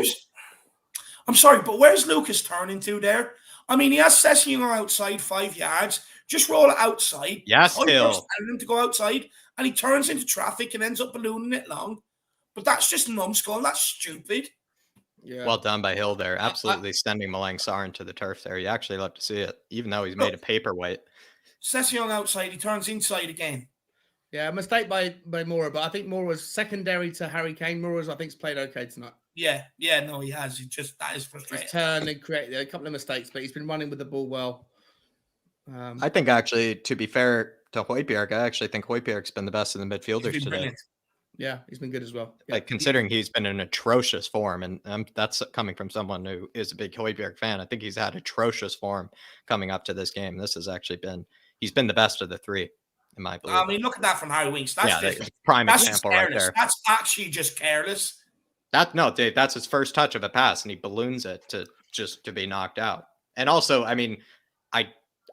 I'm sorry, but where's Lucas turning to there? I mean, he has Sessegnon outside 5 yards. Just roll it outside. Yes, Hill. Him to go outside, and he turns into traffic and ends up ballooning it long. But that's just a numbskull. That's stupid. Yeah. Well done by Hill there. Absolutely sending Malang Sarr into the turf there. You actually love to see it, even though he's made a paperweight. Sessegnon outside, he turns inside again. Yeah, a mistake by Moura, but I think Moura was secondary to Harry Kane. Moura's, I think, played okay tonight. Yeah, no, he has. That is frustrating. He's turned and created a couple of mistakes, but he's been running with the ball well. I think actually, to be fair to Højbjerg, I actually think Højbjerg's been the best of the midfielders today. Brilliant. Yeah, he's been good as well. Yeah. Like considering he's been in atrocious form, and that's coming from someone who is a big Højbjerg fan. I think he's had atrocious form coming up to this game. This has actually he's been the best of the three, in my belief. I mean, look at that from Harry Winks. That's prime example right there. That's actually just careless. Dave, that's his first touch of a pass, and he balloons it to be knocked out. And also, I mean,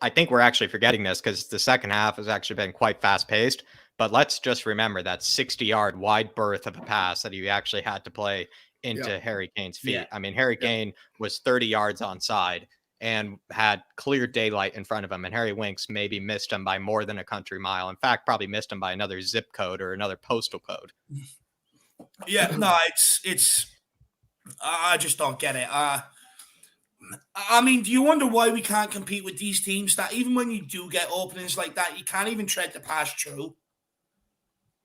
I think we're actually forgetting this because the second half has actually been quite fast paced. But let's just remember that 60-yard wide berth of a pass that he actually had to play into Harry Kane's feet. Yeah. I mean, Harry Kane was 30 yards onside and had clear daylight in front of him. And Harry Winks maybe missed him by more than a country mile. In fact, probably missed him by another zip code or another postal code. Yeah, no, it's I just don't get it. I mean, do you wonder why we can't compete with these teams that even when you do get openings like that, you can't even tread the pass through?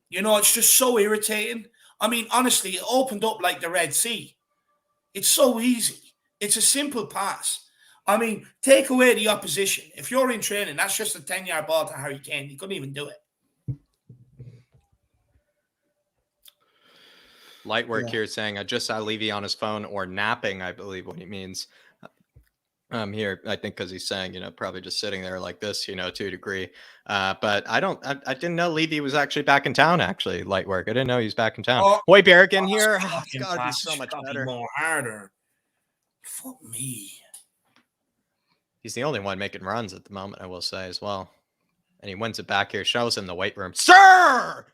You know, it's just so irritating. I mean, honestly, it opened up like the Red Sea. It's so easy. It's a simple pass. I mean, take away the opposition. If you're in training, that's just a 10-yard ball to Harry Kane. He couldn't even do it. Light work here saying, I just saw Levy on his phone or napping, I believe what he means. Here, I think because he's saying, probably just sitting there like this, to a degree. But I didn't know Levy was actually back in town, actually, light work. I didn't know he was back in town. Højbjerg in here. Oh, it's got to be so much better. More harder. Fuck me. He's the only one making runs at the moment, I will say as well. And he wins it back here, shows him the weight room. Sir!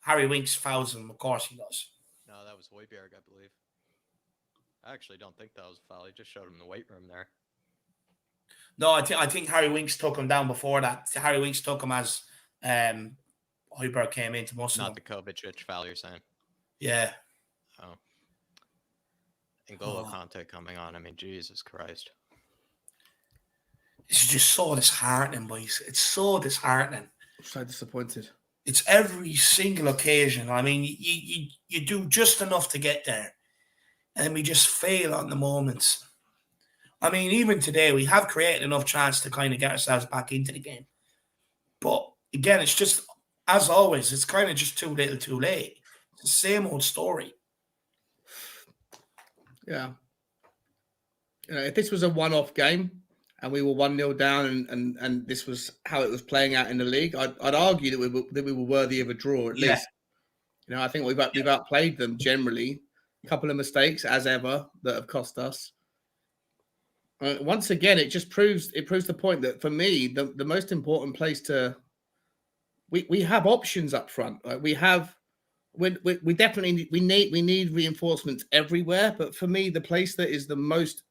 Harry Winks fouls him. Of course he does. No, that was Højbjerg, I believe. I actually don't think that was a foul. He just showed him the weight room there. No, I think Harry Winks took him down before that. Harry Winks took him as Højbjerg came into most of them. Not the Kovacic foul, you're saying? Yeah. Oh. N'Golo Kante coming on. I mean, Jesus Christ. It's just so disheartening, boys. It's so disheartening. I'm so disappointed. It's every single occasion. I mean, you do just enough to get there, and we just fail on the moments. I mean, even today, we have created enough chance to kind of get ourselves back into the game. But again, it's just, as always, it's kind of just too little too late. It's the same old story. Yeah. If this was a one-off game and we were 1-0 down and this was how it was playing out in the league, I'd argue that we were worthy of a draw at least. I think we've outplayed them generally. A couple of mistakes, as ever, that have cost us. Once again, it proves the point that for me, the most important place we have options up front. Like we definitely need reinforcements everywhere. But for me, the place that is the most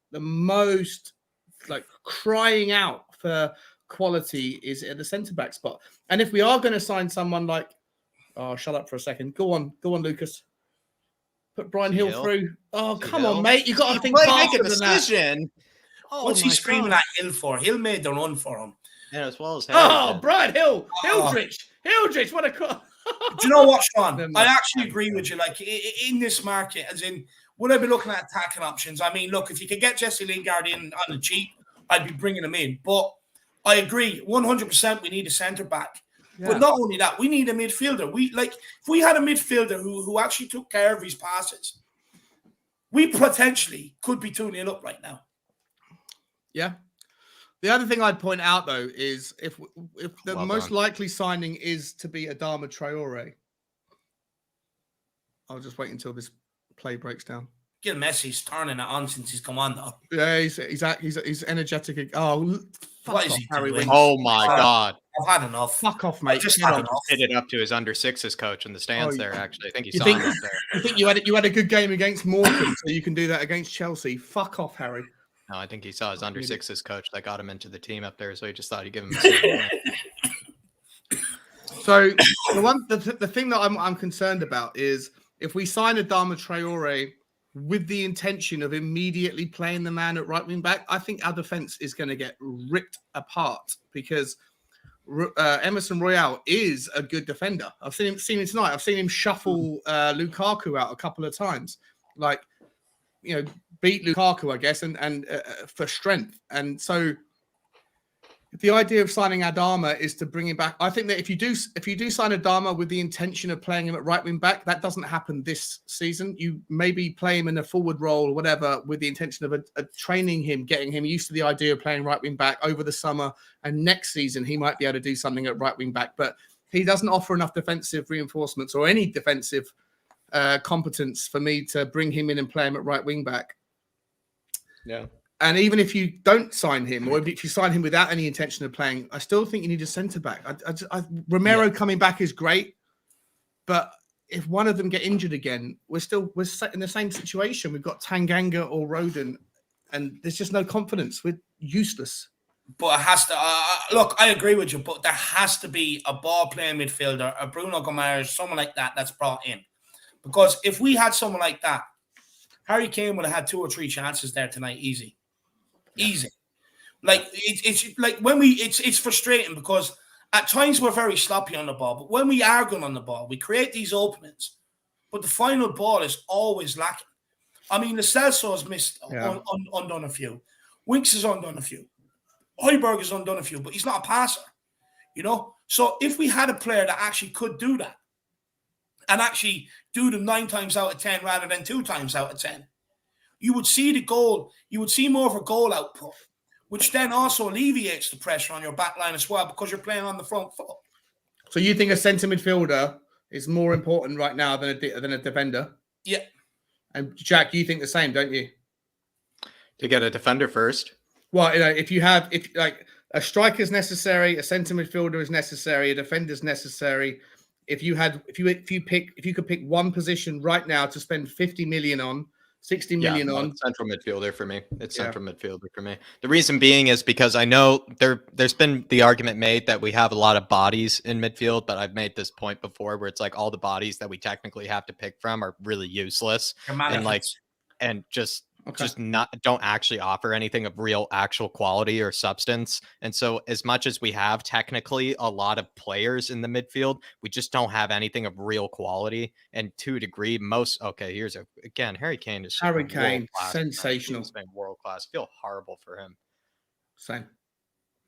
like crying out for quality is at the centre back spot. And if we are going to sign someone like, shut up for a second. Go on, Lucas. Put Brian Hill through. Oh, come on, mate. You got to think faster than that. What's he screaming at Hill for? Hill made the run for him. Yeah, as well as Brian Hill. Hildrich, what a call. Do you know what, Sean? I actually agree with you. Like, in this market, as in, would I be looking at attacking options? I mean, look, if you could get Jesse Lingard in on the cheap, I'd be bringing him in. But I agree, 100% we need a centre-back. Yeah. But not only that, we need a midfielder. If we had a midfielder who actually took care of his passes, we potentially could be 2-0 up right now. Yeah. The other thing I'd point out, though, is if the most likely signing is to be Adama Traore, I'll just wait until this play breaks down. Gil Messi's turning it on since he's come on, though. Yeah, he's energetic. Oh, what is he Harry doing? Oh my God! I've had enough. Fuck off, mate. Just had enough. Hit it up to his under-6s coach in the stands there. Actually, I think you think you had a good game against Morecambe, so you can do that against Chelsea? Fuck off, Harry. No, I think he saw his under-6s coach that got him into the team up there, so he just thought he'd give him a So the thing that I'm concerned about is if we sign Adama Traore with the intention of immediately playing the man at right wing back, I think our defense is going to get ripped apart because Emerson Royale is a good defender. I've seen him tonight. I've seen him shuffle Lukaku out a couple of times, beat Lukaku, I guess, and for strength. And so the idea of signing Adama is to bring him back. I think that if you do sign Adama with the intention of playing him at right wing back, that doesn't happen this season. You maybe play him in a forward role or whatever with the intention of training him, getting him used to the idea of playing right wing back over the summer. And next season, he might be able to do something at right wing back. But he doesn't offer enough defensive reinforcements or any defensive competence for me to bring him in and play him at right wing back. Yeah. And even if you don't sign him, or if you sign him without any intention of playing, I still think you need a centre back. Romero coming back is great, but if one of them get injured again, we're set in the same situation. We've got Tanganga or Rodon, and there's just no confidence. We're useless. But it has to look. I agree with you, but there has to be a ball-playing midfielder, a Bruno Gomes, someone like that that's brought in. Because if we had someone like that, Harry Kane would have had 2 or 3 chances there tonight, easy. Easy. Like it's like when it's frustrating because at times we're very sloppy on the ball, but when we are good on the ball, we create these openings, but the final ball is always lacking. I mean, Lo Celso has missed undone a few. Winks has undone a few. Højbjerg has undone a few, but he's not a passer, you know? So if we had a player that actually could do that and actually do them 9 times out of 10 rather than 2 times out of 10, you would see the goal, you would see more of a goal output, which then also alleviates the pressure on your back line as well because you're playing on the front foot. So you think a centre midfielder is more important right now than a defender? Yeah. And Jack, you think the same, don't you? To get a defender first. Well, you know, if like a striker is necessary, a centre midfielder is necessary, a defender is necessary. If you could pick one position right now to spend 50 million on, 60 million on. Central midfielder for me. It's central midfielder for me. The reason being is because I know there's been the argument made that we have a lot of bodies in midfield, but I've made this point before where it's like all the bodies that we technically have to pick from are really useless and just don't actually offer anything of real actual quality or substance. And so as much as we have technically a lot of players in the midfield, we just don't have anything of real quality. And to a degree, Harry Kane is sensational. He's been world class. Feel horrible for him. Same.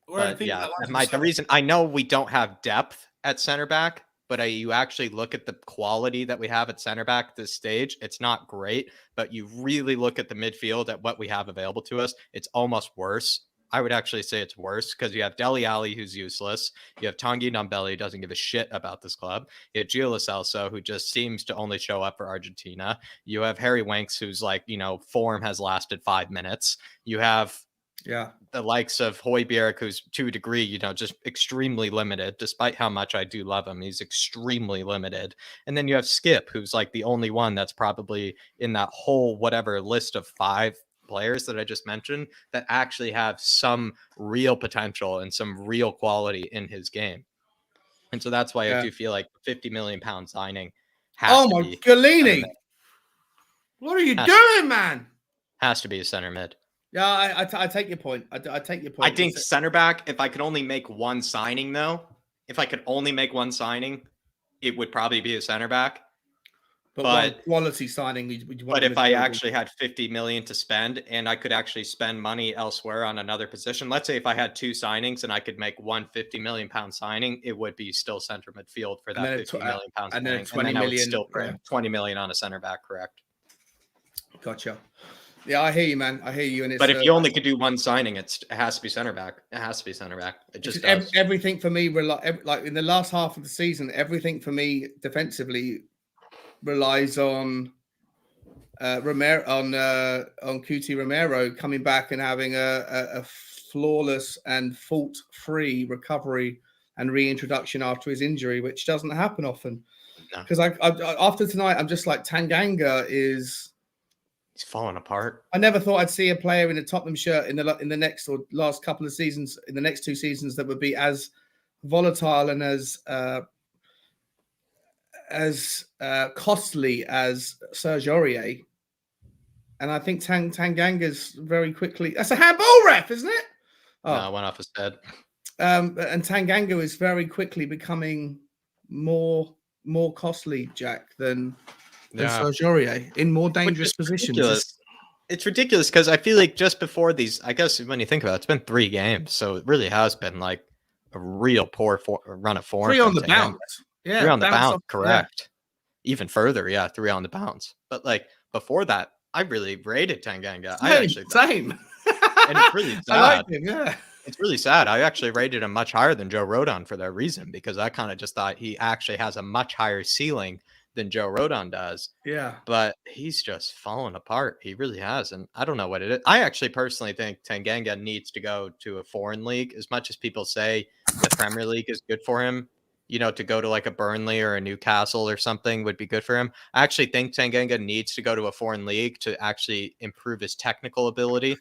But yeah, the reason I know we don't have depth at center back, but you actually look at the quality that we have at center back at this stage, it's not great. But you really look at the midfield at what we have available to us, it's almost worse. I would actually say it's worse because you have Dele Alli, who's useless. You have Tanguy Ndombele, who doesn't give a shit about this club. You have Gio Lo Celso, who just seems to only show up for Argentina. You have Harry Winks, who's like, form has lasted 5 minutes. You have the likes of Højbjerg, who's to a degree, just extremely limited, despite how much I do love him. He's extremely limited. And then you have Skip, who's like the only one that's probably in that whole whatever list of 5 players that I just mentioned that actually have some real potential and some real quality in his game. And so that's why I do feel like £50 million signing has to be Galini. What are you doing, man? Has to be a center mid. Yeah, I take your point. I take your point. I think center back, if I could only make one signing, though, it would probably be a center back. But quality signing. But if I actually had 50 million to spend and I could actually spend money elsewhere on another position, let's say if I had 2 signings and I could make one £50 million signing, it would be still center midfield for that £50 million and then 20 million. I would still 20 million on a center back, correct? Gotcha. Yeah, I hear you, man. I hear you. But if you only could do one signing, it has to be center back. It has to be center back. It just does. Everything for me, like in the last half of the season, everything for me defensively relies on Romero, on Cuti Romero coming back and having a flawless and fault-free recovery and reintroduction after his injury, which doesn't happen often. Because after tonight, I'm just like Tanganga is. He's falling apart. I never thought I'd see a player in a Tottenham shirt in the next or last couple of seasons, in the next 2 seasons, that would be as volatile and as costly as Serge Aurier. And I think Tanganga's very quickly. That's a handball, ref, isn't it? Oh, no, went off his head. And Tanganga is very quickly becoming more costly, Jack, than Serge Aurier in more dangerous positions. It's ridiculous because I feel like just before these, I guess when you think about it, it's been 3 games, so it really has been like a real poor run of form. 3 on the bounce. Yeah, 3 on the bounce, correct. Yeah. Even further, 3 on the bounce. But like before that, I really rated Tanganga. Same. And it's really sad. I like him, yeah. It's really sad. I actually rated him much higher than Joe Rodon for that reason, because I kind of just thought he actually has a much higher ceiling than Joe Rodon does. Yeah. But he's just fallen apart. He really has. And I don't know what it is. I actually personally think Tanganga needs to go to a foreign league. As much as people say the Premier League is good for him, to go to like a Burnley or a Newcastle or something would be good for him. I actually think Tanganga needs to go to a foreign league to actually improve his technical ability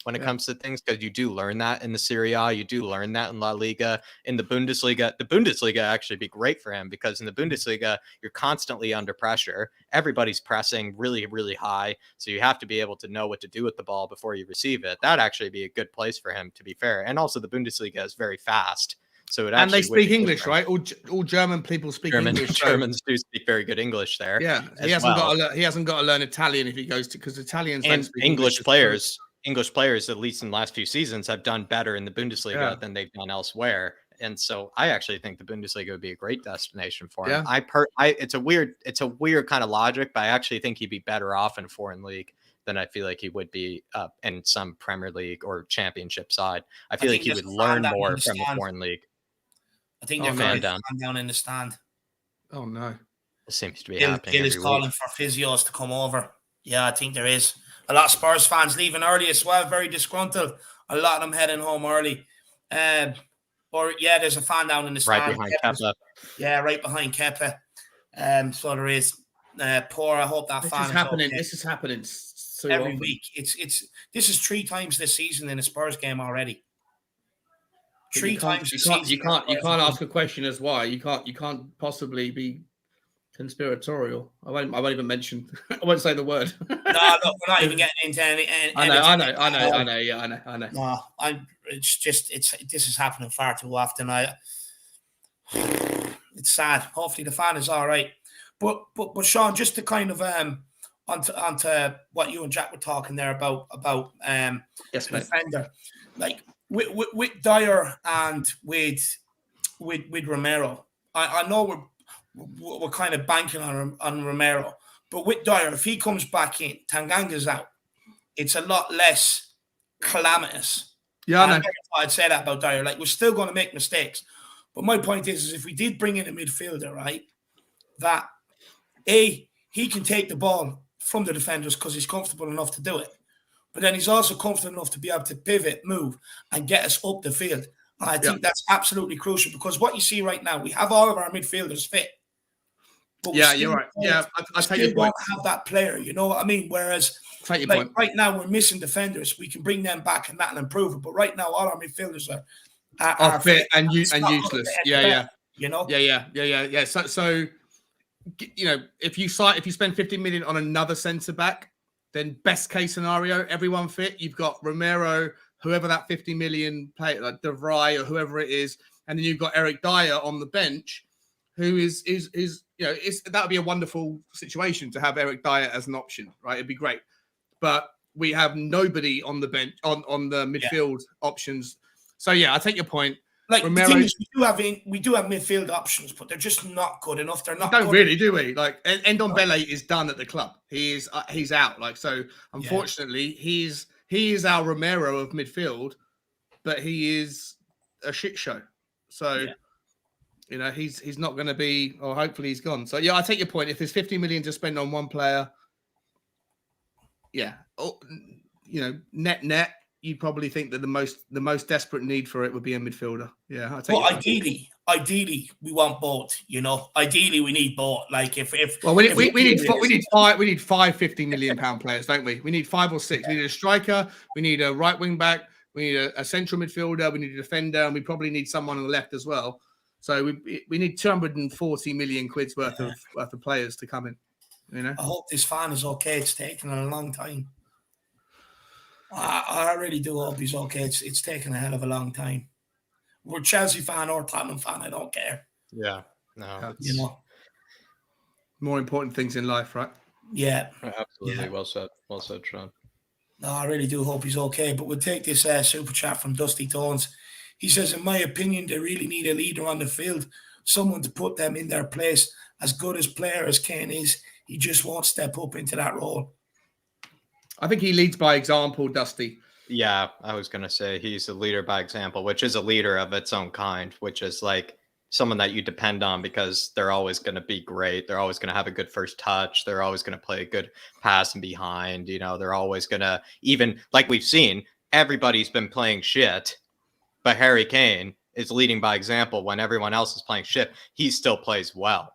when it comes to things, because you do learn that in the Serie A, you do learn that in La Liga, in the Bundesliga. The Bundesliga actually be great for him, because in the Bundesliga, you're constantly under pressure. Everybody's pressing really, really high. So you have to be able to know what to do with the ball before you receive it. That'd actually be a good place for him, to be fair. And also the Bundesliga is very fast. So it and they actually would speak be good English, for him. right? All German people speak English. So, Germans do speak very good English there. yeah, he hasn't got to learn Italian if he goes to, because Italians don't And speak English players, at least in the last few seasons, have done better in the Bundesliga than they've done elsewhere. And so I actually think the Bundesliga would be a great destination for him. It's a weird kind of logic, but I actually think he'd be better off in a foreign league than I feel like he would be in some Premier League or Championship side. I feel like he would learn more from the foreign league. I think they're fan down in the stand. Oh no, it seems to be happening. Gil is calling for physios to come over. Yeah, I think there is. A lot of Spurs fans leaving early as well, very disgruntled. A lot of them heading home early. There's a fan down in the stand. Right behind Kepa. Yeah, right behind Kepa. So there is. Poor, I hope that fan is happening. Okay. This is happening so every often. week. This is 3 times this season in a Spurs game already. 3 times this season. You can't ask a question as why. You can't possibly be conspiratorial. I won't even mention. I won't say the word. No, look, we're not even getting into any. I know. Yeah, I know. No, this is happening far too often. It's sad. Hopefully the fan is all right. But Sean, just to kind of onto what you and Jack were talking there about yes, defender, like with Dyer and with Romero, I know we're kind of banking on Romero, but with Dyer, if he comes back in, Tanganga's out, it's a lot less calamitous. Yeah, I know. I'd say that about Dyer. Like, we're still going to make mistakes, but my point is if we did bring in a midfielder, right, that he can take the ball from the defenders because he's comfortable enough to do it, but then he's also comfortable enough to be able to pivot, move, and get us up the field. And I think that's absolutely crucial, because what you see right now, we have all of our midfielders fit. But you're right. Yeah, I take your point. Don't have that player, you know what I mean? Whereas right now we're missing defenders. We can bring them back and that'll improve it. But right now all our midfielders are fit and useless. Yeah. You know? Yeah. So if you spend 50 million on another centre back, then best case scenario, everyone fit. You've got Romero, whoever that 50 million player, like De Vrij or whoever it is, and then you've got Eric Dyer on the bench, who is that would be a wonderful situation to have Eric Dyer as an option, right? It'd be great, but we have nobody on the bench on the midfield options. So I take your point. Like, Romero, the thing is, we do have midfield options, but they're just not good enough. They're not. We don't really, do we? Like, Ndombele is done at the club. He's out. Like, so unfortunately, he is our Romero of midfield, but he is a shit show. So. He's not going to be, or hopefully he's gone. So, I take your point. If there's 50 million to spend on one player, net, you'd probably think that the most desperate need for it would be a midfielder. Yeah. Ideally, we want both, Ideally, we need both. Like, we need 5 50 million pound players, don't we? We need 5 or 6. We need a striker, we need a right wing back, we need a central midfielder, we need a defender, and we probably need someone on the left as well. So we need 240 million quid's worth of players to come in. I hope this fan is okay. It's taken a long time. I really do hope he's okay. It's taken a hell of a long time. We're a Chelsea fan or Tottenham fan. I don't care. Yeah, no, more important things in life, right? Yeah, absolutely. Yeah. Well said, Sean. No, I really do hope he's okay. But we'll take this super chat from Dusty Tones. He says, in my opinion, they really need a leader on the field, someone to put them in their place. As good as player as Kane is, he just won't step up into that role. I think he leads by example, Dusty. Yeah, I was going to say he's a leader by example, which is a leader of its own kind, which is like someone that you depend on because they're always going to be great. They're always going to have a good first touch. They're always going to play a good pass and behind. They're always going to, even like we've seen, everybody's been playing shit, but Harry Kane is leading by example when everyone else is playing shit. He still plays well.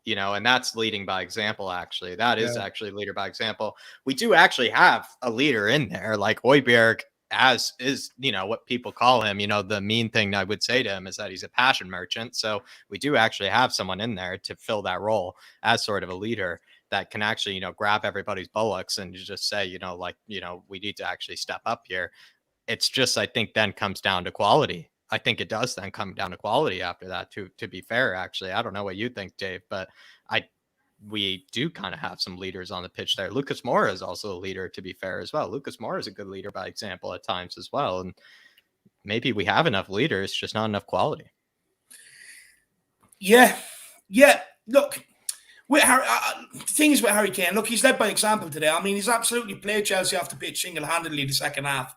And that's leading by example, actually. That is actually leader by example. We do actually have a leader in there, like Højbjerg, as is, what people call him. The mean thing I would say to him is that he's a passion merchant. So we do actually have someone in there to fill that role as sort of a leader that can actually, grab everybody's bullocks and just say, we need to actually step up here. It's just, I think, then comes down to quality. I think it does then come down to quality after that, to be fair, actually. I don't know what you think, Dave, but we do kind of have some leaders on the pitch there. Lucas Moura is also a leader, to be fair, as well. Lucas Moura is a good leader by example at times as well. And maybe we have enough leaders, just not enough quality. Yeah. Look, with Harry, the thing is with Harry Kane, look, he's led by example today. I mean, he's absolutely played Chelsea off the pitch single-handedly the second half.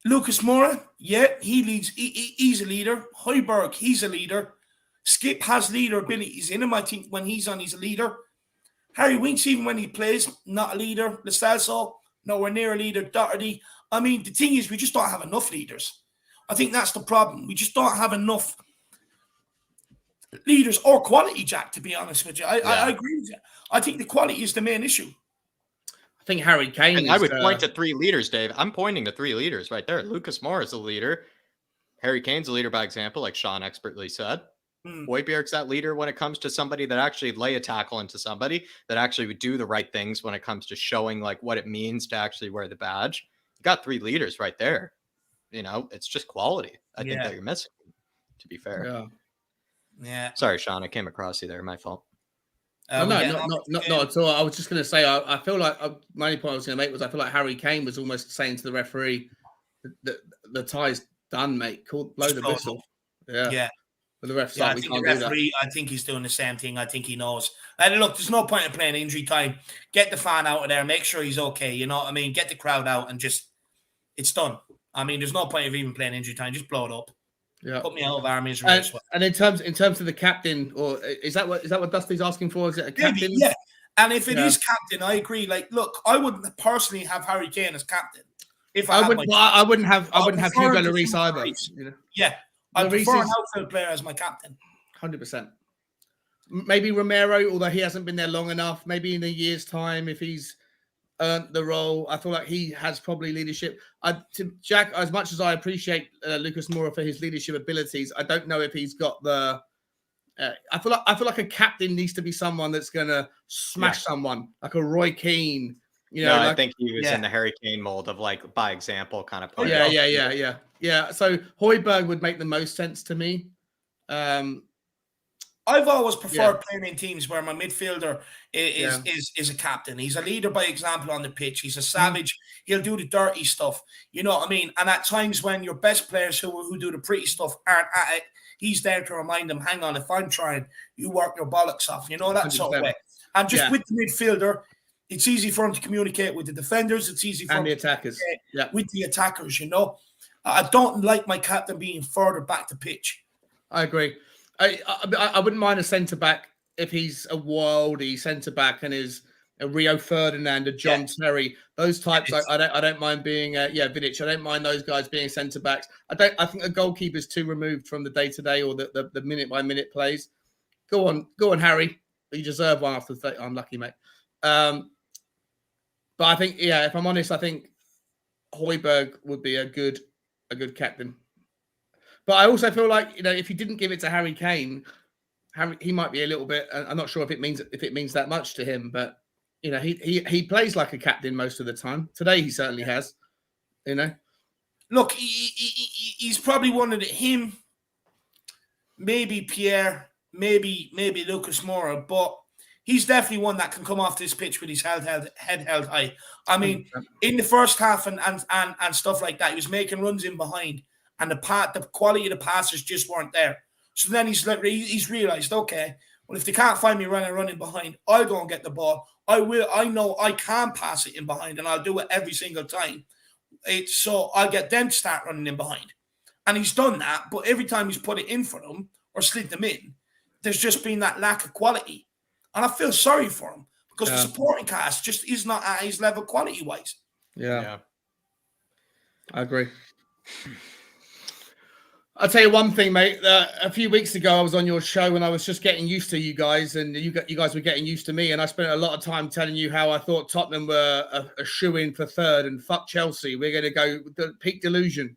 Lucas Moura, he leads. He's a leader. Højbjerg, he's a leader. Skip has leader abilities in him. I think when he's on, he's a leader. Harry Winks, even when he plays, not a leader. Lo Celso, nowhere near a leader. Doherty. I mean, the thing is, we just don't have enough leaders. I think that's the problem. We just don't have enough leaders or quality, Jack, to be honest with you. I agree with you. I think the quality is the main issue. I think Harry Kane. And I would point to 3 leaders, Dave. I'm pointing to 3 leaders right there. Lucas Moura is a leader. Harry Kane's a leader by example, like Sean expertly said. Højbjerg's that leader when it comes to somebody that actually lay a tackle into somebody, that actually would do the right things when it comes to showing like what it means to actually wear the badge. You got 3 leaders right there. It's just quality. I think that you're missing, to be fair. Yeah. Sorry, Sean. I came across you there. My fault. Not at all. I was just going to say, I feel like my only point I was going to make was I feel like Harry Kane was almost saying to the referee, the tie's done, mate. Blow the whistle. Yeah. But the ref's like, we can't do that. I think he's doing the same thing. I think he knows. And look, there's no point in playing injury time. Get the fan out of there. Make sure he's okay. You know what I mean? Get the crowd out and just, it's done. I mean, there's no point of even playing injury time. Just blow it up. Yeah. Put me out of our misery. And in terms of the captain, or is that what Dusty's asking for? Is it a captain? Maybe, yeah. And if it is captain, I agree. Like, look, I wouldn't personally have Harry Kane as captain. If I wouldn't have Hugo Lloris either. Yeah, I prefer an outfield player as my captain. 100%. Maybe Romero, although he hasn't been there long enough. Maybe in a year's time, if he's earned the role, I feel like he has probably leadership. Jack, as much as I appreciate Lucas Moura for his leadership abilities, I don't know if he's got the. I feel like a captain needs to be someone that's going to smash someone, like a Roy Keane. I think he was in the Harry Kane mold of like by example kind of player. Yeah. So Højbjerg would make the most sense to me. I've always preferred playing in teams where my midfielder is a captain. He's a leader by example on the pitch. He's a savage. He'll do the dirty stuff. You know what I mean? And at times when your best players who do the pretty stuff aren't at it, he's there to remind them, hang on, if I'm trying, you work your bollocks off. You know, that 100%. Sort of way. And just with the midfielder, it's easy for him to communicate with the defenders. It's easy for him the attackers. With the attackers, you know. I don't like my captain being further back the pitch. I agree. I wouldn't mind a centre-back if he's a worldy centre-back and is a Rio Ferdinand, a John Terry, those types. I don't mind being Vidic. I don't mind those guys being centre-backs. I think a goalkeeper is too removed from the day-to-day or the minute-by-minute plays. Go on, Harry. You deserve one after 30. I'm lucky, mate. But I think, if I'm honest, I think Højbjerg would be a good captain. But I also feel like, if you didn't give it to Harry Kane, he might be a little bit. I'm not sure if it means that much to him, but he plays like a captain most of the time. Today he certainly has. Look, he's probably one of him, maybe Pierre, maybe Lucas Moura, but he's definitely one that can come off this pitch with his head held high. I mean, in the first half and stuff like that, he was making runs in behind. And the quality of the passes just weren't there. So then he's realised, okay, well, if they can't find me running behind, I'll go and get the ball. I know I can pass it in behind, and I'll do it every single time. So I'll get them to start running in behind. And he's done that, but every time he's put it in for them or slid them in, there's just been that lack of quality. And I feel sorry for him because the supporting cast just is not at his level quality-wise. Yeah. I agree. I'll tell you one thing, mate. A few weeks ago, I was on your show and I was just getting used to you guys, and you guys were getting used to me. And I spent a lot of time telling you how I thought Tottenham were a shoe-in for third, and fuck Chelsea. We're going to go the peak delusion.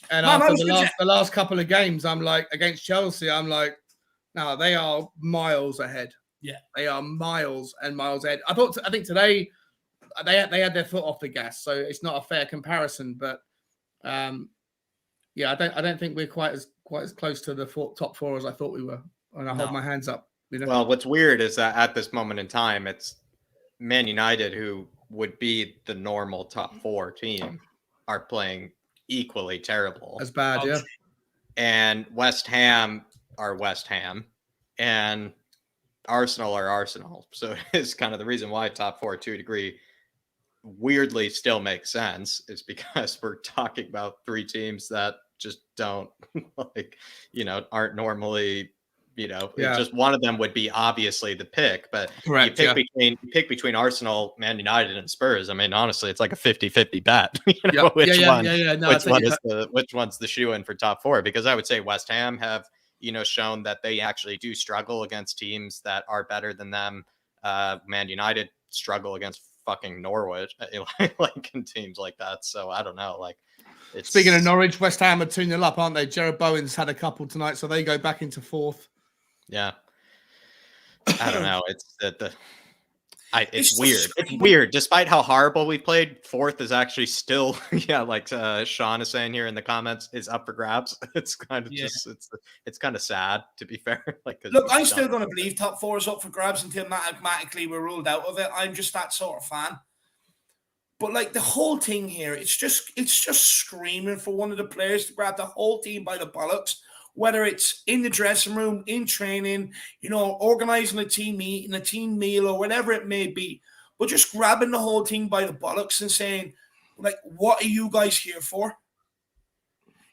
And after the last couple of games, I'm like, against Chelsea, I'm like, no, they are miles ahead. Yeah, they are miles and miles ahead. I think today they had their foot off the gas, so it's not a fair comparison, but. Yeah, I don't think we're quite as close to the top four as I thought we were. And I hold my hands up. You know? Well, what's weird is that at this moment in time, it's Man United, who would be the normal top four team, are playing equally terrible. As bad, yeah. And West Ham are West Ham, and Arsenal are Arsenal. So it's kind of the reason why top four to a degree weirdly still makes sense, is because we're talking about three teams that just don't aren't normally, just one of them would be obviously the pick, but correct, you pick between Arsenal, Man United, and Spurs. I mean, honestly, it's like a 50-50 bet. Which one's the shoe in for top four? Because I would say West Ham have, shown that they actually do struggle against teams that are better than them. Man United struggle against fucking Norwich, like in teams like that. So I don't know. Like, speaking of Norwich, West Ham are 2-0 up, aren't they? Jared Bowen's had a couple tonight, so they go back into fourth. Yeah, I don't know. It's weird. It's weird. Despite how horrible we played, fourth is actually still, like Sean is saying here in the comments, is up for grabs. It's kind of it's kind of sad, to be fair. Look, I'm still going to believe top four is up for grabs until mathematically we're ruled out of it. I'm just that sort of fan. But like the whole thing here, it's just screaming for one of the players to grab the whole team by the bollocks. Whether it's in the dressing room, in training, organizing a team meeting, a team meal, or whatever it may be. But just grabbing the whole team by the bollocks and saying, like, what are you guys here for?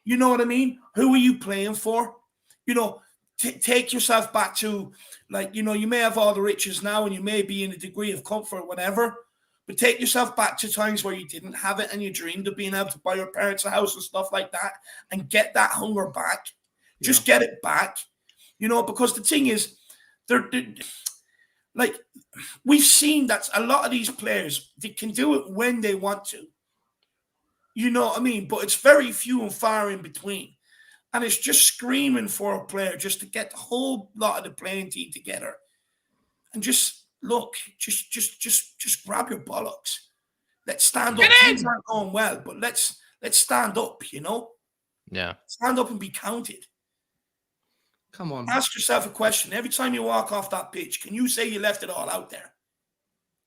You know what I mean? Who are you playing for? Take yourself back to, like, you may have all the riches now and you may be in a degree of comfort, whatever. But take yourself back to times where you didn't have it and you dreamed of being able to buy your parents a house and stuff like that and get that hunger back. Just get it back, because the thing is, they're like, we've seen that a lot of these players, they can do it when they want to. You know what I mean? But it's very few and far in between. And it's just screaming for a player just to get the whole lot of the playing team together. And just, look, just grab your bollocks. Let's stand up. Things aren't going well, but let's stand up, Yeah. Stand up and be counted. Come on. Ask yourself a question. Every time you walk off that pitch, can you say you left it all out there?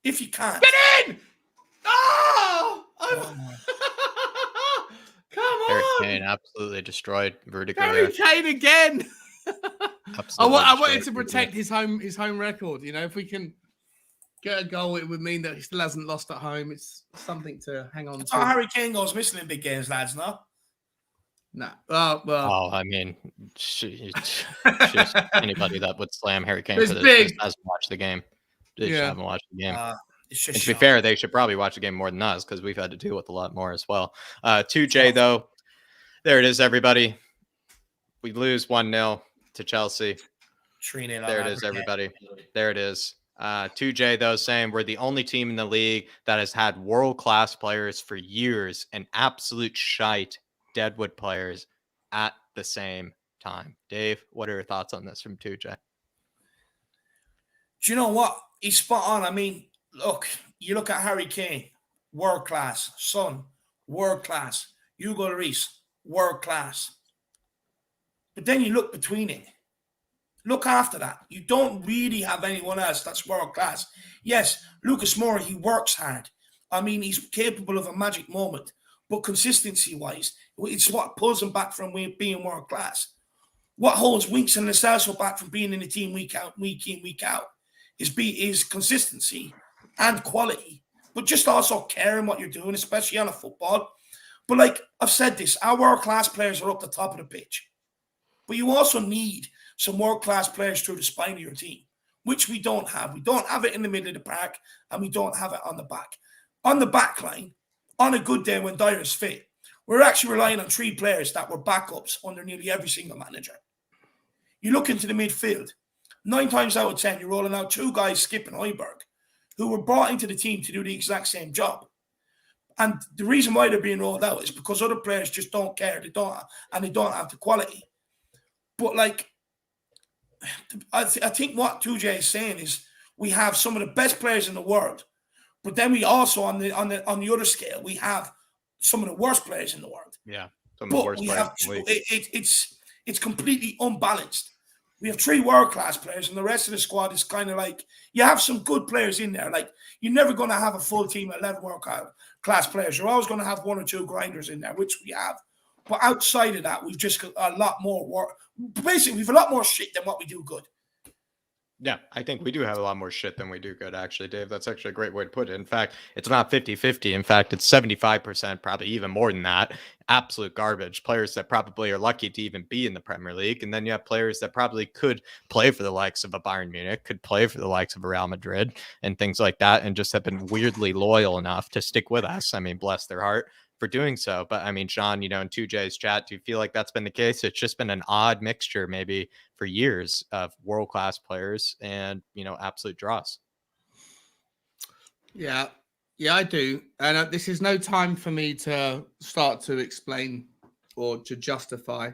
If you can't. Get in! Oh! Come on! Harry Kane absolutely destroyed Rudiger. Harry Kane again! I wanted to protect his home record. If we can get a goal, it would mean that he still hasn't lost at home. It's something to hang on to. Oh, Harry Kane goes missing in big games, lads, no? No. Well, I mean, anybody that would slam Harry Kane for this hasn't watched the game. They just haven't watched the game. And to be fair, they should probably watch the game more than us, because we've had to deal with a lot more as well. 2J, though, there it is, everybody. We lose 1-0 to Chelsea. 3-0. There it is, everybody. There it is. 2J, though, saying we're the only team in the league that has had world-class players for years and absolute shite Deadwood players at the same time. Dave, what are your thoughts on this from 2J? Do you know what? He's spot on. I mean, look, you look at Harry Kane, world class. Son, world class. Hugo Lloris, world class. But then you look between it. Look after that. You don't really have anyone else that's world class. Yes, Lucas Moura, he works hard. I mean, he's capable of a magic moment. But consistency-wise, it's what pulls him back from being world class. What holds Winks and Lascelles back from being in the team week in, week out, is consistency and quality, but just also caring what you're doing, especially on a football. But like I've said this, our world-class players are up the top of the pitch. But you also need some world-class players through the spine of your team, which we don't have. We don't have it in the middle of the park, and we don't have it on the back. On the back line, on a good day when Dyer's fit, we're actually relying on 3 players that were backups under nearly every single manager. You look into the midfield, 9 times out of 10, you're rolling out 2 guys, Skip and Højbjerg, who were brought into the team to do the exact same job. And the reason why they're being rolled out is because other players just don't care. They don't have the quality. But like, I think what 2J is saying is we have some of the best players in the world, but then we also on the other scale we have some of the worst players in the world. Yeah, some of the worst players in the league. It's completely unbalanced. We have 3 world-class players, and the rest of the squad is kind of like, you have some good players in there. Like, you're never going to have a full team of 11 world-class players. You're always going to have 1 or 2 grinders in there, which we have. But outside of that, we've just got a lot more work. Basically, we've a lot more shit than what we do good. Yeah, I think we do have a lot more shit than we do good, actually, Dave. That's actually a great way to put it. In fact, it's not 50-50. In fact, it's 75%, probably even more than that. Absolute garbage. Players that probably are lucky to even be in the Premier League. And then you have players that probably could play for the likes of a Bayern Munich, could play for the likes of a Real Madrid and things like that, and just have been weirdly loyal enough to stick with us. I mean, bless their heart for doing so. But I mean, Sean, in 2J's chat, do you feel like that's been the case? It's just been an odd mixture maybe for years of world-class players and, absolute draws. Yeah, I do. And this is no time for me to start to explain or to justify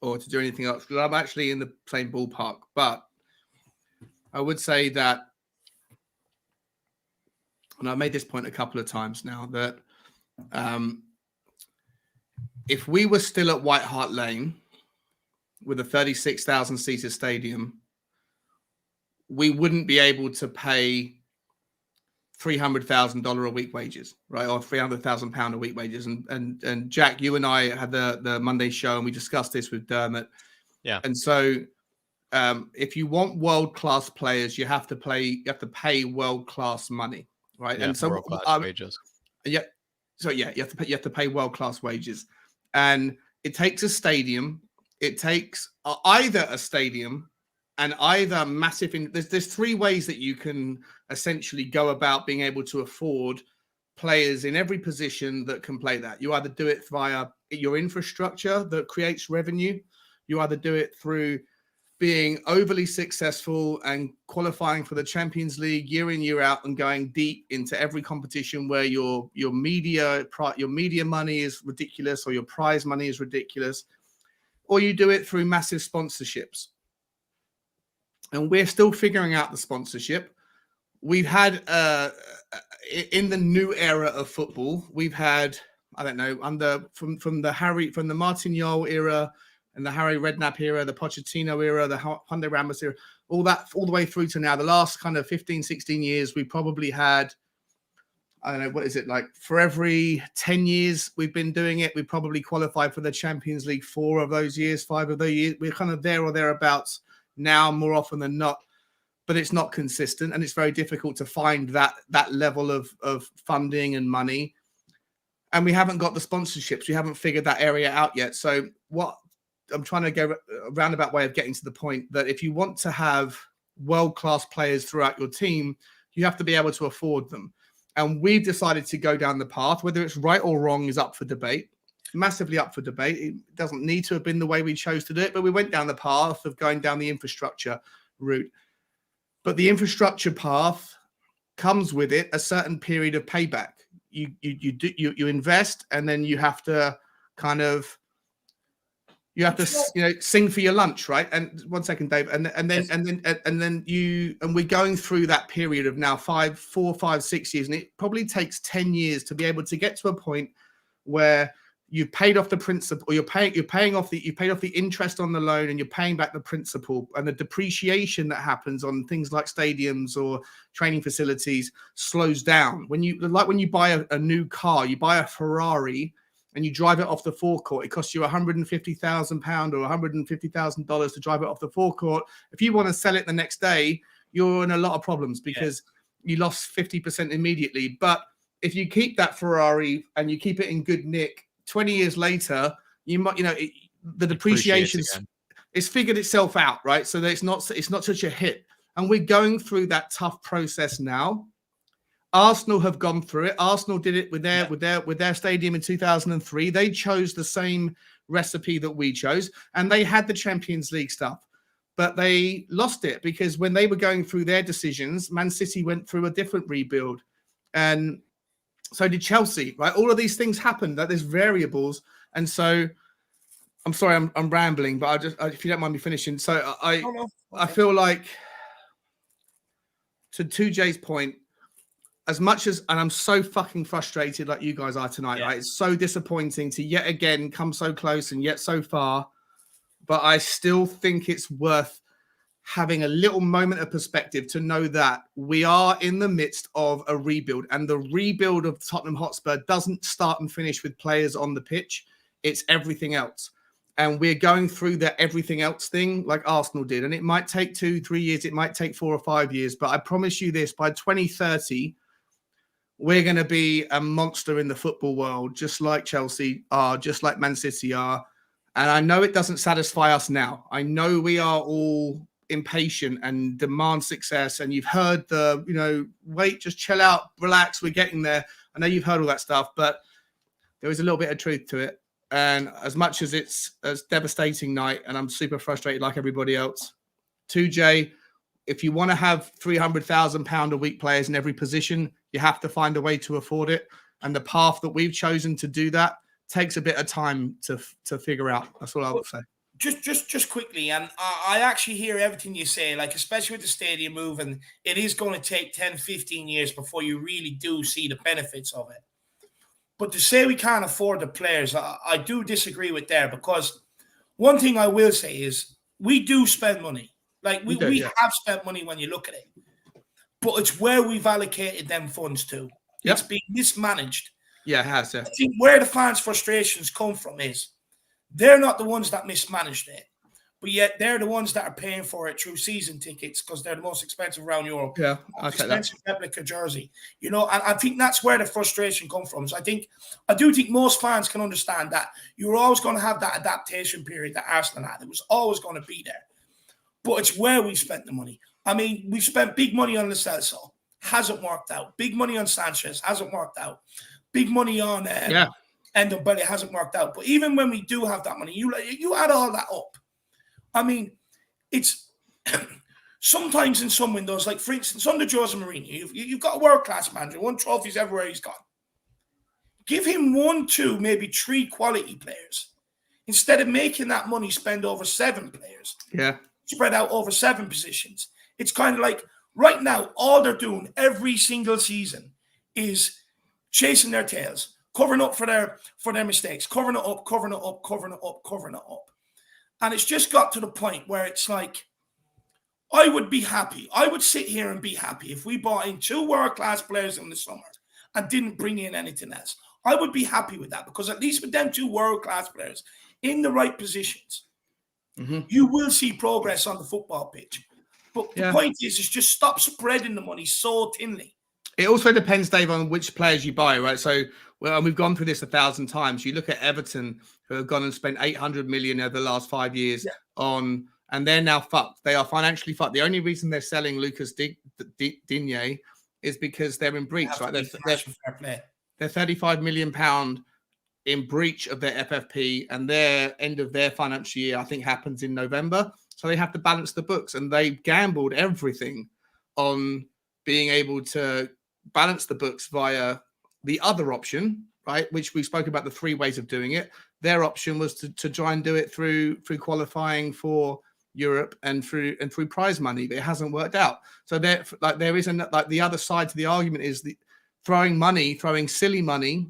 or to do anything else, because I'm actually in the same ballpark. But I would say that, and I've made this point a couple of times now, that if we were still at White Hart Lane with a 36,000 seater stadium, we wouldn't be able to pay $300,000 a week wages, right? Or £300,000 a week wages. And Jack, you and I had the Monday show and we discussed this with Dermot. Yeah. And so if you want world-class players, you have to pay world-class money, right? Yeah, and so world-class wages. Yeah. So yeah, you have to pay world-class wages. And it takes a stadium. It takes either a stadium and either massive. There's 3 ways that you can essentially go about being able to afford players in every position that can play that. You either do it via your infrastructure that creates revenue. You either do it through being overly successful and qualifying for the Champions League year in, year out, and going deep into every competition where your media money is ridiculous or your prize money is ridiculous, or you do it through massive sponsorships. And we're still figuring out the sponsorship. We've had in the new era of football, we've had, I don't know, from the Martin Jol era and the Harry Redknapp era, the Pochettino era, the Hyundai Ramos era, all the way through to now, the last kind of 15, 16 years, we probably had, I don't know, what is it, like for every 10 years we've been doing it, we probably qualified for the Champions League 4 of those years, 5 of those years. We're kind of there or thereabouts now more often than not, but it's not consistent and it's very difficult to find that level of funding and money. And we haven't got the sponsorships. We haven't figured that area out yet. So what I'm trying to go a roundabout way of getting to the point that if you want to have world-class players throughout your team, you have to be able to afford them. And we've decided to go down the path, whether it's right or wrong is up for debate, massively up for debate. It doesn't need to have been the way we chose to do it, but we went down the path of going down the infrastructure route. But the infrastructure path comes with it a certain period of payback. You invest, and then you have to kind of, sing for your lunch, right? And 1 second, Dave. And we're going through that period of now 4, 5, 6 years, and it probably takes 10 years to be able to get to a point where you've paid off the principal, or you paid off the interest on the loan, and you're paying back the principal, and the depreciation that happens on things like stadiums or training facilities slows down. When you buy a new car, you buy a Ferrari and you drive it off the forecourt, it costs you £150,000 or $150,000 to drive it off the forecourt. If you want to sell it the next day, you're in a lot of problems because you lost 50% immediately. But if you keep that Ferrari and you keep it in good nick 20 years later, you might, the depreciation it's figured itself out, right? So that it's not such a hit. And we're going through that tough process now. Arsenal have gone through it. Arsenal did it with their stadium in 2003. They chose the same recipe that we chose, and they had the Champions League stuff, but they lost it because when they were going through their decisions, Man City went through a different rebuild, and so did Chelsea, right? All of these things happened. That there's variables, and so I'm sorry, I'm rambling, but if you don't mind me finishing. So I feel like, to 2J's point, as much as, and I'm so fucking frustrated like you guys are tonight, right? It's so disappointing to yet again come so close and yet so far, but I still think it's worth having a little moment of perspective to know that we are in the midst of a rebuild, and the rebuild of Tottenham Hotspur doesn't start and finish with players on the pitch. It's everything else. And we're going through that everything else thing like Arsenal did. And it might take 2-3 years. It might take 4 or 5 years. But I promise you this, by 2030, we're going to be a monster in the football world, just like Chelsea are, just like Man City are. And I know it doesn't satisfy us now. I know we are all impatient and demand success. And you've heard wait, just chill out, relax, we're getting there. I know you've heard all that stuff, but there is a little bit of truth to it. And as much as it's a devastating night, and I'm super frustrated like everybody else, 2J, if you want to have £300,000 a week players in every position, you have to find a way to afford it. And the path that we've chosen to do that takes a bit of time to figure out. That's all I would say. Just quickly, and I actually hear everything you say, like especially with the stadium move, and it is going to take 10, 15 years before you really do see the benefits of it. But to say we can't afford the players, I do disagree with there, because one thing I will say is we do spend money. Like we have spent money when you look at it, but it's where we've allocated them funds to. Yep. It's been mismanaged. Yeah, it has. Yeah. I think where the fans' frustrations come from is they're not the ones that mismanaged it, but yet they're the ones that are paying for it through season tickets because they're the most expensive around Europe. Yeah, expensive replica jersey. And I think that's where the frustration comes from. So I do think most fans can understand that you're always going to have that adaptation period that Arsenal had. It was always going to be there. But it's where we spent the money. I mean, we've spent big money on Lo Celso. Hasn't worked out. Big money on Sanchez. Hasn't worked out. Big money on Ndombele. Hasn't worked out. But even when we do have that money, you add all that up. I mean, it's sometimes in some windows, like for instance, under Jose Mourinho, you've got a world-class manager, won trophies everywhere he's gone. Give him 1, 2, maybe 3 quality players. Instead of making that money spend over 7 players. Yeah. Spread out over 7 positions. It's kind of like right now, all they're doing every single season is chasing their tails, covering up for their mistakes, covering it up, covering it up, covering it up, covering it up. And it's just got to the point where it's like, I would be happy. I would sit here and be happy if we bought in 2 world-class players in the summer and didn't bring in anything else. I would be happy with that, because at least with them 2 world-class players in the right positions, you will see progress on the football pitch. But the point is just stop spreading the money so thinly. It also depends, Dave, on which players you buy, right? So, and we've gone through this 1,000 times. You look at Everton, who have gone and spent 800 million over the last 5 years and they're now fucked. They are financially fucked. The only reason they're selling Lucas Digne is because they're in breach, right? They're 35 million pound in breach of their FFP, and their end of their financial year, I think, happens in November. So they have to balance the books, and they gambled everything on being able to balance the books via the other option, right? Which we spoke about, the 3 ways of doing it. Their option was to try and do it through qualifying for Europe and through prize money, but it hasn't worked out. So there isn't, like, the other side to the argument is throwing silly money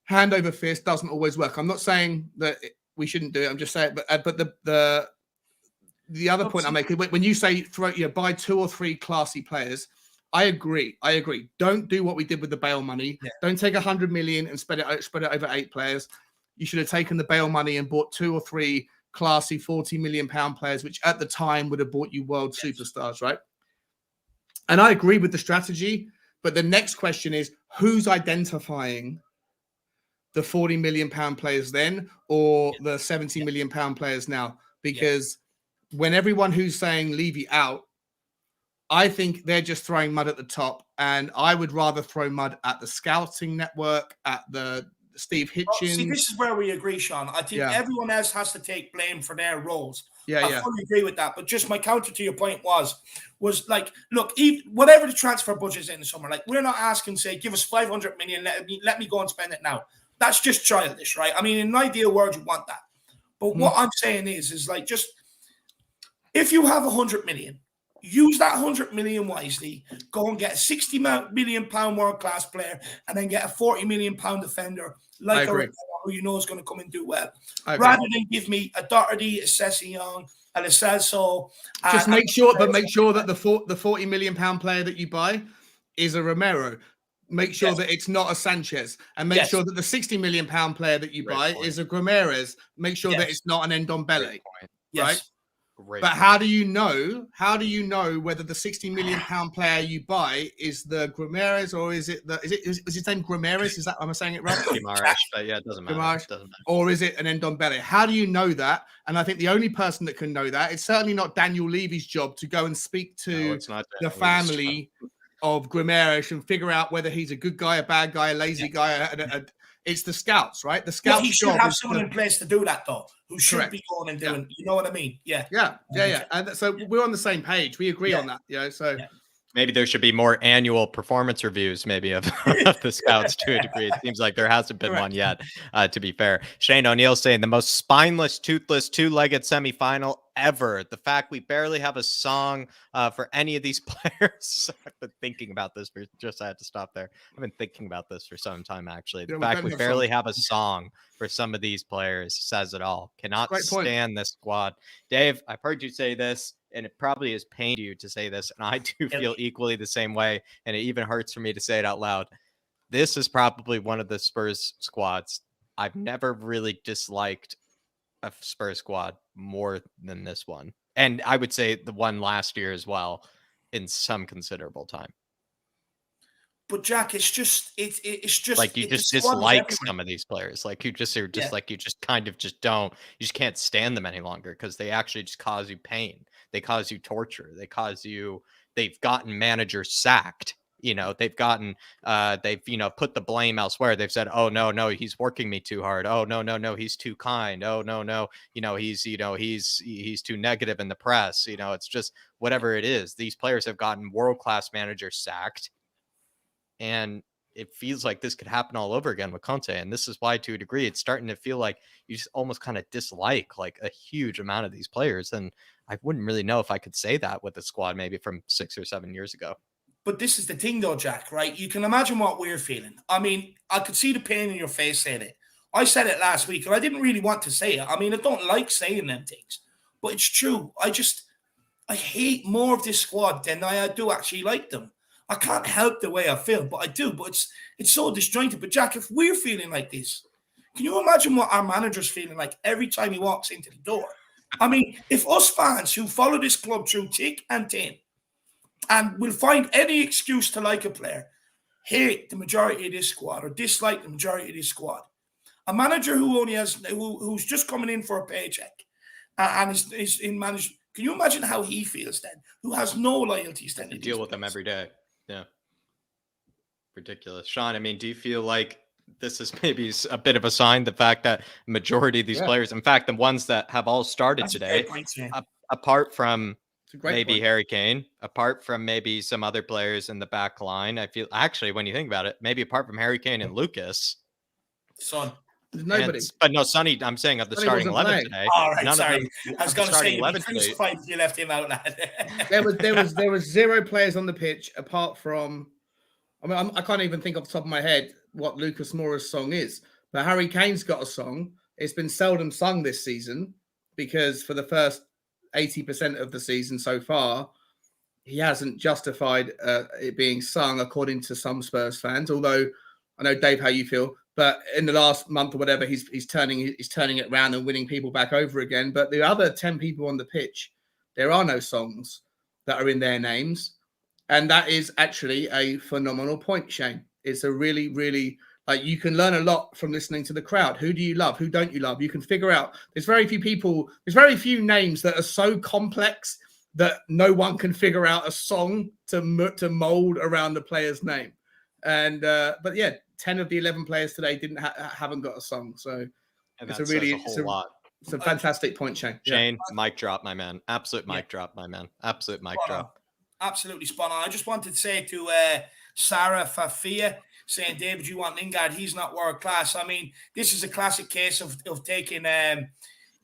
hand over fist doesn't always work. I'm not saying that we shouldn't do it. I'm just saying, but the other point I make, when you say buy 2 or 3 classy players, I agree. Don't do what we did with the Bale money. Yeah. Don't take 100 million and spread it over 8 players. You should have taken the Bale money and bought 2 or 3 classy 40 million pound players, which at the time would have bought you world superstars, right? And I agree with the strategy, but the next question is, who's identifying the 40 million pound players then or the 70 million pound players now, because when everyone who's saying Levy out, I think they're just throwing mud at the top, and I would rather throw mud at the scouting network, at the Steve Hitchens. See, this is where we agree, Sean. I think everyone else has to take blame for their roles. I fully agree with that. But just my counter to your point was like, look, whatever the transfer budget is in the summer, like we're not asking, say, give us 500 million, let me go and spend it now. That's just childish, right? I mean, in an ideal world, you want that. But what I'm saying is like, just if you have 100 million, use that 100 million wisely. Go and get a 60 million pound world class player, and then get a 40 million pound defender like a who you know is going to come and do well. Rather than give me a Doherty, a Sessegnon, and a Celso. Just make sure that the 40 million pound player that you buy is a Romero. Make sure that it's not a Sanchez, and make sure that the 60 million pound player that you buy is a Grameres. Make sure that it's not an Ndombele, right? But how do you know whether the 60 million pound player you buy is the Grameres, or is his name Grameres? Is that, am I saying it right? Guimaraes, but yeah, it doesn't matter. Or is it an Ndombele? How do you know that? And I think the only person that can know that, it's certainly not Daniel Levy's job to go and speak to the family of Guimaraes and figure out whether he's a good guy, a bad guy, a lazy guy. It's the scouts, right? The scouts. Well, he should have someone in place to do that, though, who should be going and doing. You know what I mean? Yeah. And so we're on the same page. We agree on that. So maybe there should be more annual performance reviews, maybe of the scouts to a degree. It seems like there hasn't been one yet, to be fair. Shane O'Neill saying the most spineless, toothless, two-legged semifinal ever. The fact we barely have a song for any of these players. I've been thinking about this I had to stop there. I've been thinking about this for some time, actually. The fact we barely have a song for some of these players says it all. Cannot stand this squad. Dave, I've heard you say this, and it probably has pained you to say this, and I do feel equally the same way, and it even hurts for me to say it out loud. This is probably one of the Spurs squads. I've never really disliked a Spurs squad more than this one. And I would say the one last year as well, in some considerable time. But Jack, it's just like you just dislike some of these players. Like you just are just like you just kind of just don't, you just can't stand them any longer because they actually just cause you pain. They cause you torture. They've gotten managers sacked. You know, they've gotten they've, put the blame elsewhere. They've said, oh no, he's working me too hard. Oh no, he's too kind. Oh no, he's too negative in the press. It's just whatever it is. These players have gotten world-class managers sacked. And it feels like this could happen all over again with Conte. And this is why, to a degree, it's starting to feel like you just almost kind of dislike like a huge amount of these players. And I wouldn't really know if I could say that with the squad maybe from 6 or 7 years ago. But this is the thing, though, Jack, right? You can imagine what we're feeling. I mean, I could see the pain in your face saying it. I said it last week, and I didn't really want to say it. I mean, I don't like saying them things, but it's true. I hate more of this squad than I do actually like them. I can't help the way I feel, but I do. But it's so disjointed. But Jack, if we're feeling like this, can you imagine what our manager's feeling like every time he walks into the door? I mean, if us fans who follow this club through thick and thin and will find any excuse to like a player, hate the majority of this squad or dislike the majority of this squad, a manager who only has who's just coming in for a paycheck and is in management, can you imagine how he feels then? Who has no loyalties then? You deal with them every day. Yeah. Ridiculous. Sean, I mean, do you feel like this is maybe a bit of a sign, the fact that majority of these players, in fact, the ones that have all started today, apart from maybe Harry Kane, apart from maybe some other players in the back line, I feel actually, when you think about it, maybe apart from Harry Kane and Lucas, Son. There's nobody. But no, Sonny, I'm saying of the starting 11 today. All right, sorry. I was going to say, crucified if you left him out. there was 0 players on the pitch apart from, I mean, I can't even think off the top of my head what Lucas Moura's song is, but Harry Kane's got a song. It's been seldom sung this season because for the first 80% of the season so far, he hasn't justified it being sung, according to some Spurs fans. Although I know, Dave, how you feel. But in the last month or whatever, he's turning it around and winning people back over again. But the other 10 people on the pitch, there are no songs that are in their names. And that is actually a phenomenal point, Shane. It's a really, really Like you can learn a lot from listening to the crowd. Who do you love? Who don't you love? You can figure out. There's very few names that are so complex that no one can figure out a song to mold around the player's name. And but yeah, 10 of the 11 players today haven't got a song. So And it's that says a whole lot. It's a fantastic point, Shane. Shane, mic drop, my man. Absolute mic drop, my man. Absolute mic drop. Absolutely spot on. I just wanted to say to Sarah Fafia, saying, David, you want Lingard? He's not world class. I mean, this is a classic case of taking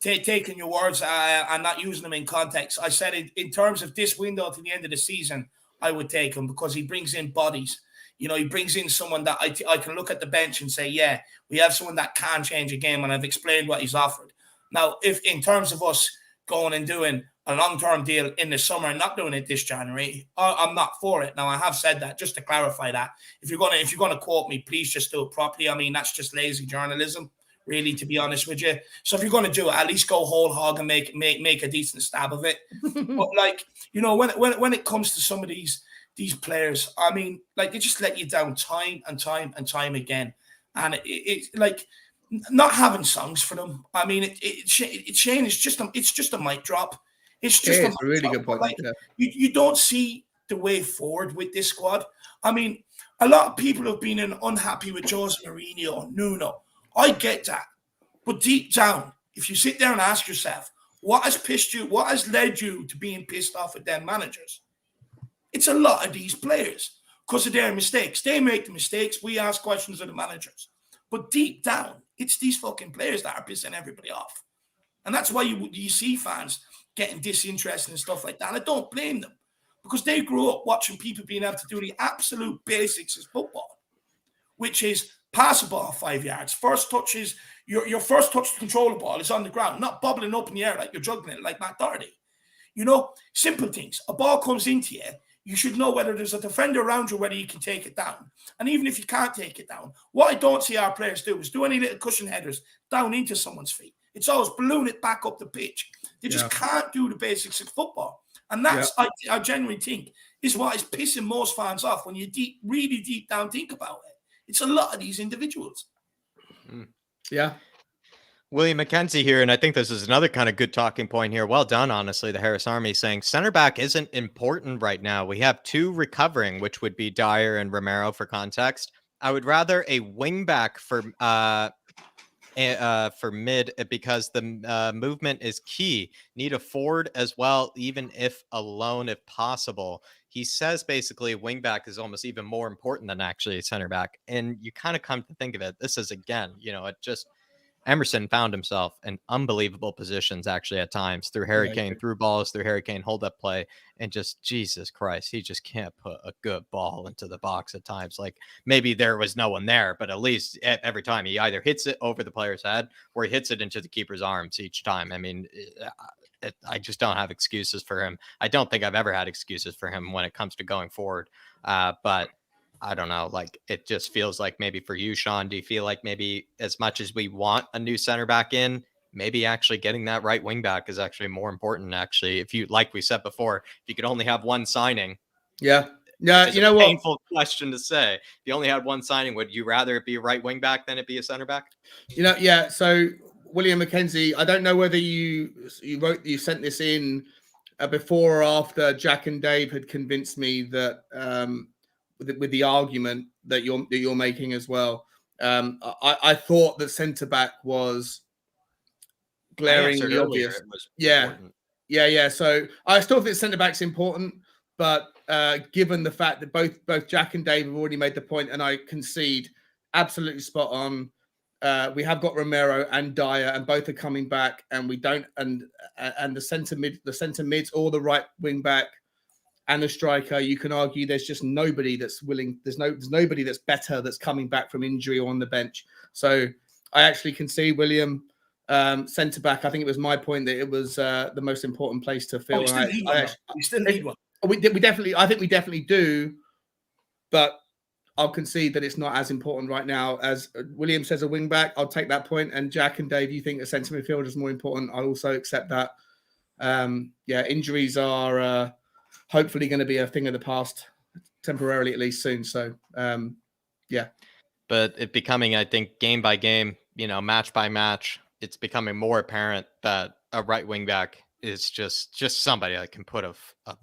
taking your words and not using them in context. I said in terms of this window to the end of the season, I would take him because he brings in bodies. You know, he brings in someone that I can look at the bench and say, yeah, we have someone that can change a game, and I've explained what he's offered. Now, if in terms of us going and doing a long-term deal in the summer and not doing it this January, I'm not for it. Now, I have said that just to clarify that. If you're gonna quote me, please just do it properly. I mean, that's just lazy journalism, really, to be honest with you. So if you're gonna do it, at least go whole hog and make a decent stab of it. But like, you know, when it comes to some of these players, I mean, like they just let you down time and time and time again, and it's like not having songs for them. I mean, Shane is just a mic drop. It's just a really good point. Like, you don't see the way forward with this squad. I mean, a lot of people have been unhappy with Jose Mourinho or Nuno. I get that. But deep down, if you sit there and ask yourself, what has pissed you, what has led you to being pissed off at them managers? It's a lot of these players because of their mistakes. They make the mistakes. We ask questions of the managers. But deep down, it's these fucking players that are pissing everybody off. And that's why you see fans getting disinterested and stuff like that. And I don't blame them because they grew up watching people being able to do the absolute basics of football, which is pass a ball 5 yards. First touch is your first touch to control the ball is on the ground, not bubbling up in the air like you're juggling it like Matt Doherty. You know, simple things. A ball comes into you. You should know whether there's a defender around you, whether you can take it down. And even if you can't take it down, what I don't see our players do is do any little cushion headers down into someone's feet. It's always balloon it back up the pitch. They just can't do the basics of football. And that's, I genuinely think, is what is pissing most fans off when you really deep down think about it. It's a lot of these individuals. Yeah. William McKenzie here, and I think this is another kind of good talking point here. Well done, honestly, the Harris Army saying center back isn't important right now. We have two recovering, which would be Dyer and Romero for context. I would rather a wing back for mid because the movement is key. Need a forward as well, even if alone, if possible. He says basically a wing back is almost even more important than actually a center back. And you kind of come to think of it, this is again, you know, it just Emerson found himself in unbelievable positions actually at times through Harry Kane, through balls, through Harry Kane hold-up play, and just Jesus Christ, he just can't put a good ball into the box at times. Like maybe there was no one there, but at least every time he either hits it over the player's head or he hits it into the keeper's arms each time. I mean, I just don't have excuses for him. I don't think I've ever had excuses for him when it comes to going forward. But I don't know, like it just feels like maybe for you, Sean, do you feel like maybe as much as we want a new center back in, maybe actually getting that right wing back is actually more important? Actually, if you, like we said before, if you could only have one signing. Yeah. You know what? Painful question to say. If you only had one signing, would you rather it be a right wing back than it be a center back? You know, yeah. So William McKenzie, I don't know whether you sent this in before or after Jack and Dave had convinced me that with the argument that you're making as well. I thought that centre back was glaringly obvious. Yeah. So I still think centre back's important, but given the fact that both Jack and Dave have already made the point, and I concede, absolutely spot on. We have got Romero and Dyer, and both are coming back, and we don't, and the centre mids or the right wing back and the striker, you can argue there's just nobody that's willing. There's nobody that's better that's coming back from injury or on the bench. So I actually can see William centre back. I think it was my point that it was the most important place to fill. We still need one. We definitely. I think we definitely do, but I'll concede that it's not as important right now as William says a wing back. I'll take that point. And Jack and Dave, you think a centre midfielder is more important? I also accept that. Injuries are hopefully going to be a thing of the past temporarily, at least soon. So, but it becoming, I think, game by game, match by match, it's becoming more apparent that a right wing back is just somebody that can put a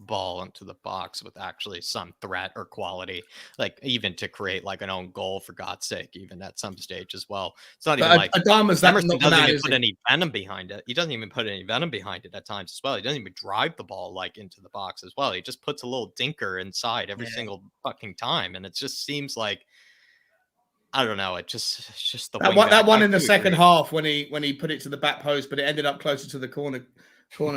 ball into the box with actually some threat or quality, like even to create like an own goal, for God's sake, even at some stage as well. It's not even But like Adama's Emerson not doesn't mad, even is put he? any venom behind it. He doesn't even put any venom behind it at times as well. He doesn't even drive the ball like into the box as well. He just puts a little dinker inside every single fucking time, and it just seems like, I don't know. It's just the wing That back. one I in the do second agree. half when he put it to the back post, but it ended up closer to the corner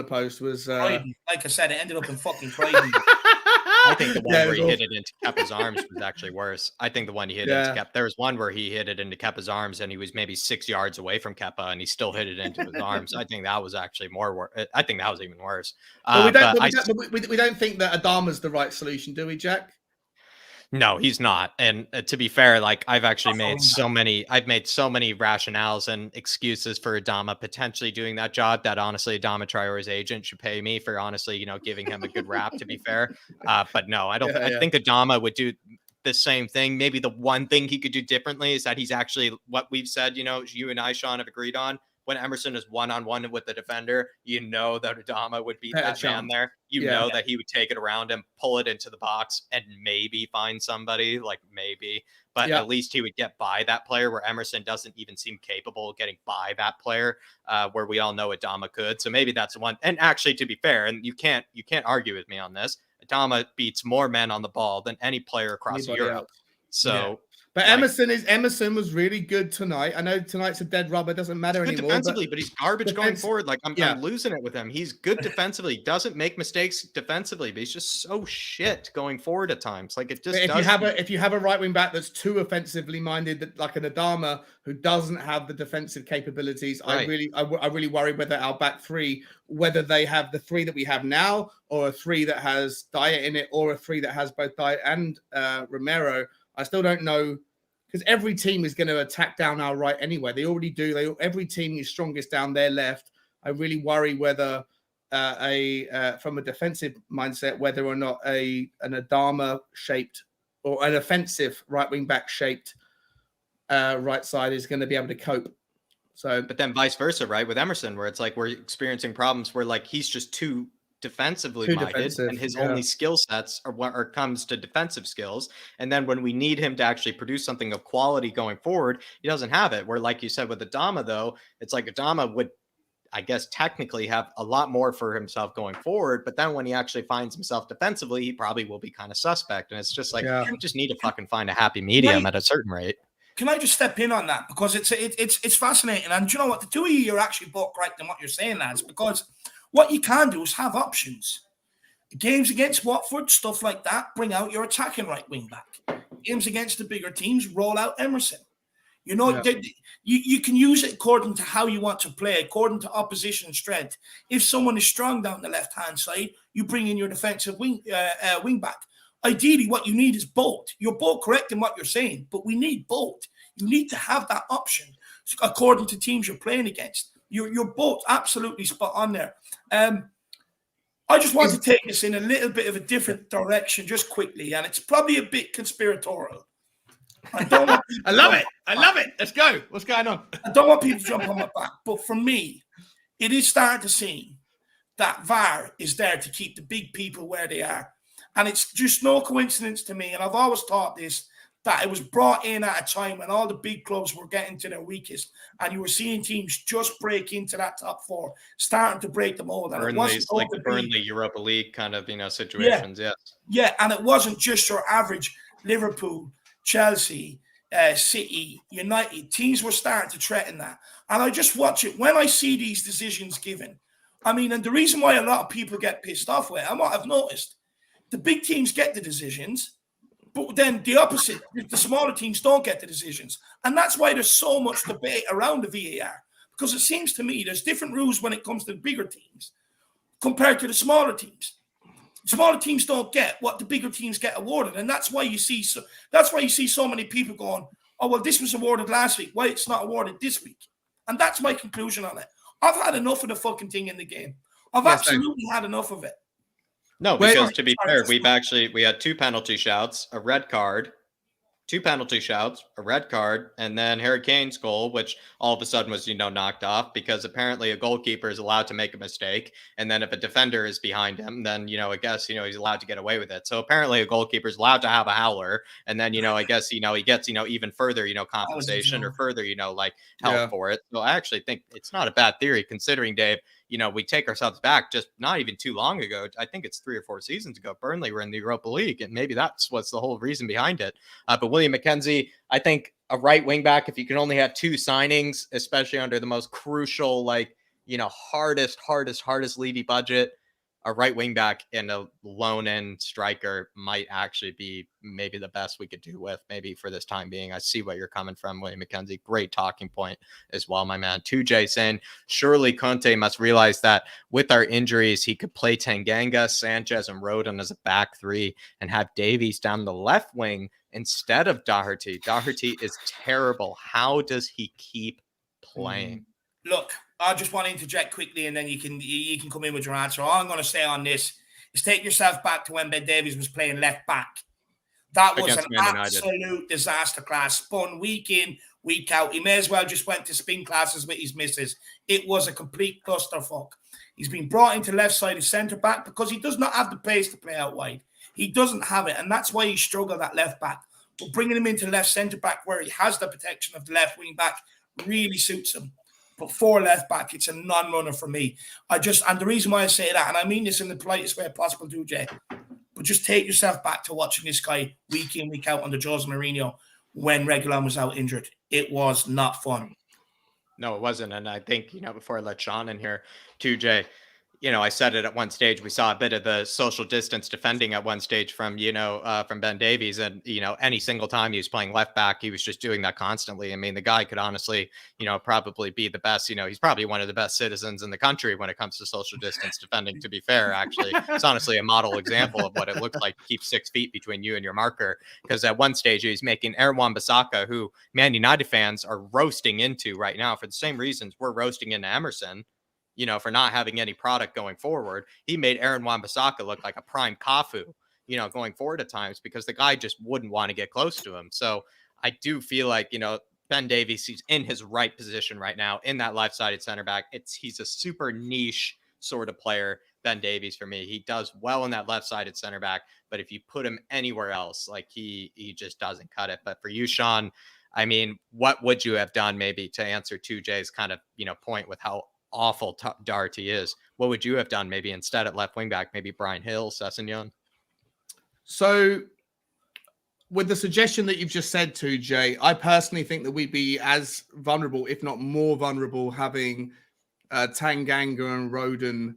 post was. Croydon. Like I said, it ended up in fucking Croydon. I think the one Yeah, it where was he hit awful. it into Kepa's arms was actually worse. I think the one he hit into Yeah. Kepa. There was one where he hit it into Kepa's arms and he was maybe 6 yards away from Kepa and he still hit it into his arms. I think that was actually more worse. I think that was even worse. But we don't. But We don't think that Adama's the right solution, do we, Jack? No, he's not. And to be fair, like I've actually Not for a made wing so many, I've made so many rationales and excuses for Adama potentially doing that job that honestly Adama Traore's agent should pay me for honestly, giving him a good rap, to be fair. But no, I don't. Yeah, I yeah. think Adama would do the same thing. Maybe the one thing he could do differently is that he's actually what we've said, you and I, Sean, have agreed on. When Emerson is one-on-one with the defender, that Adama would beat Better that man chance. there. Yeah. That he would take it around and pull it into the box and maybe find somebody, like maybe, but Yeah. at least he would get by that player, where Emerson doesn't even seem capable of getting by that player, where we all know Adama could. So maybe that's one. And actually, to be fair, and you can't argue with me on this, Adama beats more men on the ball than any player across Anybody Europe. else. So But like, Emerson was really good tonight. I know tonight's a dead rubber, doesn't matter good anymore. defensively, but he's garbage going forward. Like I'm yeah. losing it with him. He's good defensively. He doesn't make mistakes defensively, but he's just so shit going forward at times. Like it just. If you have a right wing back that's too offensively minded, that like an Adama who doesn't have the defensive capabilities, Right. I really worry whether our back three, whether they have the three that we have now, or a three that has Dyer in it, or a three that has both Dyer and Romero. I still don't know. Because every team is going to attack down our right anyway. They already do. Every team is strongest down their left. I really worry whether from a defensive mindset, whether or not an Adama shaped or an offensive right wing back shaped right side is going to be able to cope. So, but then vice versa, right? With Emerson, where it's like we're experiencing problems where like he's just too defensively minded, and his only skill sets are what comes to defensive skills. And then when we need him to actually produce something of quality going forward, he doesn't have it. Where, like you said, with Adama, though, it's like Adama would, I guess, technically have a lot more for himself going forward. But then when he actually finds himself defensively, he probably will be kind of suspect. And it's just like, you just need to fucking find a happy medium at a certain rate. Can I just step in on that? Because it's fascinating. And you know what? The two of you are actually both correct in what you're saying, lads, because what you can do is have options. Games against Watford, stuff like that, bring out your attacking right wing back. Games against the bigger teams, roll out Emerson. You can use it according to how you want to play, according to opposition strength. If someone is strong down the left-hand side, you bring in your defensive wing back. Ideally, what you need is both. You're both correct in what you're saying, but we need both. You need to have that option according to teams you're playing against. You're both absolutely spot on there. I just want to take this in a little bit of a different direction, just quickly, and it's probably a bit conspiratorial. I love it. Let's go. What's going on? I don't want people to jump on my back, but for me, it is starting to seem that VAR is there to keep the big people where they are. And it's just no coincidence to me, and I've always thought this, that it was brought in at a time when all the big clubs were getting to their weakest, and you were seeing teams just break into that top four, starting to break the mold. And Burnley Europa League kind of situations, yes. Yeah, and it wasn't just your average Liverpool, Chelsea, City, United. Teams were starting to threaten that. And I just watch it. When I see these decisions given, I mean, and the reason why a lot of people get pissed off with it, and what I've noticed, the big teams get the decisions, but then the opposite, the smaller teams don't get the decisions. And that's why there's so much debate around the VAR, because it seems to me there's different rules when it comes to the bigger teams compared to the smaller teams. Smaller teams don't get what the bigger teams get awarded, and that's why you see so many people going, "Oh well, this was awarded last week. Why it's not awarded this week?" And that's my conclusion on it. I've had enough of the fucking thing in the game. I've absolutely had enough of it. No, because to be fair, we had 2 penalty shouts, a red card, 2 penalty shouts, a red card, and then Harry Kane's goal, which all of a sudden was, knocked off because apparently a goalkeeper is allowed to make a mistake. And then if a defender is behind him, then, I guess, he's allowed to get away with it. So apparently a goalkeeper is allowed to have a howler. And then, I guess, he gets, even further, compensation or further, like help for it. So I actually think it's not a bad theory considering, Dave, we take ourselves back just not even too long ago. I think it's 3 or 4 seasons ago. Burnley were in the Europa League, and maybe that's what's the whole reason behind it. But William McKenzie, I think a right wing back, if you can only have 2 signings, especially under the most crucial, hardest Levy budget, a right wing back and a lone end striker might actually be maybe the best we could do with maybe for this time being. I see what you're coming from, William McKenzie. Great talking point as well, my man. 2J saying, surely Conte must realize that with our injuries, he could play Tanganga, Sanchez, and Rodon as a back 3 and have Davies down the left wing instead of Doherty. Doherty is terrible. How does he keep playing? Look, I just want to interject quickly, and then you can come in with your answer. All I'm going to say on this is take yourself back to when Ben Davies was playing left back. That was an absolute disaster class, spun week in, week out. He may as well just went to spin classes with his missus. It was a complete clusterfuck. He's been brought into left-sided centre-back because he does not have the pace to play out wide. He doesn't have it, and that's why he struggled at left-back. But bringing him into left centre-back where he has the protection of the left wing-back really suits him. But for left back, it's a non-runner for me. And the reason why I say that, and I mean this in the politest way possible, Jay, but just take yourself back to watching this guy week in, week out under Jose Mourinho when Reguilon was out injured. It was not fun. No, it wasn't. And I think, before I let Sean in here too, Jay, I said it at one stage. We saw a bit of the social distance defending at one stage from Ben Davies. And, any single time he was playing left back, he was just doing that constantly. I mean, the guy could honestly, probably be the best. He's probably one of the best citizens in the country when it comes to social distance defending, to be fair, actually. It's honestly a model example of what it looks like to keep 6 feet between you and your marker. Because at one stage, he was making Aaron Wan-Bissaka, who Man United fans are roasting into right now for the same reasons we're roasting into Emerson, for not having any product going forward. He made Aaron Wan-Bissaka look like a prime Cafu, going forward at times because the guy just wouldn't want to get close to him. So I do feel like, Ben Davies, he's in his right position right now in that left-sided center back. He's a super niche sort of player, Ben Davies, for me. He does well in that left-sided center back, but if you put him anywhere else, he just doesn't cut it. But for you, Sean, I mean, what would you have done maybe to answer 2J's kind of, point with how awful Doherty is? What would you have done maybe instead at left wing back? Maybe Brian Hill, Sessegnon? So with the suggestion that you've just said to Jay, I personally think that we'd be as vulnerable, if not more vulnerable, having Tanganga and Rodon,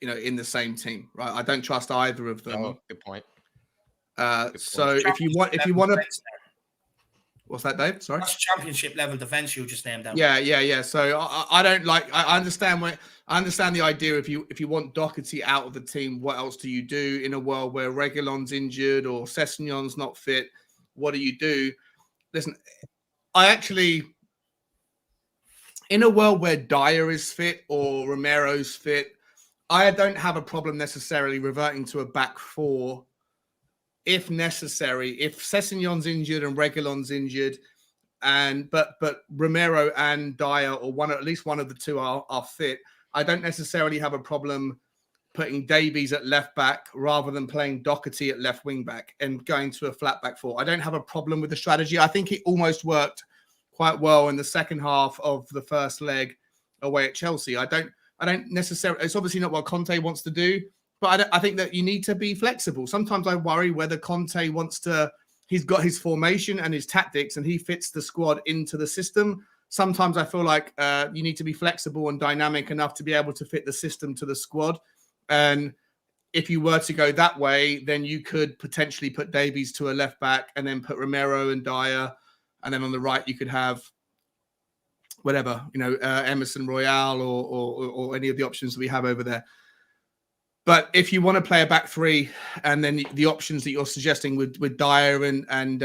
in the same team, right? I don't trust either of them. Oh, good point. So if you want to, what's that, Dave? Sorry. That's championship level defense you just named out. Yeah. So I don't like. I understand the idea. If you want Doherty out of the team, what else do you do in a world where Reguilon's injured or Sessegnon's not fit? What do you do? Listen, in a world where Dyer is fit or Romero's fit, I don't have a problem necessarily reverting to a back 4. If necessary, if Sessegnon's injured and Reguilon's injured, but Romero and Dyer or at least one of the two are fit, I don't necessarily have a problem putting Davies at left back rather than playing Doherty at left wing back and going to a flat back 4. I don't have a problem with the strategy. I think it almost worked quite well in the second half of the first leg away at Chelsea. I don't necessarily. It's obviously not what Conte wants to do. But I think that you need to be flexible. Sometimes I worry whether Conte he's got his formation and his tactics and he fits the squad into the system. Sometimes I feel like you need to be flexible and dynamic enough to be able to fit the system to the squad. And if you were to go that way, then you could potentially put Davies to a left back and then put Romero and Dyer. And then on the right, you could have whatever, Emerson Royale or any of the options that we have over there. But if you want to play a back 3, and then the options that you're suggesting with Dyer and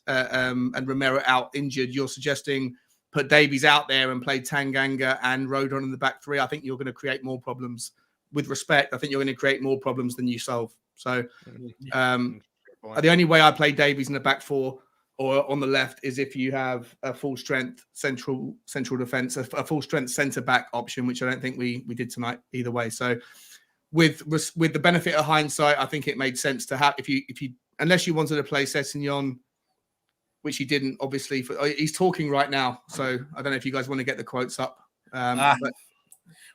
Romero out injured, you're suggesting put Davies out there and play Tanganga and Rodon in the back 3. I think you're going to create more problems. With respect, I think you're going to create more problems than you solve. So, The only way I play Davies in the back four or on the left is if you have a full strength central defense, a full strength centre back option, which I don't think we did tonight either way. So with the benefit of hindsight, I think it made sense to have if you unless you wanted to play Sessegnon, which he didn't. Obviously, he's talking right now, so I don't know if you guys want to get the quotes up.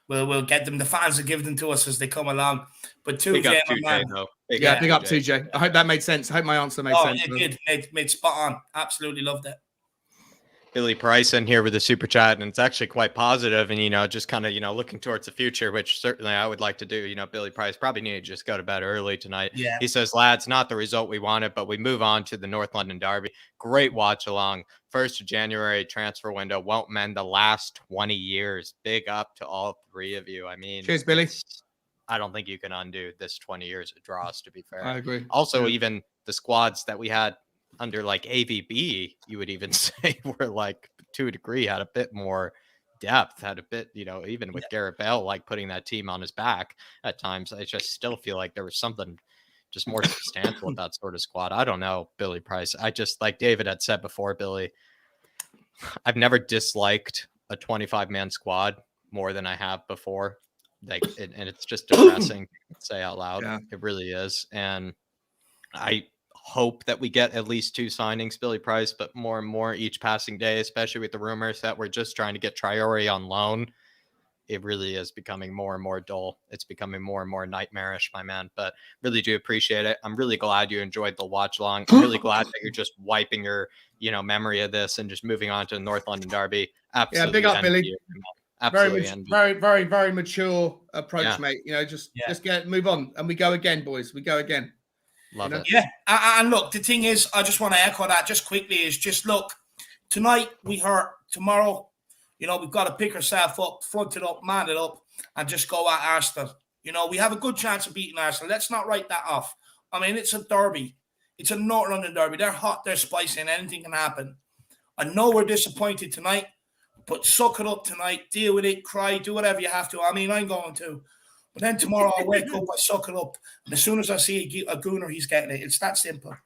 But we'll get them. The fans will give them to us as they come along. But big up 2J, though. Big up 2J. I hope that made sense. I hope my answer made sense. It did. Made spot on. Absolutely loved it. Billy Price in here with the super chat, and it's actually quite positive. And just kind of looking towards the future, which certainly I would like to do. Billy Price probably need to just go to bed early tonight. Yeah. He says, lads, not the result we wanted, but we move on to the North London Derby. Great watch along. 1st of January transfer window won't mend the last 20 years. Big up to all three of you. I mean, cheers, Billy. I don't think you can undo this 20 years of draws, to be fair. I agree. Also, even the squads that we had under like AVB, you would even say were like to a degree had a bit more depth, had a bit, even with Gareth Bale, like putting that team on his back at times. I just still feel like there was something just more substantial with that sort of squad. I don't know, Billy Price. I just, like David had said before, Billy, I've never disliked a 25-man squad more than I have before. And it's just depressing to say out loud. Yeah. It really is. And I hope that we get at least 2 signings, Billy Price, but more and more each passing day, especially with the rumors that we're just trying to get Traore on loan. It really is becoming more and more dull. It's becoming more and more nightmarish, my man, but really do appreciate it. I'm really glad you enjoyed the watch along. I'm really glad that you're just wiping your, memory of this and just moving on to the North London Derby. Absolutely. Yeah, big up, Billy. You, absolutely. Very mature approach, mate. Just move on and we go again, boys. We go again. Love it. Yeah. And look, the thing is, I just want to echo that just quickly is just look, tonight we hurt, tomorrow, we've got to pick ourselves up, front it up, man it up, and just go at Arsenal. We have a good chance of beating Arsenal. Let's not write that off. I mean, it's a derby. It's a North London derby. They're hot, they're spicy, and anything can happen. I know we're disappointed tonight, but suck it up tonight, deal with it, cry, do whatever you have to. I mean, I'm going to. But then tomorrow I'll wake up, I suck it up. And as soon as I see a gooner, he's getting it. It's that simple.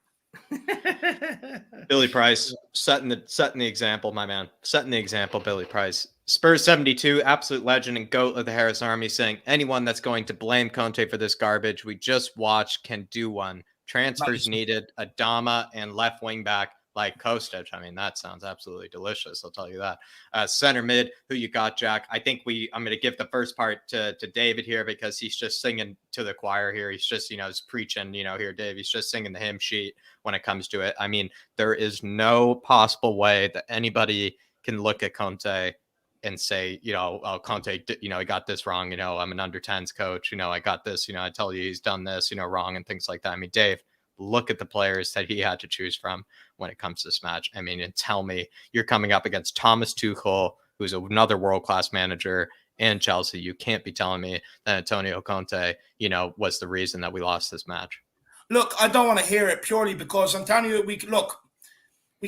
Billy Price, setting the example, my man. Setting the example, Billy Price. Spurs 72, absolute legend and GOAT of the Harris Army, saying anyone that's going to blame Conte for this garbage we just watched can do one. Transfers needed, Adama and left wing back like Kostic. I mean, that sounds absolutely delicious. I'll tell you that. Center mid, who you got, Jack? I think I'm going to give the first part to David here because he's just singing to the choir here. He's just, he's preaching, here, Dave. He's just singing the hymn sheet when it comes to it. I mean, there is no possible way that anybody can look at Conte and say, oh, Conte, he got this wrong. I'm an under-10s coach. I got this, I tell you he's done this, wrong and things like that. I mean, Dave, look at the players that he had to choose from when it comes to this match. I mean, and tell me you're coming up against Thomas Tuchel, who's another world-class manager, and Chelsea. You can't be telling me that Antonio Conte, was the reason that we lost this match. Look, I don't want to hear it purely because I'm telling you, we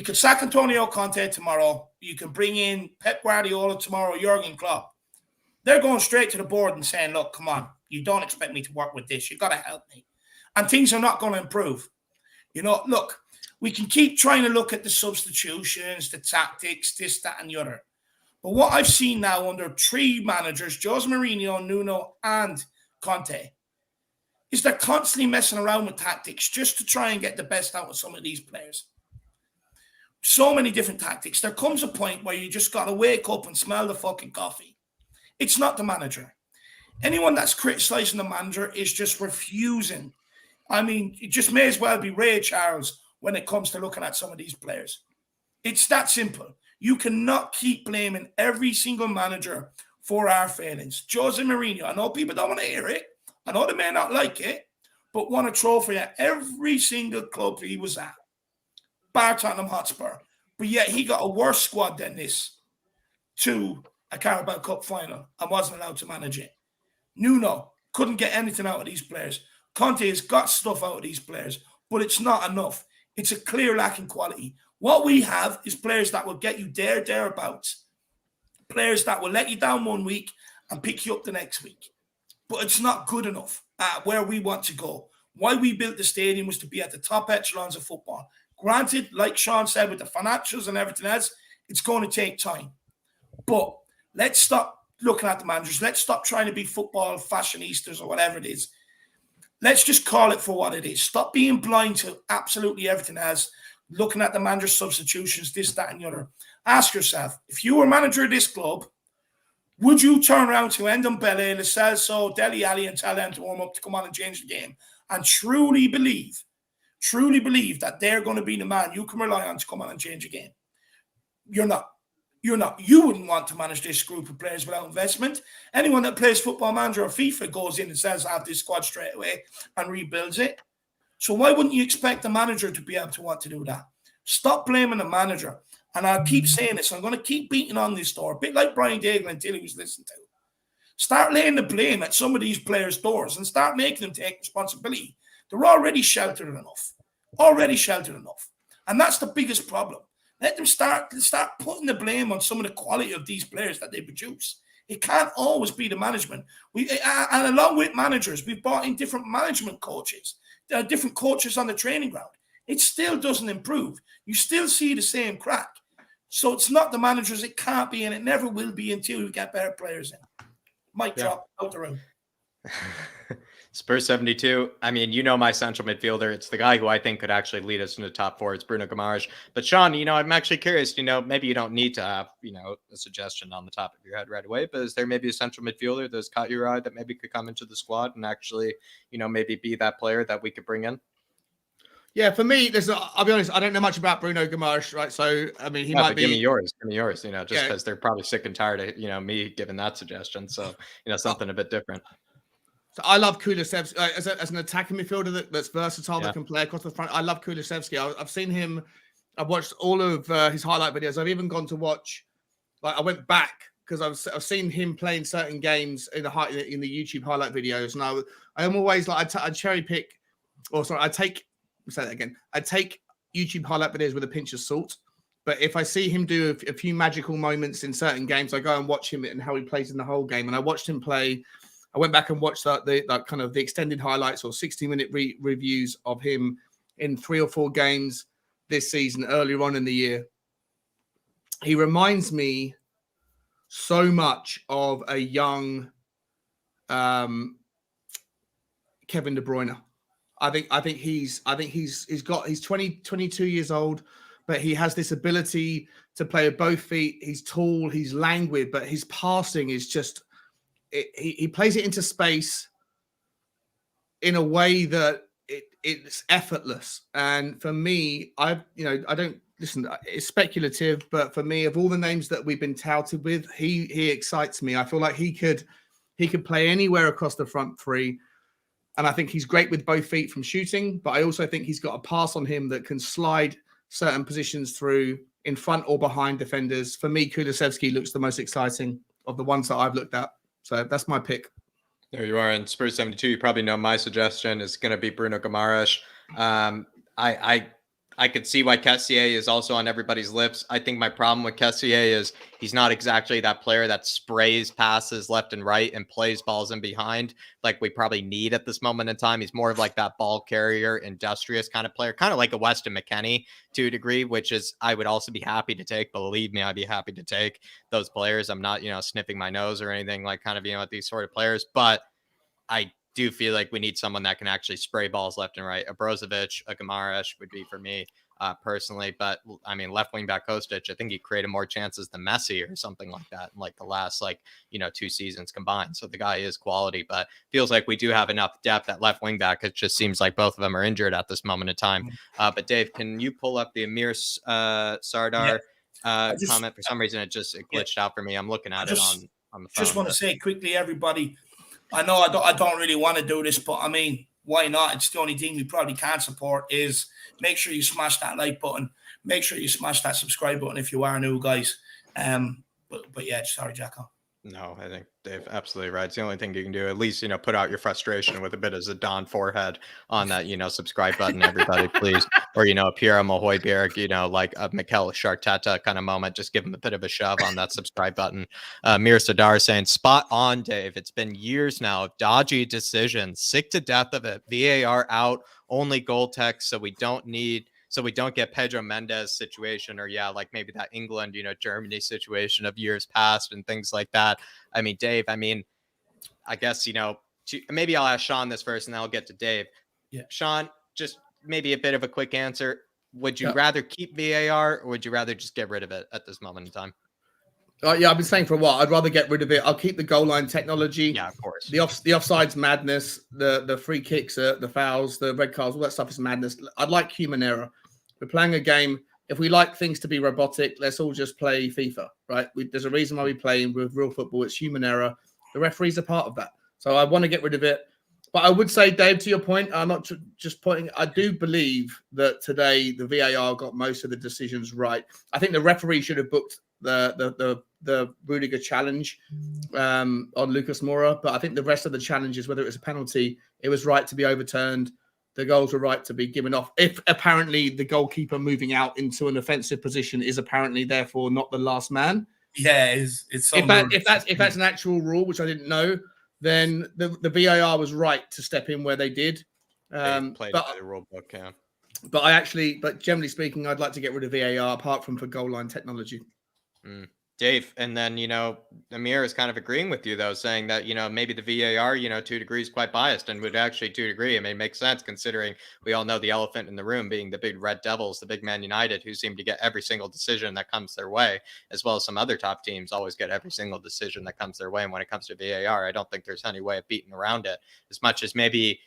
could sack Antonio Conte tomorrow. You can bring in Pep Guardiola tomorrow, Jurgen Klopp. They're going straight to the board and saying, look, come on, you don't expect me to work with this. You got to help me. And things are not going to improve. Look, we can keep trying to look at the substitutions, the tactics, this, that, and the other. But what I've seen now under 3 managers, Jose Mourinho, Nuno, and Conte, is they're constantly messing around with tactics just to try and get the best out of some of these players. So many different tactics. There comes a point where you just got to wake up and smell the fucking coffee. It's not the manager. Anyone that's criticizing the manager is just refusing. I mean, it just may as well be Ray Charles when it comes to looking at some of these players. It's that simple. You cannot keep blaming every single manager for our failings. Jose Mourinho, I know people don't want to hear it. I know they may not like it, but won a trophy at every single club he was at. Bar Tottenham Hotspur. But yet he got a worse squad than this to a Carabao Cup final and wasn't allowed to manage it. Nuno couldn't get anything out of these players. Conte has got stuff out of these players, but it's not enough. It's a clear lack in quality. What we have is players that will get you thereabouts. Players that will let you down one week and pick you up the next week. But it's not good enough at where we want to go. Why we built the stadium was to be at the top echelons of football. Granted, like Sean said, with the financials and everything else, it's going to take time. But let's stop looking at the managers. Let's stop trying to be football fashionistas or whatever it is. Let's just call it for what it is. Stop being blind to absolutely everything else, looking at the manager substitutions, this, that, and the other. Ask yourself, if you were manager of this club, would you turn around to Ndombele, Lo Celso, Dele Alli and tell them to warm up to come on and change the game and truly believe that they're going to be the man you can rely on to come on and change the game? You're not. You're not. You wouldn't want to manage this group of players without investment. Anyone that plays Football Manager or FIFA goes in and says, I have this squad straight away and rebuilds it. So why wouldn't you expect the manager to be able to want to do that? Stop blaming the manager. And I'll keep saying this. I'm going to keep beating on this door, a bit like Brian Daigle until he was listened to. Start laying the blame at some of these players' doors and start making them take responsibility. They're already sheltered enough. And that's the biggest problem. Let them start putting the blame on some of the quality of these players that they produce. It can't always be the management. And along with managers, we've brought in different management coaches. There are different coaches on the training ground. It still doesn't improve. You still see the same crack. So it's not the managers. It can't be, and it never will be until we get better players in. Mic drop out the room. Spurs 72. I mean, you know my central midfielder. It's the guy who I think could actually lead us into the top four. It's Bruno Guimaraes. But Sean, I'm actually curious. Maybe you don't need to have a suggestion on the top of your head right away. But is there maybe a central midfielder that's caught your eye that maybe could come into the squad and actually maybe be that player that we could bring in? Yeah, for me, I'll be honest, I don't know much about Bruno Guimaraes, right? So, I mean, he might be... Give me yours, just because they're probably sick and tired of, me giving that suggestion. So, something a bit different. So I love Kulusevski as an attacking midfielder that's versatile, that can play across the front. I love Kulusevski. I've seen him. I've watched all of his highlight videos. I've even gone to watch, I went back because I've seen him playing certain games in the YouTube highlight videos. And I am always I cherry pick, I take YouTube highlight videos with a pinch of salt. But if I see him do a few magical moments in certain games, I go and watch him and how he plays in the whole game. And I watched him play. I went back and watched the kind of the extended highlights or 60-minute reviews of him in 3 or 4 games this season, earlier on in the year. He reminds me so much of a young Kevin De Bruyne. I think he's 22 years old, but he has this ability to play with both feet. He's tall, he's languid, but his passing is just he plays it into space in a way that it's effortless. And for me, I don't listen. It's speculative, but for me, of all the names that we've been touted with, he excites me. I feel like he could play anywhere across the front three. And I think he's great with both feet from shooting, but I also think he's got a pass on him that can slide certain positions through in front or behind defenders. For me, Kulusevski looks the most exciting of the ones that I've looked at. So that's my pick. There you are. In Spurs 72, you probably know my suggestion is going to be Bruno Guimaraes. I could see why Kessié is also on everybody's lips. I think my problem with Kessié is he's not exactly that player that sprays passes left and right and plays balls in behind like we probably need at this moment in time. He's more of like that ball carrier, industrious kind of player, kind of like a Weston McKennie to a degree, which is I would also be happy to take. Believe me, I'd be happy to take those players. I'm not, sniffing my nose or anything like kind of, at these sort of players, but I do feel like we need someone that can actually spray balls left and right. A Brozovic, a Guimaraes would be for me personally. But I mean, left wing back Kostic, I think he created more chances than Messi or something like that in like the last 2 seasons combined. So the guy is quality, but feels like we do have enough depth at left wing back. It just seems like both of them are injured at this moment in time. But Dave, can you pull up the Amir Sardar comment? For some reason, it glitched out for me. I'm looking at it on the phone. Just want to say quickly, everybody, I know I don't really want to do this, but I mean, why not? It's the only thing we probably can't support is make sure you smash that like button. Make sure you smash that subscribe button if you are new, guys. But yeah, sorry, Jacko. No, I think Dave absolutely right. It's the only thing you can do. At least, put out your frustration with a bit of Zidane forehead on that, subscribe button, everybody, please. Or, a Pierre Mahoyberg, like a Mikel Sharteta kind of moment. Just give him a bit of a shove on that subscribe button. Mir Sadar saying, spot on, Dave. It's been years now of dodgy decisions. Sick to death of it. VAR out, only goal text, so we don't get Pedro Mendes situation, or like maybe that England, Germany situation of years past and things like that. I mean, Dave, I guess, maybe I'll ask Sean this first and then I'll get to Dave. Yeah. Sean, just maybe a bit of a quick answer. Would you rather keep VAR or would you rather just get rid of it at this moment in time? Yeah, I've been saying for a while, I'd rather get rid of it. I'll keep the goal line technology. Yeah, of course. The offsides madness, the free kicks, the fouls, the red cards, all that stuff is madness. I'd like human error. We're playing a game. If we like things to be robotic, let's all just play FIFA, right? There's a reason why we play with real football. It's human error. The referees are part of that. So I want to get rid of it. But I would say, Dave, to your point, I'm not just pointing. I do believe that today the VAR got most of the decisions right. I think the referee should have booked the Rudiger challenge on Lucas Moura, but I think the rest of the challenges, whether it was a penalty, it was right to be overturned. The goals were right to be given off. If apparently the goalkeeper moving out into an offensive position is apparently therefore not the last man. Yeah, it's so if that's an actual rule, which I didn't know, then the VAR was right to step in where they did. They played by the rule book, yeah. But generally speaking, I'd like to get rid of VAR apart from for goal line technology. Dave, and then, Amir is kind of agreeing with you, though, saying that, maybe the VAR, 2 degrees quite biased and would actually 2 degree. I mean, it makes sense considering we all know the elephant in the room being the big Red Devils, the big Man United, who seem to get every single decision that comes their way, as well as some other top teams always get every single decision that comes their way. And when it comes to VAR, I don't think there's any way of beating around it, as much as maybe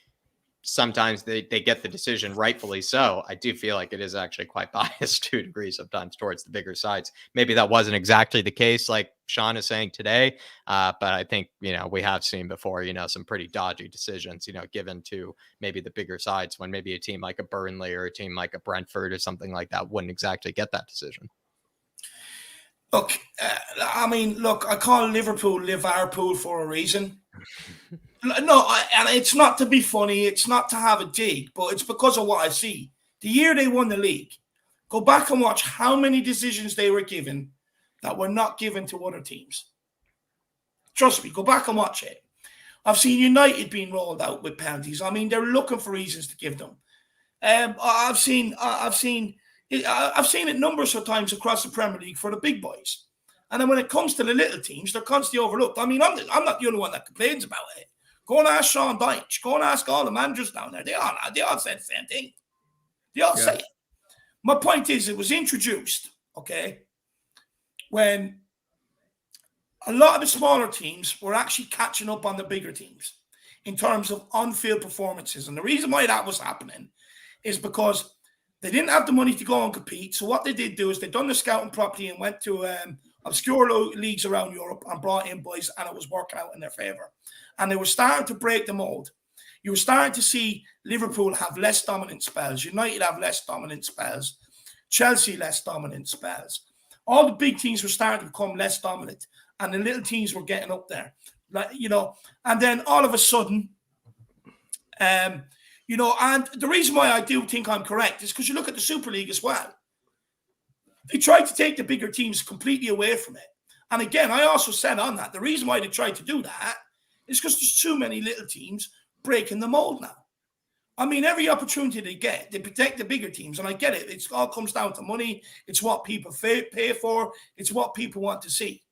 sometimes they get the decision rightfully so. I do feel like it is actually quite biased 2 degrees sometimes towards the bigger sides. Maybe that wasn't exactly the case like Sean is saying today, but I think, we have seen before, some pretty dodgy decisions, given to maybe the bigger sides when maybe a team like a Burnley or a team like a Brentford or something like that wouldn't exactly get that decision. Look, I call Liverpool Liverpool for a reason. No, and it's not to be funny. It's not to have a dig, but it's because of what I see. The year they won the league, go back and watch how many decisions they were given that were not given to other teams. Trust me, go back and watch it. I've seen United being rolled out with penalties. I mean, they're looking for reasons to give them. I've seen it numbers of times across the Premier League for the big boys. And then when it comes to the little teams, they're constantly overlooked. I mean, I'm not the only one that complains about it. Go and ask Sean Dyche. Go and ask all the managers down there. They all said the same thing. They all say it. My point is, it was introduced, okay, when a lot of the smaller teams were actually catching up on the bigger teams in terms of on-field performances. And the reason why that was happening is because they didn't have the money to go and compete. So what they did do is they done the scouting properly and went to obscure leagues around Europe and brought in boys, and it was working out in their favor. And they were starting to break the mold. You were starting to see Liverpool have less dominant spells. United have less dominant spells. Chelsea less dominant spells. All the big teams were starting to become less dominant, and the little teams were getting up there. And then all of a sudden, and the reason why I do think I'm correct is because you look at the Super League as well. They tried to take the bigger teams completely away from it. And again, I also said on that, the reason why they tried to do that is because there's too many little teams breaking the mold now. I mean, every opportunity they get, they protect the bigger teams. And I get it. It all comes down to money. It's what people pay for. It's what people want to see.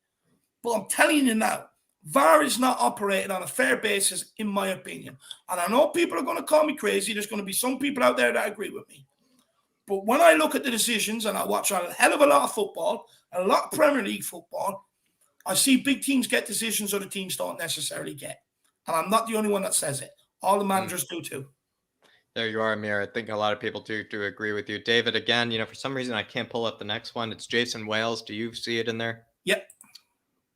But I'm telling you now, VAR is not operated on a fair basis, in my opinion. And I know people are going to call me crazy. There's going to be some people out there that agree with me. But when I look at the decisions and I watch a hell of a lot of football, a lot of Premier League football, I see big teams get decisions other teams don't necessarily get. And I'm not the only one that says it. All the managers do too. There you are, Amir. I think a lot of people do agree with you. David, again, for some reason I can't pull up the next one. It's Jason Wales. Do you see it in there? Yep.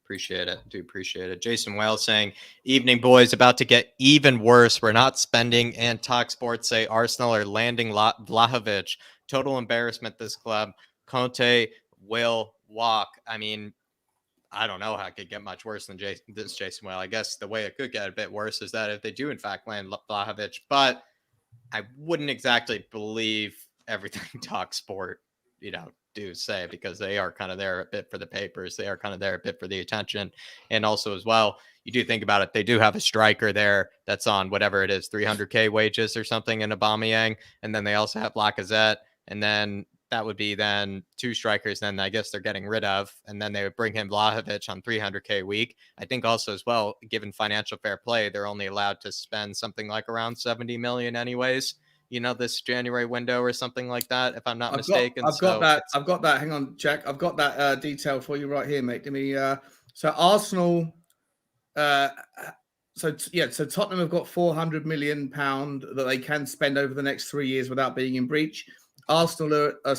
Appreciate it. Do appreciate it. Jason Wales saying, evening, boys, about to get even worse. We're not spending, and Talk Sports say Arsenal are landing Vlahovic. Total embarrassment, this club. Conte will walk. I mean, I don't know how it could get much worse than this Jason Whale. I guess the way it could get a bit worse is that if they do in fact land Vlahovic, but I wouldn't exactly believe everything Talk Sport, do say, because they are kind of there a bit for the papers. They are kind of there a bit for the attention. And also as well, you do think about it, they do have a striker there that's on whatever it is, 300K wages or something in Aubameyang. And then they also have Lacazette. And then that would be then 2 strikers. Then I guess they're getting rid of, and then they would bring him Vlahovic on 300K a week. I think also as well, given financial fair play, they're only allowed to spend something like around 70 million anyways, this January window or something like that, if I'm not mistaken. I've got that. Hang on, Jack. I've got that detail for you right here, mate. Give me. So Arsenal. So Tottenham have got £400 million that they can spend over the next 3 years without being in breach. Arsenal are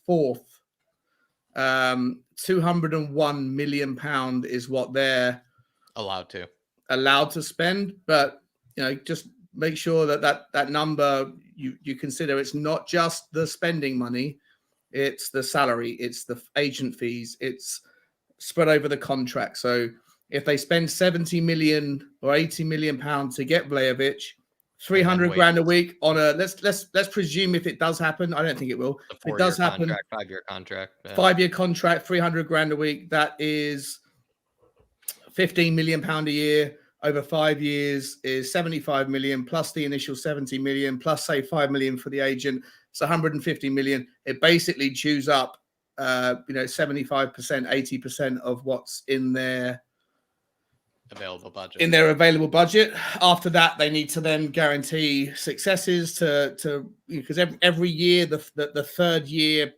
fourth. £201 million is what they're allowed to spend, but just make sure that number you consider. It's not just the spending money, it's the salary, it's the agent fees, it's spread over the contract. So if they spend 70 million or 80 million pounds to get Vlahovic, 300 grand a week on a let's presume if it does happen, I don't think it will. If it does happen, 5-year contract, 5-year contract, 300 grand a week. That is 15 million pound a year over 5 years is 75 million plus the initial 70 million plus say 5 million for the agent. It's 150 million. It basically chews up 75%, 80% of what's in their available budget. After that, they need to then guarantee successes to because every year, the third year,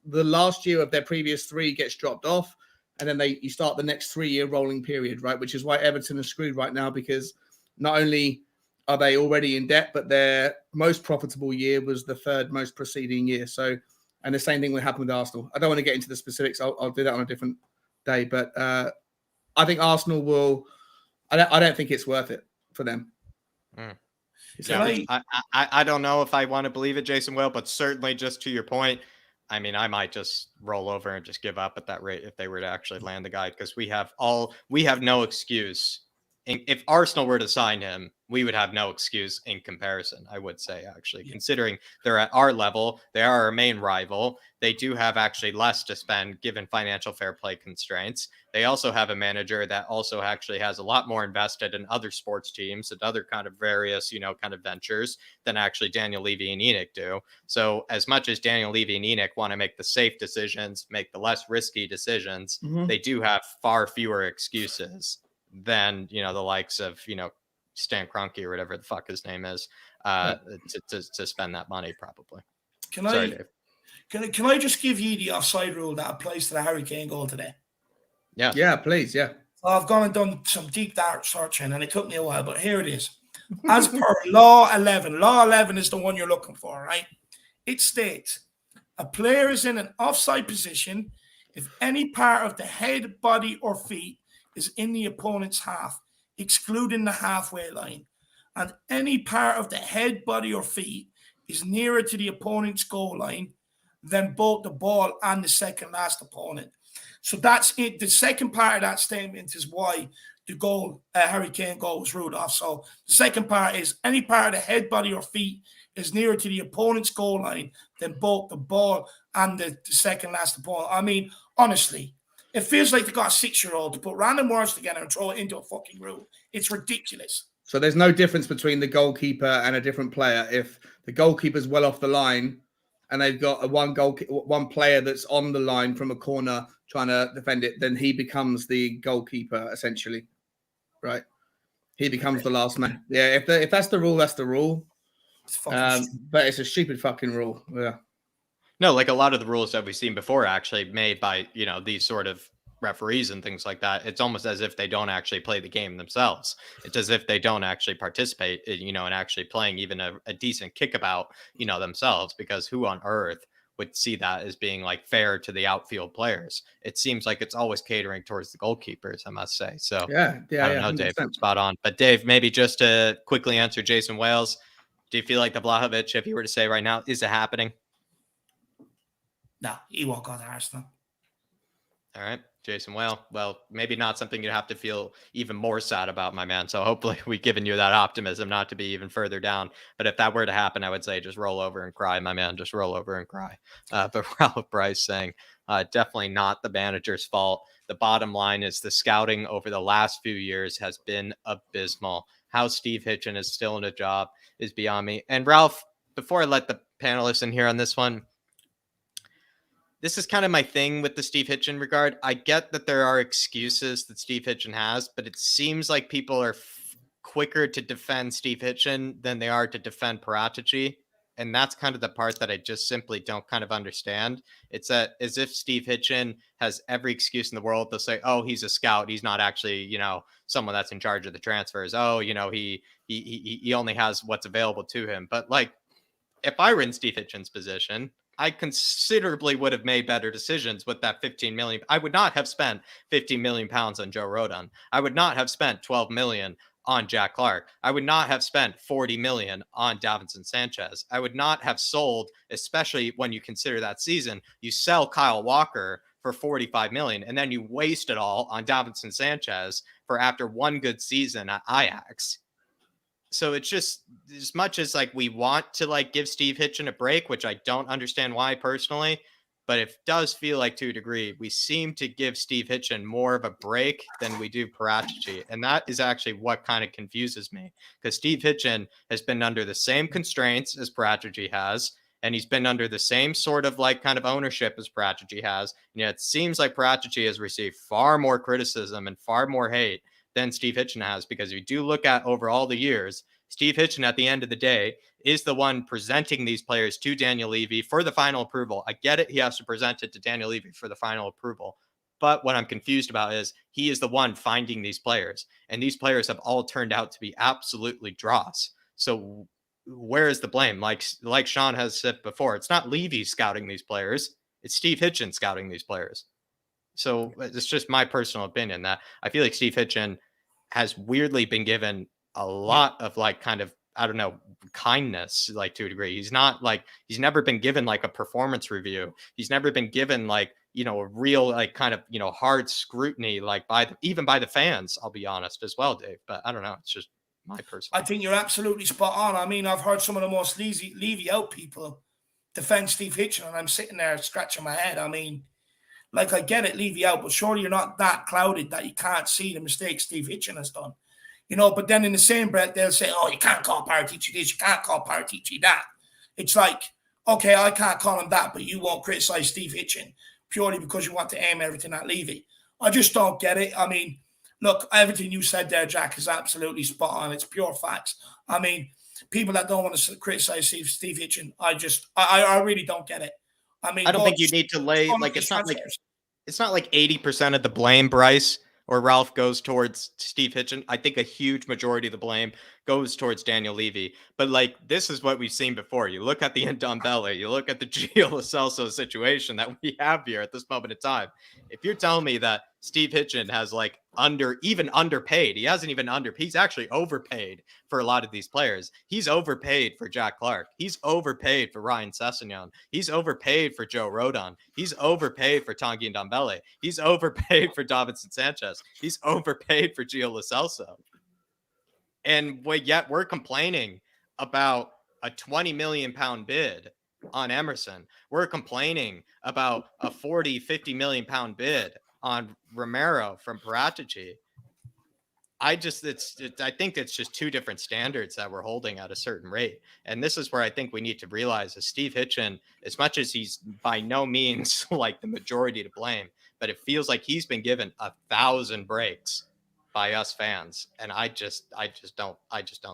the last year of their previous 3 gets dropped off, and then you start the next 3-year rolling period, right? Which is why Everton are screwed right now, because not only are they already in debt, but their most profitable year was the third most preceding year. So, and the same thing will happen with Arsenal. I don't want to get into the specifics. I'll do that on a different day, but I think Arsenal will. I don't think it's worth it for them. I don't know if I want to believe it, Jason Whale, but certainly just to your point, I mean, I might just roll over and just give up at that rate if they were to actually land the guy, because we have no excuse. If Arsenal were to sign him, we would have no excuse in comparison, I would say, actually, considering they're at our level, they are our main rival. They do have actually less to spend given financial fair play constraints. They also have a manager that also actually has a lot more invested in other sports teams and other kind of various, kind of ventures than actually Daniel Levy and Enoch do. So as much as Daniel Levy and Enoch want to make the safe decisions, make the less risky decisions, they do have far fewer excuses than, the likes of, Stan Kroenke or whatever the fuck his name is, to spend that money probably. Can I just give you the offside rule that applies to the Harry Kane goal today? Yeah, please, yeah. So I've gone and done some deep dark searching, and it took me a while, but here it is. As per Law 11 is the one you're looking for, right? It states, a player is in an offside position if any part of the head, body, or feet is in the opponent's half, excluding the halfway line, and any part of the head, body, or feet is nearer to the opponent's goal line than both the ball and the second last opponent. So that's it. The second part of that statement is why the goal, Harry Kane goal, was ruled off. So the second part is any part of the head, body, or feet is nearer to the opponent's goal line than both the ball and the second last opponent. I mean, honestly, it feels like they got a 6-year-old to put random words together and throw it into a fucking rule. It's ridiculous. So there's no difference between the goalkeeper and a different player. If the goalkeeper's well off the line and they've got one player that's on the line from a corner trying to defend it, then he becomes the goalkeeper, essentially. Right? He becomes the last man. Yeah, if that's the rule, that's the rule. But it's a stupid fucking rule. Yeah. No, like a lot of the rules that we've seen before actually made by, these sort of referees and things like that. It's almost as if they don't actually play the game themselves. It's as if they don't actually participate, in actually playing even a decent kickabout, themselves, because who on earth would see that as being like fair to the outfield players? It seems like it's always catering towards the goalkeepers, I must say. So I don't know, 100%. Dave, spot on. But Dave, maybe just to quickly answer Jason Wales, do you feel like the Vlahovic, if you were to say right now, is it happening? No, he won't go to Arsenal. All right, Jason. Well, maybe not something you have to feel even more sad about, my man. So hopefully we've given you that optimism not to be even further down. But if that were to happen, I would say just roll over and cry, my man. Just roll over and cry. But Ralph Bryce saying definitely not the manager's fault. The bottom line is the scouting over the last few years has been abysmal. How Steve Hitchen is still in a job is beyond me. And Ralph, before I let the panelists in here on this one, this is kind of my thing with the Steve Hitchen regard. I get that there are excuses that Steve Hitchen has, but it seems like people are quicker to defend Steve Hitchen than they are to defend Paratici. And that's kind of the part that I just simply don't kind of understand. It's that as if Steve Hitchen has every excuse in the world. They'll say, oh, he's a scout. He's not actually, someone that's in charge of the transfers. Oh, he only has what's available to him. But like, if I were in Steve Hitchen's position, I considerably would have made better decisions with that 15 million. I would not have spent 15 million pounds on Joe Rodon. I would not have spent 12 million on Jack Clark. I would not have spent 40 million on Davinson Sanchez. I would not have sold, especially when you consider that season, you sell Kyle Walker for 45 million and then you waste it all on Davinson Sanchez for after one good season at Ajax. So it's just as much as like we want to like give Steve Hitchen a break, which I don't understand why personally, but it does feel like to a degree we seem to give Steve Hitchen more of a break than we do Paratici. And that is actually what kind of confuses me, because Steve Hitchen has been under the same constraints as Paratici has, and he's been under the same sort of like kind of ownership as Paratici has. And yet it seems like Paratici has received far more criticism and far more hate than Steve Hitchen has, because if you do look at over all the years, Steve Hitchen at the end of the day is the one presenting these players to Daniel Levy for the final approval. I get it. He has to present it to Daniel Levy for the final approval. But what I'm confused about is he is the one finding these players, and these players have all turned out to be absolutely dross. So where is the blame? Like Sean has said before, it's not Levy scouting these players. It's Steve Hitchen scouting these players. So it's just my personal opinion that I feel like Steve Hitchen has weirdly been given a lot of like kind of, I don't know, kindness, like to a degree. He's never been given like a performance review. He's never been given like, a real like kind of, hard scrutiny, like even by the fans, I'll be honest as well, Dave. But I don't know. It's just my personal. I think you're absolutely spot on. I mean, I've heard some of the most Levy out people defend Steve Hitchen, and I'm sitting there scratching my head. I mean, like, I get it, Levy out, but surely you're not that clouded that you can't see the mistakes Steve Hitchen has done. But then in the same breath, they'll say, oh, you can't call Paratici this, you can't call Paratici that. It's like, okay, I can't call him that, but you won't criticize Steve Hitchen purely because you want to aim everything at Levy. I just don't get it. I mean, look, everything you said there, Jack, is absolutely spot on. It's pure facts. I mean, people that don't want to criticize Steve Hitchen, I really don't get it. I mean, I don't think you need to lay like it's not like 80% of the blame, Bryce or Ralph, goes towards Steve Hitchen. I think a huge majority of the blame goes towards Daniel Levy. But like, this is what we've seen before. You look at the Ndombele, you look at the Gio Lo Celso situation that we have here at this moment in time. If you're telling me that Steve Hitchen has like underpaid, he hasn't even he's actually overpaid for a lot of these players. He's overpaid for Jack Clark. He's overpaid for Ryan Sessegnon. He's overpaid for Joe Rodon. He's overpaid for Tanguy Ndombele. He's overpaid for Davinson Sanchez. He's overpaid for Gio Lo Celso. And yet we're complaining about a 20 million pound bid on Emerson. We're complaining about a 40, 50 million pound bid on Romero from Paratici. I think it's just two different standards that we're holding at a certain rate. And this is where I think we need to realize that Steve Hitchen, as much as he's by no means like the majority to blame, but it feels like he's been given 1,000 breaks by us fans. And I just don't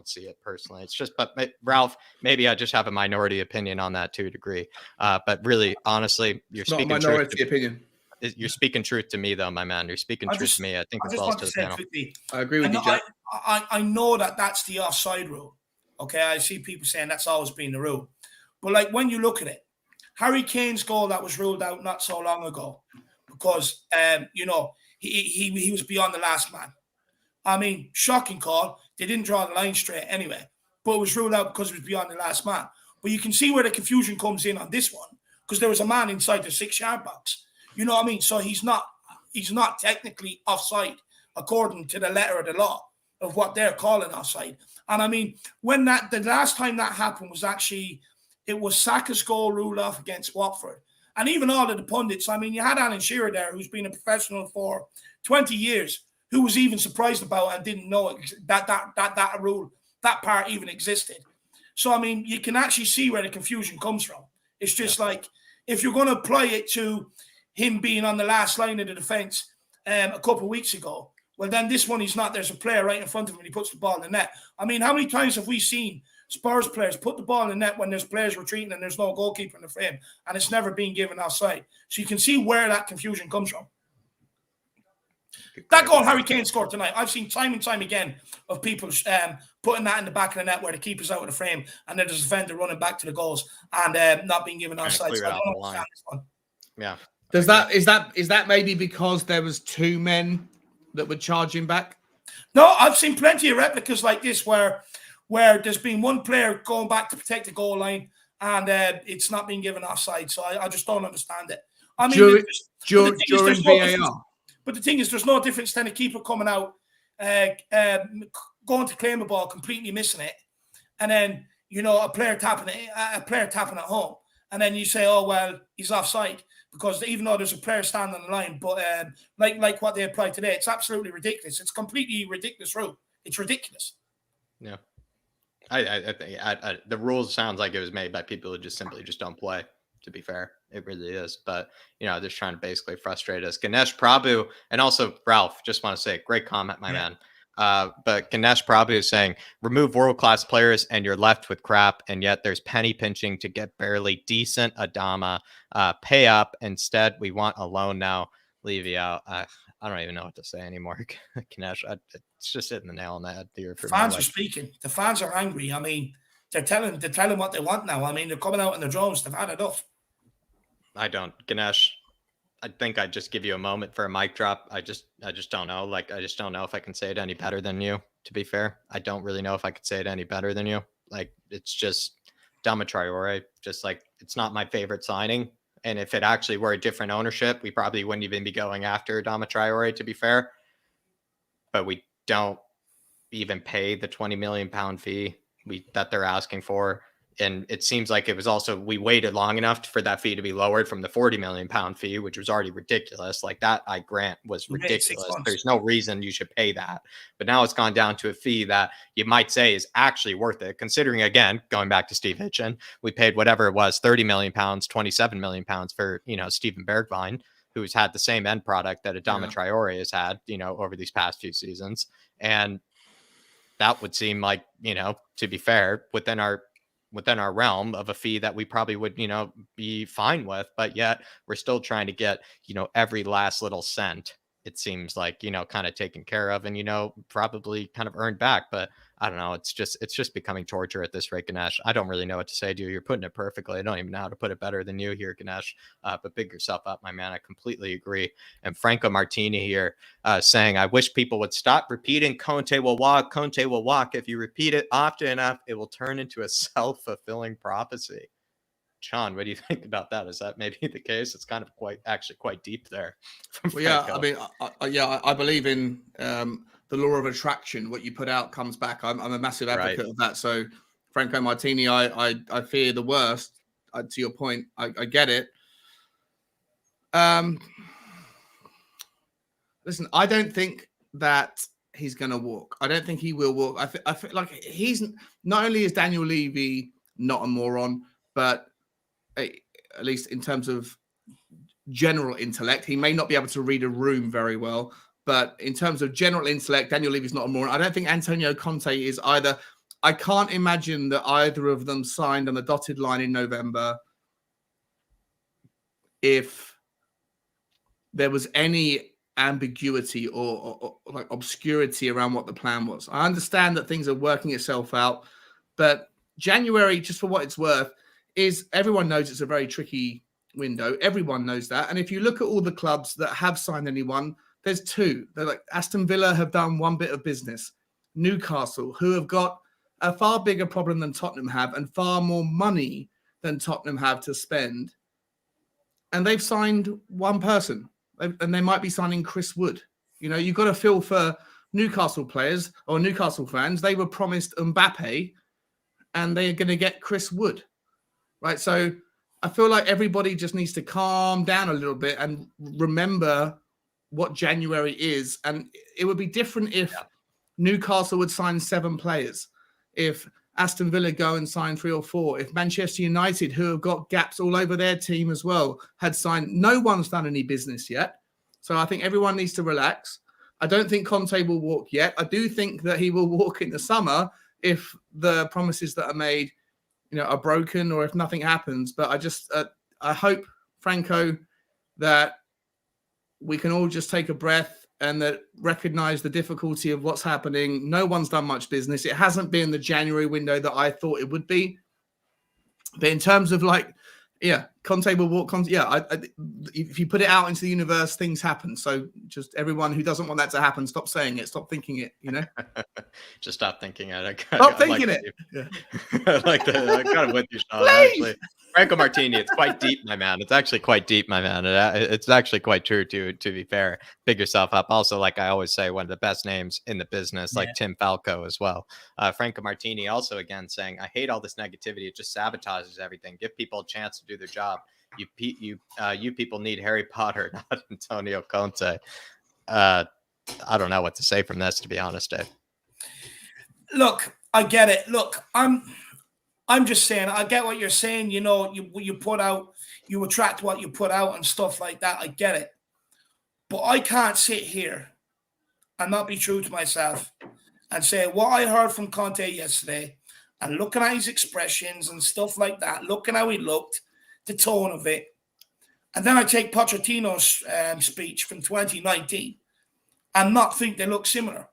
see it personally. It's just, but Ralph, maybe I just have a minority opinion on that to a degree. But really, honestly, you're speaking not a minority opinion. You're speaking truth to me, though, my man. You're speaking truth to me. I think as well as to the panel. I agree with you, Jack. I know that's the offside rule. Okay, I see people saying that's always been the rule. But like, when you look at it, Harry Kane's goal that was ruled out not so long ago because he was beyond the last man. I mean, shocking call. They didn't draw the line straight anyway, but it was ruled out because it was beyond the last man. But you can see where the confusion comes in on this one because there was a man inside the 6-yard box. You know what I mean? So he's not he's not technically offside according to the letter of the law of what they're calling offside. And I mean, when the last time that happened was actually, it was Saka's goal ruled off against Watford. And even all of the pundits, I mean, you had Alan Shearer there, who's been a professional for 20 years, who was even surprised about it and didn't know that rule, that part even existed. So, I mean, you can actually see where the confusion comes from. It's just like, if you're going to apply it to him being on the last line of the defence a couple of weeks ago, well, then this one he's not. There's a player right in front of him and he puts the ball in the net. I mean, how many times have we seen Spurs players put the ball in the net when there's players retreating and there's no goalkeeper in the frame and it's never been given offside? So you can see where that confusion comes from. That goal Harry Kane scored tonight, I've seen time and time again of people putting that in the back of the net where the keeper's out of the frame and there's a defender running back to the goals and not being given offside. So I don't understand this one. Yeah. Is that maybe because there was two men that would charge him back? No, I've seen plenty of replicas like this where there's been one player going back to protect the goal line and it's not being given offside. So I just don't understand it. I mean, during VAR. But the thing is, there's no difference than a keeper coming out, going to claim a ball, completely missing it, and then a player tapping at home, and then you say, "Oh well, he's offside," because even though there's a player standing on the line, but like what they applied today, it's absolutely ridiculous. It's completely ridiculous rule. It's ridiculous. Yeah, I think the rules sounds like it was made by people who just simply don't play. To be fair, it really is. But, they're just trying to basically frustrate us. Ganesh Prabhu, and also Ralph, just want to say, great comment, my man. But Ganesh Prabhu is saying, remove world-class players and you're left with crap. And yet there's penny pinching to get barely decent Adama. Pay up. Instead, we want a loan now. Levy out. I don't even know what to say anymore. Ganesh, it's just hitting the nail on the head here. The fans are speaking. The fans are angry. I mean, they're telling what they want now. I mean, they're coming out in the drones. They've had enough. I don't, Ganesh. I think I'd just give you a moment for a mic drop. I just don't know. I just don't know if I can say it any better than you. To be fair, I don't really know if I could say it any better than you. It's just Adama Traore. Just it's not my favorite signing. And if it actually were a different ownership, we probably wouldn't even be going after Adama Traore. To be fair, but we don't even pay the £20 million fee that they're asking for. And it seems like it was also, we waited long enough for that fee to be lowered from the £40 million fee, which was already ridiculous. That I grant was ridiculous. There's no reason you should pay that. But now it's gone down to a fee that you might say is actually worth it, considering, again, going back to Steve Hitchen, we paid whatever it was, £30 million, £27 million for, Steven Bergwijn, who's had the same end product that Adama Traore has had, over these past few seasons. And that would seem like, to be fair, within our realm of a fee that we probably would, be fine with, but yet we're still trying to get, every last little cent, it seems like, kind of taken care of and, probably kind of earned back. But I don't know. It's just becoming torture at this rate, Ganesh. I don't really know what to say to you. You're putting it perfectly. I don't even know how to put it better than you here, Ganesh. But big yourself up, my man. I completely agree. And Franco Martini here saying, I wish people would stop repeating Conte will walk. Conte will walk. If you repeat it often enough, it will turn into a self-fulfilling prophecy. John, what do you think about that? Is that maybe the case? It's kind of quite deep there. Well, yeah, I mean, I believe in the law of attraction. What you put out comes back. I'm a massive advocate of that. So, Franco Martini, I fear the worst. To your point, I get it. Listen, I don't think that he's going to walk. I don't think he will walk. I feel like he's not only is Daniel Levy not a moron, but at least in terms of general intellect, he may not be able to read a room very well, but in terms of general intellect, Daniel Levy's not a moron. I don't think Antonio Conte is either. I can't imagine that either of them signed on the dotted line in November if there was any ambiguity or like obscurity around what the plan was. I understand that things are working itself out, but January, just for what it's worth, is everyone knows it's a very tricky window. Everyone knows that. And if you look at all the clubs that have signed anyone, there's two. They're like Aston Villa have done one bit of business. Newcastle, who have got a far bigger problem than Tottenham have and far more money than Tottenham have to spend. And they've signed one person. and they might be signing Chris Wood. You know, you've got to feel for Newcastle players or Newcastle fans. They were promised Mbappe, and they're going to get Chris Wood, right? So I feel like everybody just needs to calm down a little bit and remember what January is. And it would be different if Newcastle would sign 7 players, if Aston Villa go and sign 3 or 4, if Manchester United, who have got gaps all over their team as well, had signed. No one's done any business yet. So I think everyone needs to relax. I don't think Conte will walk yet. I do think that he will walk in the summer if the promises that are made, you know, are broken or if nothing happens. But I just, I hope, Franco, that we can all just take a breath and that recognize the difficulty of what's happening. No one's done much business. It hasn't been the January window that I thought it would be. But in terms of like, yeah, Conte will walk. If you put it out into the universe, things happen. So just everyone who doesn't want that to happen, stop saying it, stop thinking it. You know, just stop thinking it. Stop thinking it. Yeah. I'm kind of with you, Sean. Actually, Franco Martini, it's quite deep, my man. It's actually quite deep, my man. It's actually quite true, to be fair. Big yourself up. Also, like I always say, one of the best names in the business, like Tim Falco as well. Franco Martini also, again, saying, I hate all this negativity. It just sabotages everything. Give people a chance to do their job. You people need Harry Potter, not Antonio Conte. I don't know what to say from this, to be honest, Dave. Look, I get it. Look, I'm just saying, I get what you're saying. You know, you put out, you attract what you put out and stuff like that. I get it. But I can't sit here and not be true to myself and say what I heard from Conte yesterday and looking at his expressions and stuff like that, looking how he looked, the tone of it. And then I take Pochettino's speech from 2019 and not think they look similar.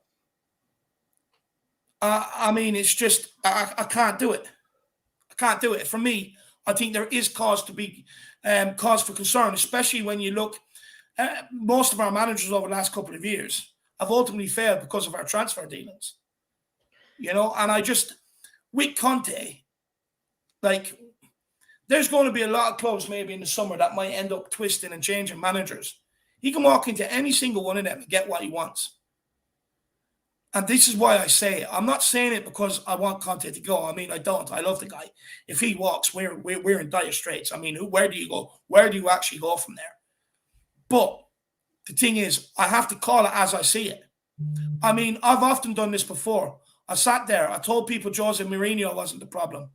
I mean, it's just, I can't do it. I can't do it. For me, I think there is cause to be cause for concern, especially when you look at most of our managers over the last couple of years have ultimately failed because of our transfer dealings. You know, and I just, with Conte, like, there's going to be a lot of clubs maybe in the summer that might end up twisting and changing managers. He can walk into any single one of them and get what he wants. And this is why I say it. I'm not saying it because I want Conte to go. I mean, I don't. I love the guy. If he walks, we're in dire straits. I mean, where do you go? Where do you actually go from there? But the thing is, I have to call it as I see it. I mean, I've often done this before. I sat there. I told people Jose Mourinho wasn't the problem.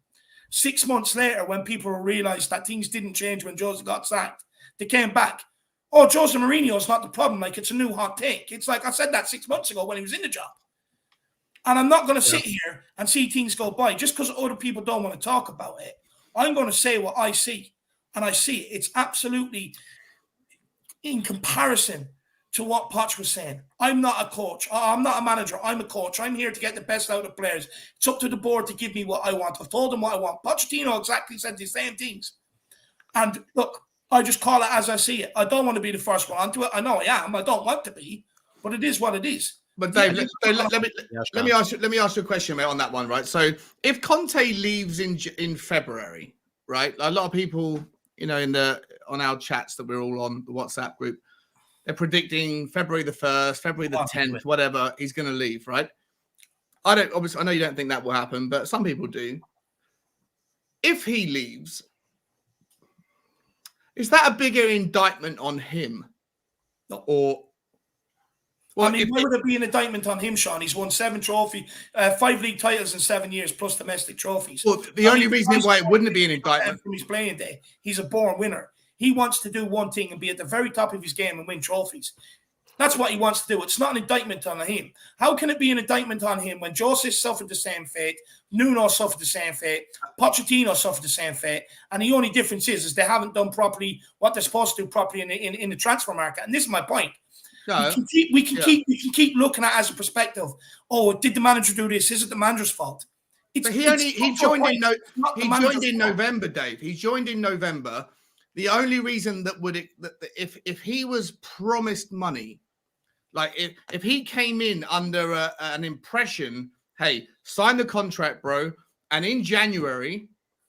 6 months later, when people realized that things didn't change when Jose got sacked, they came back. Oh, Jose Mourinho is not the problem. Like, it's a new hot take. It's like I said that 6 months ago when he was in the job. And I'm not going to sit here and see things go by just because other people don't want to talk about it. I'm going to say what I see. And I see it. It's absolutely in comparison to what Poch was saying. I'm not a coach. I'm not a manager. I'm a coach. I'm here to get the best out of players. It's up to the board to give me what I want. I've told them what I want. Pochettino exactly said the same things. And look, I just call it as I see it. I don't want to be the first one onto it. I know I am. I don't want to be. But it is what it is. But Dave, let me ask you a question, mate, on that one, right? So if Conte leaves in February, right? A lot of people, you know, on our chats that we're all on, the WhatsApp group, they're predicting February the 1st, February the 10th, whatever, he's going to leave, right? I know you don't think that will happen, but some people do. If he leaves, is that a bigger indictment on him? No. Or Well, I mean, why would it be an indictment on him, Sean? He's won 7 trophies, 5 league titles in 7 years, plus domestic trophies. Well, the only reason why it wouldn't be an indictment from his playing day, he's a born winner. He wants to do one thing and be at the very top of his game and win trophies. That's what he wants to do. It's not an indictment on him. How can it be an indictment on him when Jose suffered the same fate, Nuno suffered the same fate, Pochettino suffered the same fate, and the only difference is they haven't done properly what they're supposed to do properly in the transfer market. And this is my point. No. We can keep looking at it as a perspective. Oh, did the manager do this? Is it the manager's fault? But he joined in November, Dave. He joined in November. The only reason that if he was promised money, like if he came in under an impression, hey, sign the contract, bro, and in January,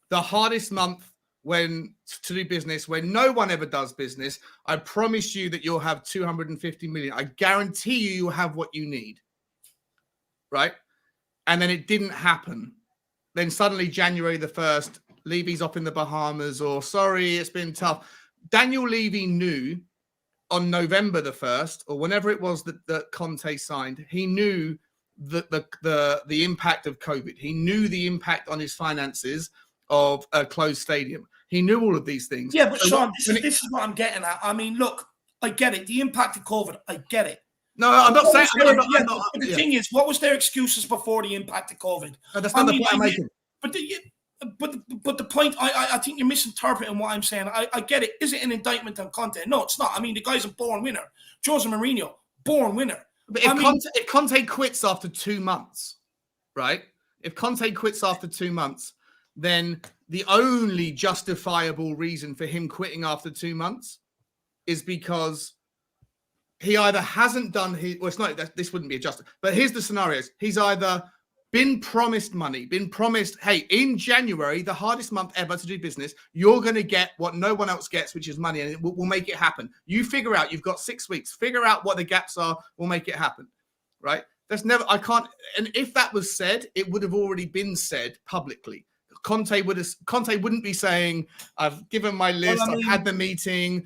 the hardest month to do business when no one ever does business. I promise you that you'll have 250 million. I guarantee you'll have what you need. Right? And then it didn't happen. Then suddenly January the 1st, Levy's off in the Bahamas, or sorry, it's been tough. Daniel Levy knew on November the 1st, or whenever it was that Conte signed, he knew the impact of COVID. He knew the impact on his finances of a closed stadium. He knew all of these things. Yeah, but Sean, this is what I'm getting at. I mean, look, I get it. The impact of COVID, I get it. No, I'm not saying. The thing is, what was their excuses before the impact of COVID? No, that's not the point I'm making. But the point, I think you're misinterpreting what I'm saying. I get it. Is it an indictment on Conte? No, it's not. I mean, the guy's a born winner. Jose Mourinho, born winner. But if Conte quits after 2 months, right? If Conte quits after 2 months, then the only justifiable reason for him quitting after 2 months is because he either hasn't done his, well, it's not, this wouldn't be adjusted, but here's the scenarios. He's either been promised money, been promised, hey, in January, the hardest month ever to do business, you're going to get what no one else gets, which is money, and we'll make it happen. You figure out, you've got 6 weeks, figure out what the gaps are, we'll make it happen, right? That's never, I can't, and if that was said, it would have already been said publicly. Conte wouldn't be saying, I've given my list, I've had the meeting.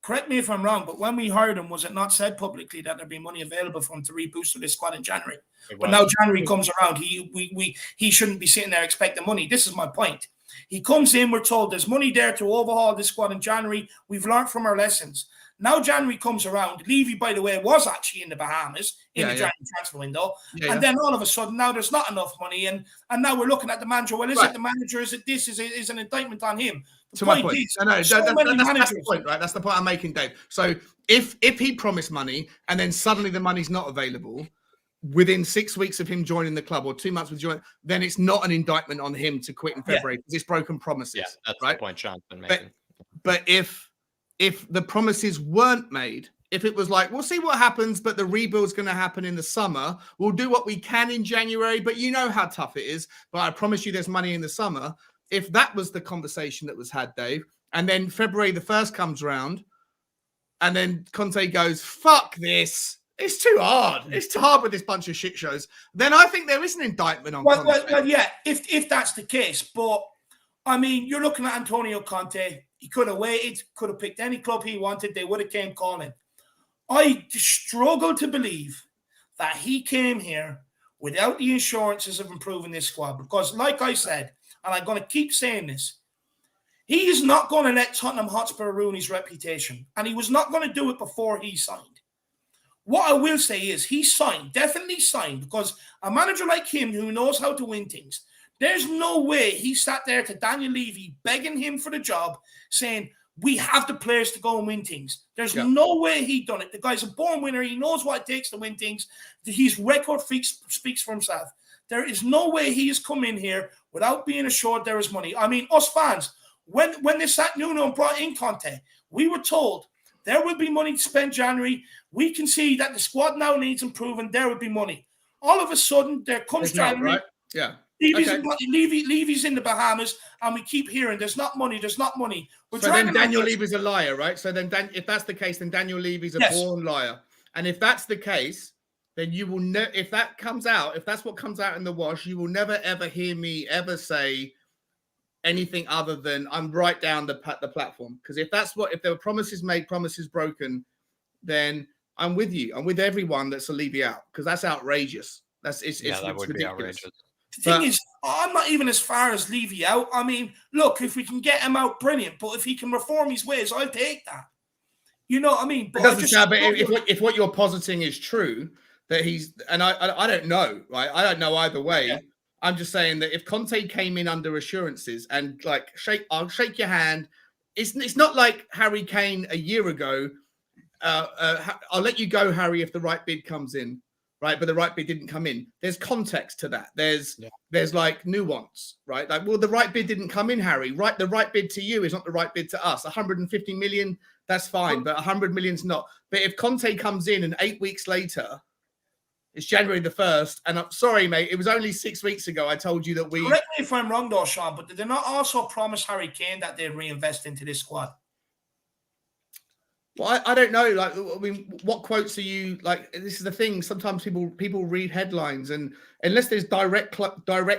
Correct me if I'm wrong, but when we hired him, was it not said publicly that there'd be money available for him to reboost this squad in January? But now January comes around, he shouldn't be sitting there expecting money. This is my point. He comes in, we're told there's money there to overhaul this squad in January. We've learned from our lessons. Now January comes around. Levy, by the way, was actually in the Bahamas in the January transfer window. And then all of a sudden, now there's not enough money. And now we're looking at the manager. Well, is it the manager? Is it this? Is an indictment on him? To my point. That's the point, right? That's the point I'm making, Dave. So if he promised money and then suddenly the money's not available within 6 weeks of him joining the club or 2 months with joining, then it's not an indictment on him to quit in February because it's broken promises. Yeah, that's right? the point Sean's been making. But if the promises weren't made, if it was like, we'll see what happens, but the rebuild's going to happen in the summer, we'll do what we can in January, but you know how tough it is, but I promise you there's money in the summer. If that was the conversation that was had, Dave, and then February the 1st comes round, and then Conte goes, fuck this, it's too hard. It's too hard with this bunch of shit shows. Then I think there is an indictment on Conte. Well, yeah, if that's the case. But, I mean, you're looking at Antonio Conte. He could have waited, could have picked any club he wanted. They would have came calling. I struggle to believe that he came here without the insurances of improving this squad. Because, like I said, and I'm going to keep saying this, he is not going to let Tottenham Hotspur ruin his reputation. And he was not going to do it before he signed. What I will say is he signed, definitely signed, because a manager like him who knows how to win things, there's no way he sat there to Daniel Levy begging him for the job, saying, we have the players to go and win things. There's no way he done it. The guy's a born winner. He knows what it takes to win things. His record speaks for himself. There is no way he has come in here without being assured there is money. I mean, us fans, when they sat Nuno and brought in Conte, we were told there will be money to spend January. We can see that the squad now needs improving. There would be money. All of a sudden, there comes January. Right? Yeah. Levy's in the Bahamas, and we keep hearing there's not money. So then Daniel Levy's a liar, right? So then, if that's the case, then Daniel Levy's a born liar. And if that's the case, then you will never. If that comes out, if that's what comes out in the wash, you will never ever hear me ever say anything other than I'm right down the platform. Because if there were promises made, promises broken, then I'm with you. I'm with everyone that's a Levy out because that's outrageous. That would be outrageous. The thing is, I'm not even as far as Levy out. I mean, look, if we can get him out, brilliant. But if he can reform his ways, I'll take that. You know what I mean? But if what you're positing is true, that he's, and I don't know, right? I don't know either way. Yeah. I'm just saying that if Conte came in under assurances and like, I'll shake your hand. It's not like Harry Kane a year ago. I'll let you go, Harry, if the right bid comes in. Right, but the right bid didn't come in. There's context to that. There's like nuance, right? Like, well, the right bid didn't come in, Harry. Right, the right bid to you is not the right bid to us. 150 million, that's fine, but 100 million's not. But if Conte comes in and 8 weeks later, It's January the 1st. And I'm sorry, mate, it was only 6 weeks ago I told you that we... Correct me if I'm wrong, though, Sean, but did they not also promise Harry Kane that they'd reinvest into this squad? Well, I don't know. Like, I mean, what quotes are you like? This is the thing. Sometimes people read headlines, and unless there's direct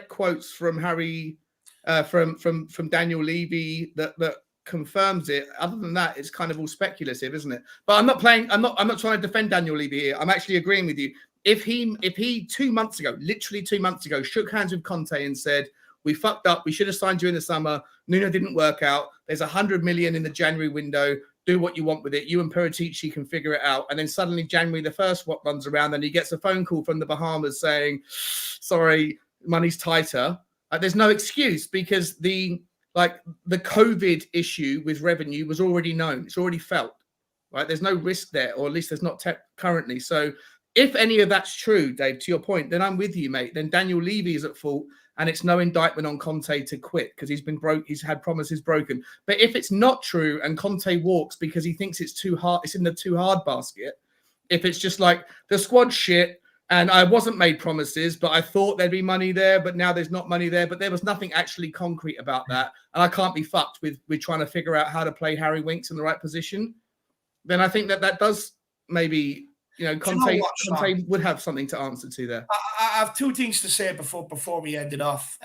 quotes from Harry, from Daniel Levy that confirms it. Other than that, it's kind of all speculative, isn't it? But I'm not trying to defend Daniel Levy here. I'm actually agreeing with you. If he 2 months ago, literally 2 months ago, shook hands with Conte and said, "We fucked up. We should have signed you in the summer. Nuno didn't work out. There's 100 million in the January window. Do what you want with it. You and Paratici can figure it out." And then suddenly January the 1st runs around and he gets a phone call from the Bahamas saying, "Sorry, money's tighter." There's no excuse because the COVID issue with revenue was already known. It's already felt, right? There's no risk there, or at least there's not currently. So if any of that's true, Dave, to your point, then I'm with you, mate. Then Daniel Levy is at fault. And it's no indictment on Conte to quit because he's been broke. He's had promises broken. But if it's not true and Conte walks because he thinks it's too hard, it's in the too hard basket. If it's just like the squad's shit and I wasn't made promises, but I thought there'd be money there, but now there's not money there. But there was nothing actually concrete about that. And I can't be fucked with trying to figure out how to play Harry Winks in the right position. Then I think that does maybe... Conte would have something to answer to there. I have two things to say before we end it off.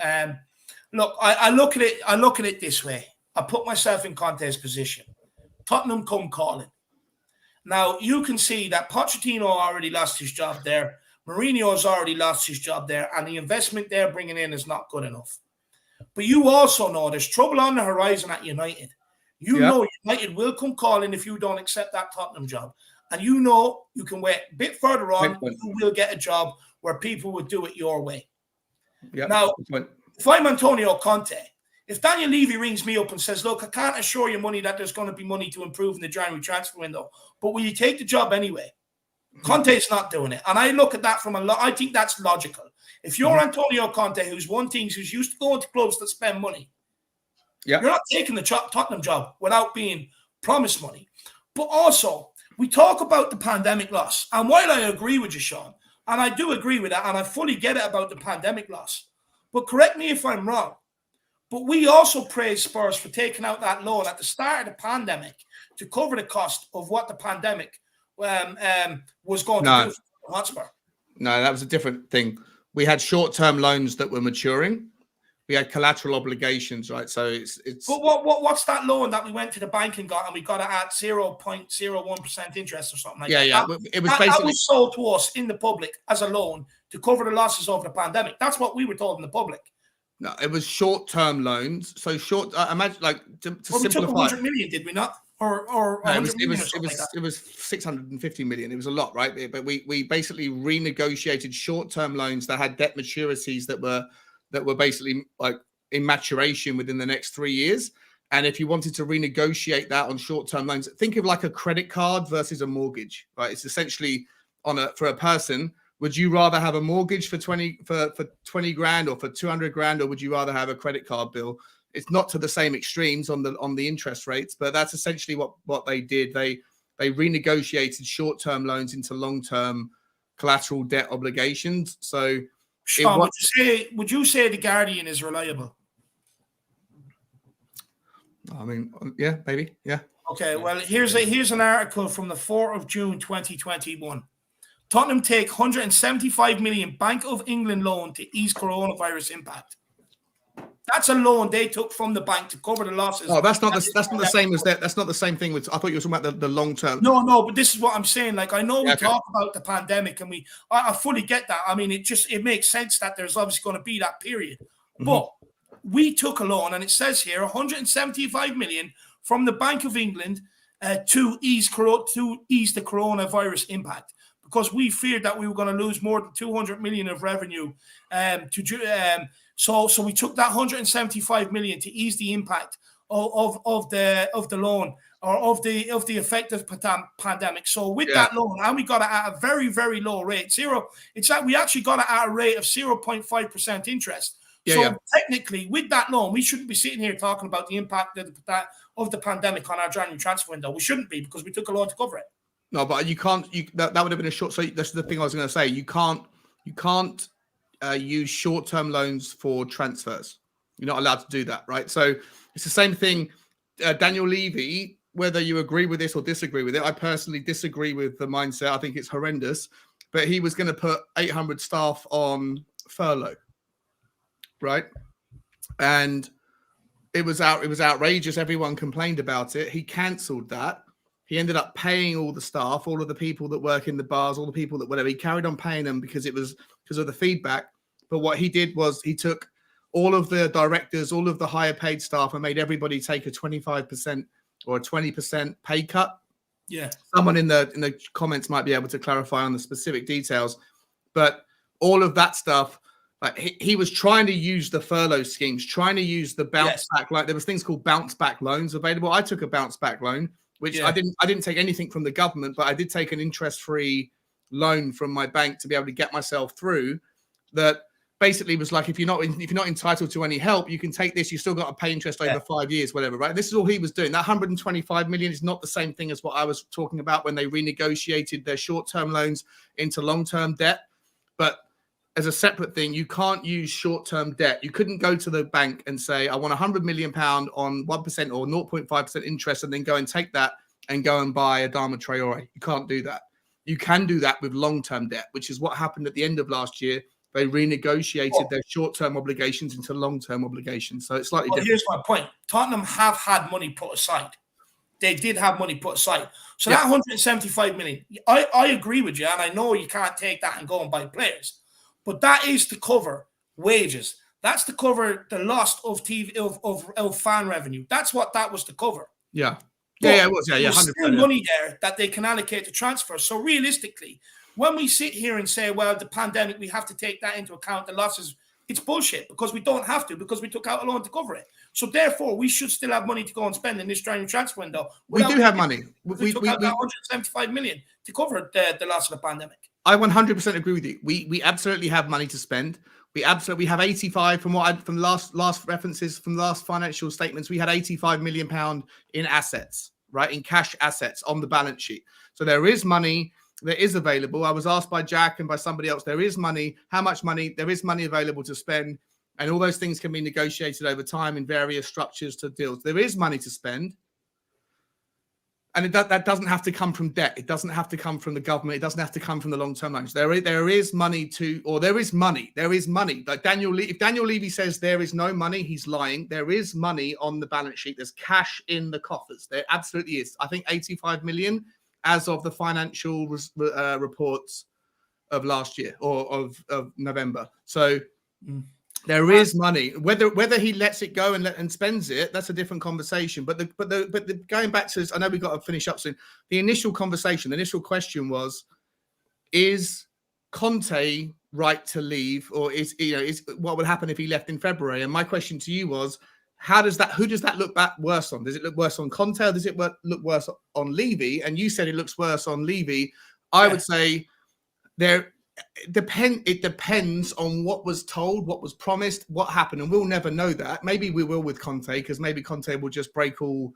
Look, I look at it this way. I put myself in Conte's position. Tottenham come calling. Now you can see that Pochettino already lost his job there. Mourinho's already lost his job there, and the investment they're bringing in is not good enough. But you also know there's trouble on the horizon at United. You know United will come calling if you don't accept that Tottenham job. And you know you can wait a bit further on, you will get a job where people will do it your way. Yep. Now, if I'm Antonio Conte, if Daniel Levy rings me up and says, "Look, I can't assure you money that there's going to be money to improve in the January transfer window, but will you take the job anyway?" Conte's not doing it. And I look at that I think that's logical. If you're Antonio Conte, who's used to going to clubs that spend money, you're not taking the Tottenham job without being promised money. But also, we talk about the pandemic loss. And while I agree with you, Sean, and I do agree with that, and I fully get it about the pandemic loss, but correct me if I'm wrong, but we also praise Spurs for taking out that loan at the start of the pandemic to cover the cost of what the pandemic was going to do for Hotspur. No, that was a different thing. We had short-term loans that were maturing. We had collateral obligations, right? So it's. But what's that loan that we went to the bank and got, and we got it at 0.01% interest or something like that? Yeah. It was basically that was sold to us in the public as a loan to cover the losses of the pandemic. That's what we were told in the public. No, it was short-term loans. So short. Imagine to simplify. We took 100 million, did we not? Or no, it was 650 million. It was a lot, right? But we basically renegotiated short-term loans that had debt maturities that were basically like in maturation within the next 3 years. And if you wanted to renegotiate that on short-term loans, think of like a credit card versus a mortgage, right? It's essentially for a person, would you rather have a mortgage for 20 grand or for 200 grand, or would you rather have a credit card bill? It's not to the same extremes on the interest rates, but that's essentially what they did. They renegotiated short-term loans into long-term collateral debt obligations. So Sean, would you say The Guardian is reliable? I mean, yeah, maybe, yeah. Okay, well, here's an article from the 4th of June, 2021. Tottenham take 175 million Bank of England loan to ease coronavirus impact. That's a loan they took from the bank to cover the losses. Oh, that's not the same as that. That's not the same thing with. I thought you were talking about the long term. No, but this is what I'm saying. Like, I know we talk about the pandemic, and I fully get that. I mean, it makes sense that there's obviously going to be that period. Mm-hmm. But we took a loan, and it says here 175 million from the Bank of England to ease the coronavirus impact, because we feared that we were going to lose more than 200 million of revenue So we took that 175 million to ease the impact of the loan, or of the effect of pandemic. So with that loan, and we got it at a very, very low rate, we actually got it at a rate of 0.5% interest. Technically, with that loan, we shouldn't be sitting here talking about the impact of the pandemic on our January transfer window. We shouldn't be, because we took a loan to cover it. No, but you can't. That would have been a short. So that's the thing I was going to say. You can't use short-term loans for transfers. You're not allowed to do that, right? So it's the same thing. Daniel Levy, whether you agree with this or disagree with it, I personally disagree with the mindset. I think it's horrendous. But he was going to put 800 staff on furlough, right? And it was outrageous. Everyone complained about it. He cancelled that. He ended up paying all the staff, all of the people that work in the bars, all the people that whatever. He carried on paying them because of the feedback. But what he did was he took all of the directors, all of the higher paid staff, and made everybody take a 25% or a 20% pay cut. Yeah. Someone in the comments might be able to clarify on the specific details, but all of that stuff. Like he was trying to use the furlough schemes, trying to use the bounce back. Like there was things called bounce back loans available. I took a bounce back loan, which I didn't take anything from the government, but I did take an interest-free loan from my bank to be able to get myself through. That basically was like, if you're not entitled to any help, you can take this. You still got to pay interest over 5 years, whatever. Right? This is all he was doing. That 125 million is not the same thing as what I was talking about when they renegotiated their short-term loans into long-term debt, but as a separate thing, you can't use short-term debt. You couldn't go to the bank and say, I want £100 million on 1% or 0.5% interest and then go and take that and go and buy Adama Traore. You can't do that. You can do that with long-term debt, which is what happened at the end of last year. They renegotiated their short-term obligations into long-term obligations. So it's slightly different. Here's my point. Tottenham have had money put aside. They did have money put aside. So that 175 million, I agree with you. And I know you can't take that and go and buy players. But that is to cover wages. That's to cover the loss of TV of fan revenue. That's what that was to cover. Yeah. It was. There's still money there that they can allocate to transfer. So realistically, when we sit here and say, well, the pandemic, we have to take that into account, the losses, it's bullshit because we don't have to, because we took out a loan to cover it. So therefore, we should still have money to go and spend in this January transfer window. We do have money. We took out that 175 million to cover the loss of the pandemic. I 100% agree with you. We absolutely have money to spend. We have 85 from last references from last financial statements. We had 85 million pound in assets, right, in cash assets on the balance sheet. So there is money that is available. I was asked by Jack and by somebody else. There is money. How much money? There is money available to spend, and all those things can be negotiated over time in various structures to deals. There is money to spend. And that doesn't have to come from debt. It doesn't have to come from the government. It doesn't have to come from the long-term loans. There is money there is money. There is money. Like if Daniel Levy says there is no money, he's lying. There is money on the balance sheet. There's cash in the coffers. There absolutely is. I think 85 million as of the financial reports of last year or of November. So there is money. Whether he lets it go and spends it, that's a different conversation. But the going back to this, I know we've got to finish up soon. The initial conversation, the initial question was: is Conte right to leave, or is what would happen if he left in February? And my question to you was: who does that look back worse on? Does it look worse on Conte, or does it look worse on Levy? And you said it looks worse on Levy. I would say it depends on what was told, what was promised, what happened, and we'll never know that. Maybe we will with Conte, because maybe Conte will just break all,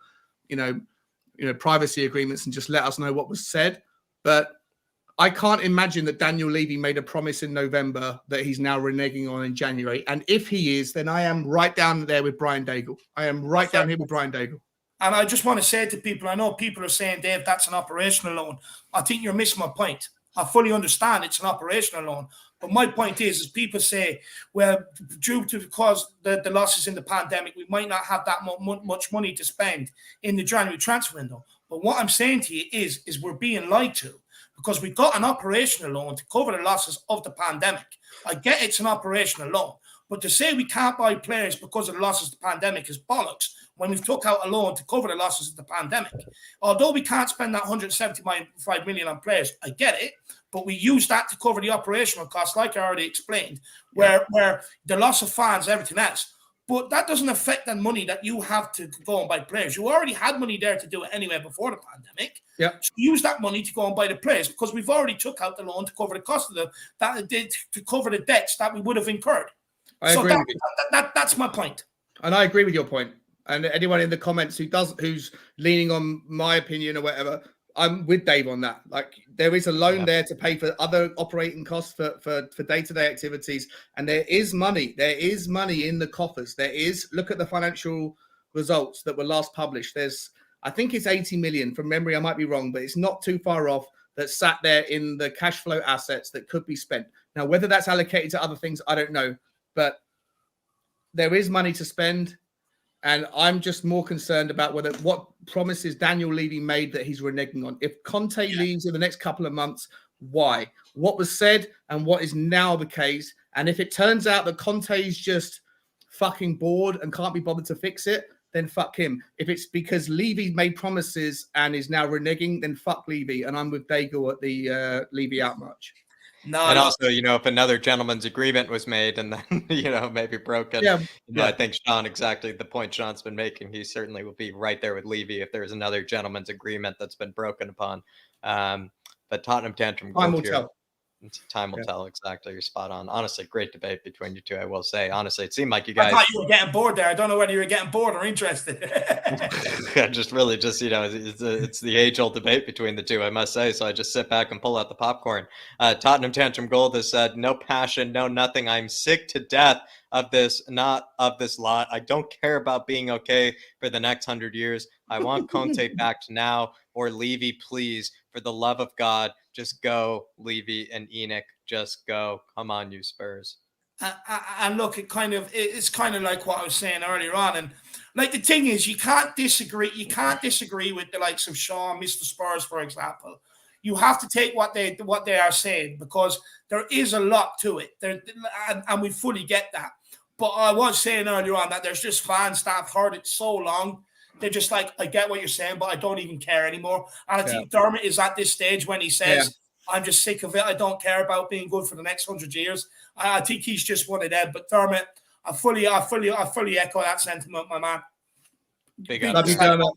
privacy agreements and just let us know what was said. But I can't imagine that Daniel Levy made a promise in November that he's now reneging on in January. And if he is, then I am right down there with Brian Daigle. I am right down here with Brian Daigle. And I just want to say to people, I know people are saying, Dave, that's an operational loan. I think you're missing my point. I fully understand it's an operational loan. But my point is people say, well, because the losses in the pandemic, we might not have that much money to spend in the January transfer window. But what I'm saying to you is we're being lied to, because we've got an operational loan to cover the losses of the pandemic. I get it's an operational loan, but to say we can't buy players because of the losses of the pandemic is bollocks when we've took out a loan to cover the losses of the pandemic. Although we can't spend that 175 million on players, I get it, but we use that to cover the operational costs, like I already explained, where the loss of fans, everything else. But that doesn't affect the money that you have to go and buy players. You already had money there to do it anyway before the pandemic. Yeah. So use that money to go and buy the players, because we've already took out the loan to cover the cost of to cover the debts that we would have incurred. I agree with you. That's my point. And I agree with your point. And anyone in the comments who's leaning on my opinion or whatever, I'm with Dave on that. Like, there is a loan there to pay for other operating costs for day-to-day activities, and there is money. There is money in the coffers. Look at the financial results that were last published. I think it's 80 million from memory. I might be wrong, but it's not too far off. That sat there in the cash flow assets that could be spent. Now, whether that's allocated to other things, I don't know, but there is money to spend. And I'm just more concerned about what promises Daniel Levy made that he's reneging on. If Conte leaves in the next couple of months, why? What was said and what is now the case? And if it turns out that Conte is just fucking bored and can't be bothered to fix it, then fuck him. If it's because Levy made promises and is now reneging, then fuck Levy. And I'm with Daigle at the Levy out much. And also, if another gentleman's agreement was made and then, maybe broken, I think Sean, exactly the point Sean's been making, he certainly will be right there with Levy if there's another gentleman's agreement that's been broken upon. But Tottenham tantrum gold here. Time will tell. Exactly. You're spot on. Honestly, great debate between you two, I will say. Honestly, it seemed like you guys... I thought you were getting bored there. I don't know whether you were getting bored or interested. It's the age-old debate between the two, I must say. So I just sit back and pull out the popcorn. Tottenham Tantrum Gold has said, no passion, no nothing. I'm sick to death of this, not of this lot. I don't care about being okay for the next 100 years. I want Conte back to now, or Levy, please, for the love of God, just go, Levy and Enoch, just go. Come on, you Spurs. And look, it's kind of like what I was saying earlier on. And like, the thing is, you can't disagree with the likes of Sean, Mr. Spurs, for example. You have to take what they are saying, because there is a lot to it. And we fully get that. But I was saying earlier on that there's just fans that have heard it so long. They're just like, I get what you're saying, but I don't even care anymore. And I think Dermot is at this stage when he says, I'm just sick of it. I don't care about being good for the next 100 years. I think he's just one of them. But Dermot, I fully echo that sentiment, my man. Big up. Dermot.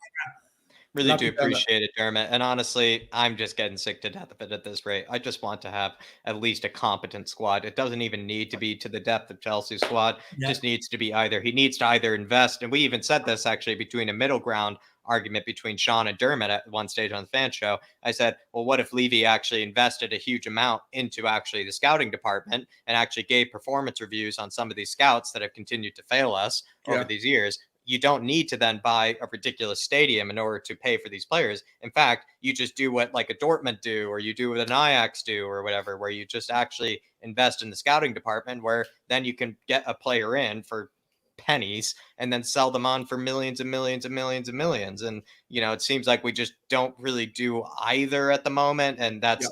Really do appreciate it, Dermot. And honestly, I'm just getting sick to death of it at this rate. I just want to have at least a competent squad. It doesn't even need to be to the depth of Chelsea's squad. It just needs to be he needs to either invest. And we even said this actually between a middle ground argument between Sean and Dermot at one stage on the fan show. I said, well, what if Levy actually invested a huge amount into actually the scouting department and actually gave performance reviews on some of these scouts that have continued to fail us over these years? You don't need to then buy a ridiculous stadium in order to pay for these players. In fact, you just do what like a Dortmund do, or you do what an Ajax do, or whatever, where you just actually invest in the scouting department, where then you can get a player in for pennies and then sell them on for millions and millions and millions and millions. And, it seems like we just don't really do either at the moment. And that's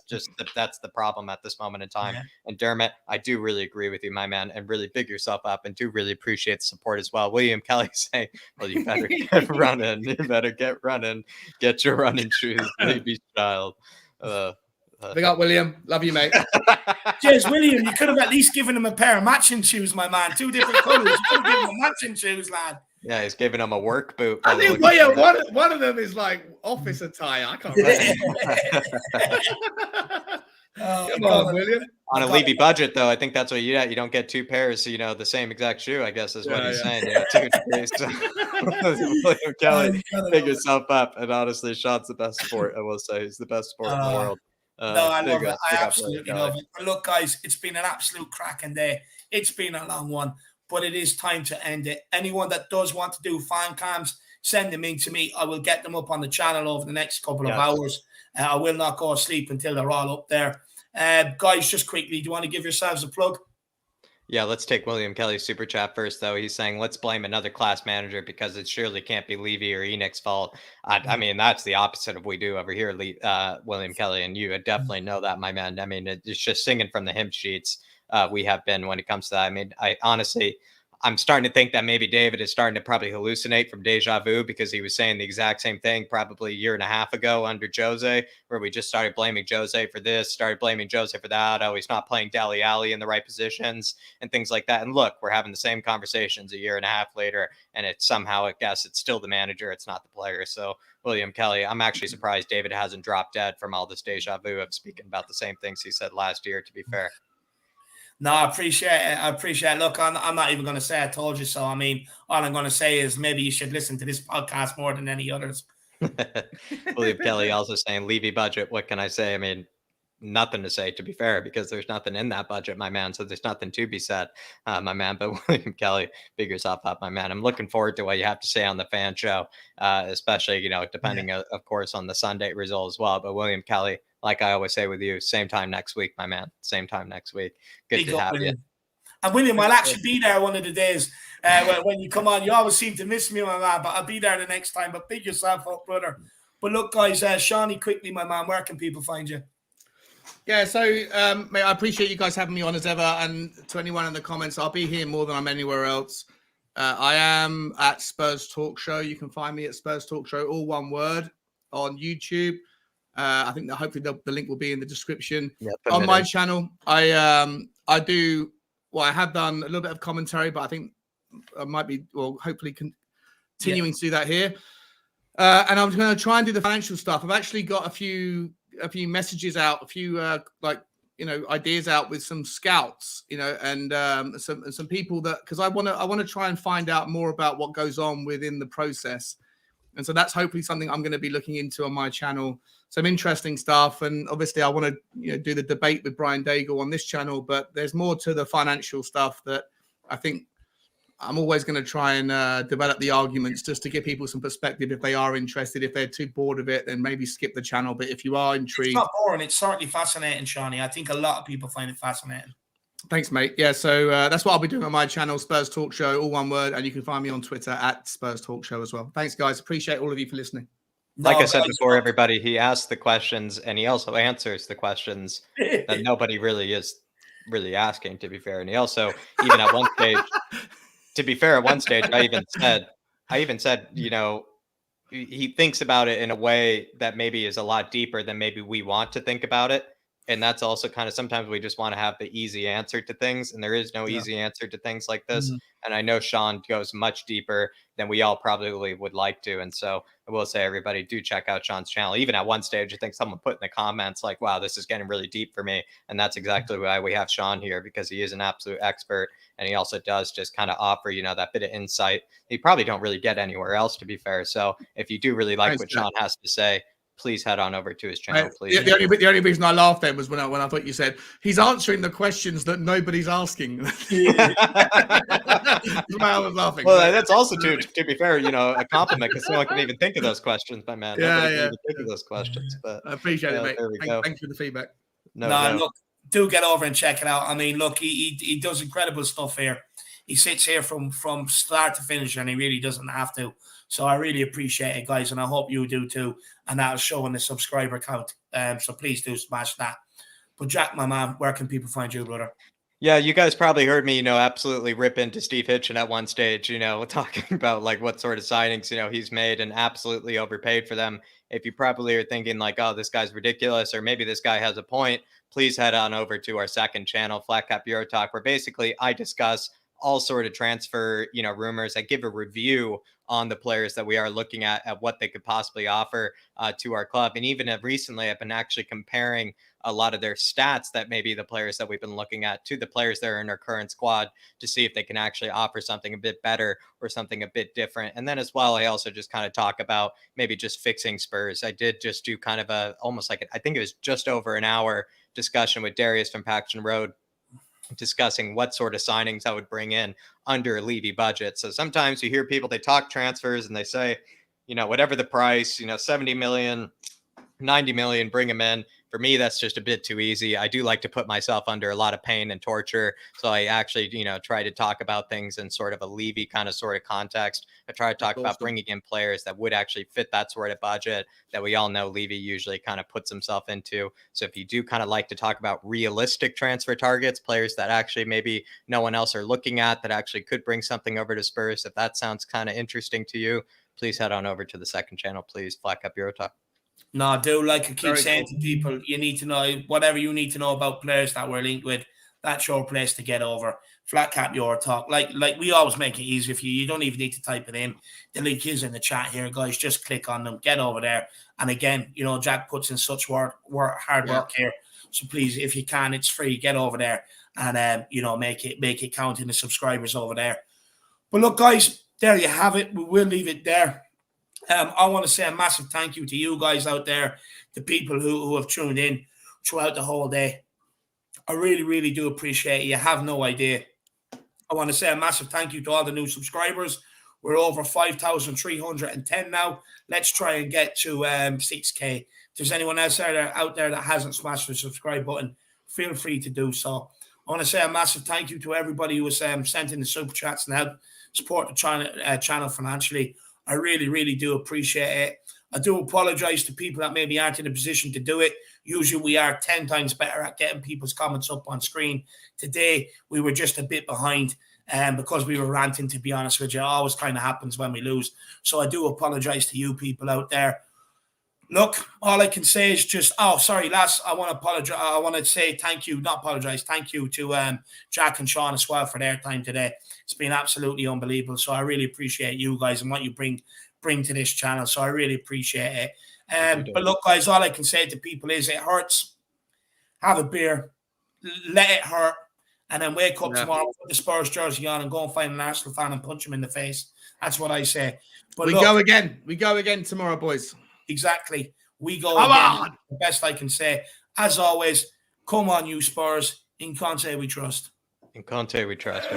that's the problem at this moment in time. Yeah. And Dermot, I do really agree with you, my man, and really big yourself up, and do really appreciate the support as well. William Kelly saying, well, you better get running. You better get running. Get your running shoes, baby child. Big up, William. Love you, mate. Cheers, William. You could have at least given him a pair of matching shoes, my man. 2 different colours. You could have given him matching shoes, lad. Yeah, he's giving him a work boot. I think one of them is like office attire. I can't remember. Come on, William. On a Levy budget, though, I think that's what you get. You don't get 2 pairs, the same exact shoe, I guess, is what he's saying. William Kelly, pick yourself up. And honestly, Sean's the best sport, I will say. He's the best sport in the world. I love it. I absolutely love it. But look, guys, it's been an absolute cracking day. It's been a long one, but it is time to end it. Anyone that does want to do fan cams, send them in to me. I will get them up on the channel over the next couple of hours. I will not go to sleep until they're all up there. Guys, just quickly, do you want to give yourselves a plug? Yeah, let's take William Kelly's super chat first, though. He's saying, let's blame another class manager because it surely can't be Levy or Enoch's fault. I mean, that's the opposite of what we do over here, William Kelly, and you definitely know that, my man. I mean, it's just singing from the hymn sheets we have been when it comes to that. I mean, I'm starting to think that maybe David is starting to probably hallucinate from deja vu, because he was saying the exact same thing probably a year and a half ago under Jose, where we just started blaming Jose for this, started blaming Jose for that. Oh, he's not playing Dele Alli in the right positions and things like that. And look, we're having the same conversations a year and a half later, and it's somehow, I guess, it's still the manager, it's not the player. So William Kelly, I'm actually surprised David hasn't dropped dead from all this deja vu of speaking about the same things he said last year, to be fair. No, I appreciate it. Look, I'm not even going to say I told you so. I mean, all I'm going to say is maybe you should listen to this podcast more than any others. William Kelly also saying Levy budget. What can I say? I mean, nothing to say, to be fair, because there's nothing in that budget, my man. So there's nothing to be said, my man. But William Kelly, big yourself up, my man. I'm looking forward to what you have to say on the fan show, especially, depending, of course, on the Sunday result as well. But William Kelly, like I always say with you, same time next week, my man. Same time next week. Good Big to up, have you. William. And William, I'll actually be there one of the days when you come on. You always seem to miss me, my man, but I'll be there the next time. But big yourself up, brother. But look, guys, Shawnee, quickly, my man, where can people find you? Yeah, so mate, I appreciate you guys having me on as ever, and to anyone in the comments, I'll be here more than I'm anywhere else. I am at Spurs Talk Show. You can find me at Spurs Talk Show, all one word, on YouTube. I think that hopefully the link will be in the description. On my channel, I have done a little bit of commentary, but I think I might be, hopefully continuing to do that here. And I'm going to try and do the financial stuff. I've actually got a few messages out, a few ideas out with some scouts, and some people that, because I want to try and find out more about what goes on within the process. And so that's hopefully something I'm going to be looking into on my channel. Some interesting stuff. And obviously I want to do the debate with Brian Daigle on this channel, but there's more to the financial stuff that I think I'm always going to try and develop the arguments just to give people some perspective if they are interested. If they're too bored of it, then maybe skip the channel. But if you are intrigued... It's not boring. It's certainly fascinating, Shawnee. I think a lot of people find it fascinating. Thanks, mate. Yeah, so that's what I'll be doing on my channel, Spurs Talk Show, all one word. And you can find me on Twitter at Spurs Talk Show as well. Thanks, guys. Appreciate all of you for listening. Like I said before, everybody, he asks the questions and he also answers the questions that nobody really is asking, to be fair. And he also, even at one stage... To be fair, at one stage, I even said, he thinks about it in a way that maybe is a lot deeper than maybe we want to think about it. And that's also kind of, sometimes we just want to have the easy answer to things, and there is no easy answer to things like this. And I know Sean goes much deeper than we all probably would like to. And so I will say, everybody, do check out Sean's channel. Even at one stage, I think someone put in the comments like, wow, this is getting really deep for me. And that's exactly why we have Sean here, because he is an absolute expert. And he also does just kind of offer, that bit of insight you probably don't really get anywhere else, to be fair. So if you do really like what Sean has to say, please head on over to his channel, please. The only reason I laughed then was when I thought you said he's answering the questions that nobody's asking. That's why I was laughing. Well, that's also to be fair, a compliment, because no one can even think of those questions, my man. Nobody can even think of those questions. But I appreciate it, mate. There we go. Thanks for the feedback. No, look, do get over and check it out. I mean, look, he does incredible stuff here. He sits here from start to finish, and he really doesn't have to. So I really appreciate it, guys, and I hope you do too. And that'll show on the subscriber count. So please do smash that. But Jack, my man, where can people find you, brother? Yeah, you guys probably heard me, absolutely rip into Steve Hitchen at one stage, talking about like what sort of signings, he's made and absolutely overpaid for them. If you probably are thinking like, oh, this guy's ridiculous, or maybe this guy has a point, please head on over to our second channel, Flat Cap Euro Talk, where basically I discuss all sort of transfer, rumors. I give a review on the players that we are looking at what they could possibly offer to our club. And even recently, I've been actually comparing a lot of their stats that maybe the players that we've been looking at to the players that are in our current squad to see if they can actually offer something a bit better or something a bit different. And then as well, I also just kind of talk about maybe just fixing Spurs. I did just do kind of almost like, I think it was just over an hour discussion with Darius from Paxton Road, discussing what sort of signings I would bring in under a Levy budget. So sometimes you hear people, they talk transfers and they say, whatever the price, 70 million, 90 million, bring them in. For me, that's just a bit too easy. I do like to put myself under a lot of pain and torture. So I actually, try to talk about things in sort of a Levy kind of sort of context. I try to talk about bringing in players that would actually fit that sort of budget that we all know Levy usually kind of puts himself into. So if you do kind of like to talk about realistic transfer targets, players that actually maybe no one else are looking at that actually could bring something over to Spurs, if that sounds kind of interesting to you, please head on over to the second channel, please, Flat Cap Euro Talk. No, do like I keep saying to people, you need to know whatever you need to know about players that we're linked with. That's your place to get over. Flat Cap Euro Talk. Like we always make it easy for you. You don't even need to type it in. The link is in the chat here, guys. Just click on them, get over there. And again, Jack puts in such hard work here. So please, if you can, it's free. Get over there and make it count in the subscribers over there. But look, guys, there you have it. We will leave it there. I want to say a massive thank you to you guys out there, the people who have tuned in throughout the whole day. I really, really do appreciate it. You have no idea. I want to say a massive thank you to all the new subscribers. We're over 5,310 now. Let's try and get to 6K. If there's anyone else out there that hasn't smashed the subscribe button, feel free to do so. I want to say a massive thank you to everybody who was sent in the super chats and helped support the channel financially. I really, really do appreciate it. I do apologize to people that maybe aren't in a position to do it. Usually we are 10 times better at getting people's comments up on screen. Today, we were just a bit behind because we were ranting, to be honest with you. It always kind of happens when we lose. So I do apologize to you people out there. Look, all I can say is just, lads, I want to apologize. I want to say thank you, not apologize. Thank you to Jack and Sean as well for their time today. It's been absolutely unbelievable. So I really appreciate you guys and what you bring to this channel. So I really appreciate it. But look, guys, all I can say to people is it hurts. Have a beer, let it hurt, and then wake up tomorrow, put the Spurs jersey on and go and find an Arsenal fan and punch him in the face. That's what I say. But we go again. We go again tomorrow, boys. Exactly. We go again. The best I can say. As always, come on, you Spurs. In Conte we trust. In Conte we trust.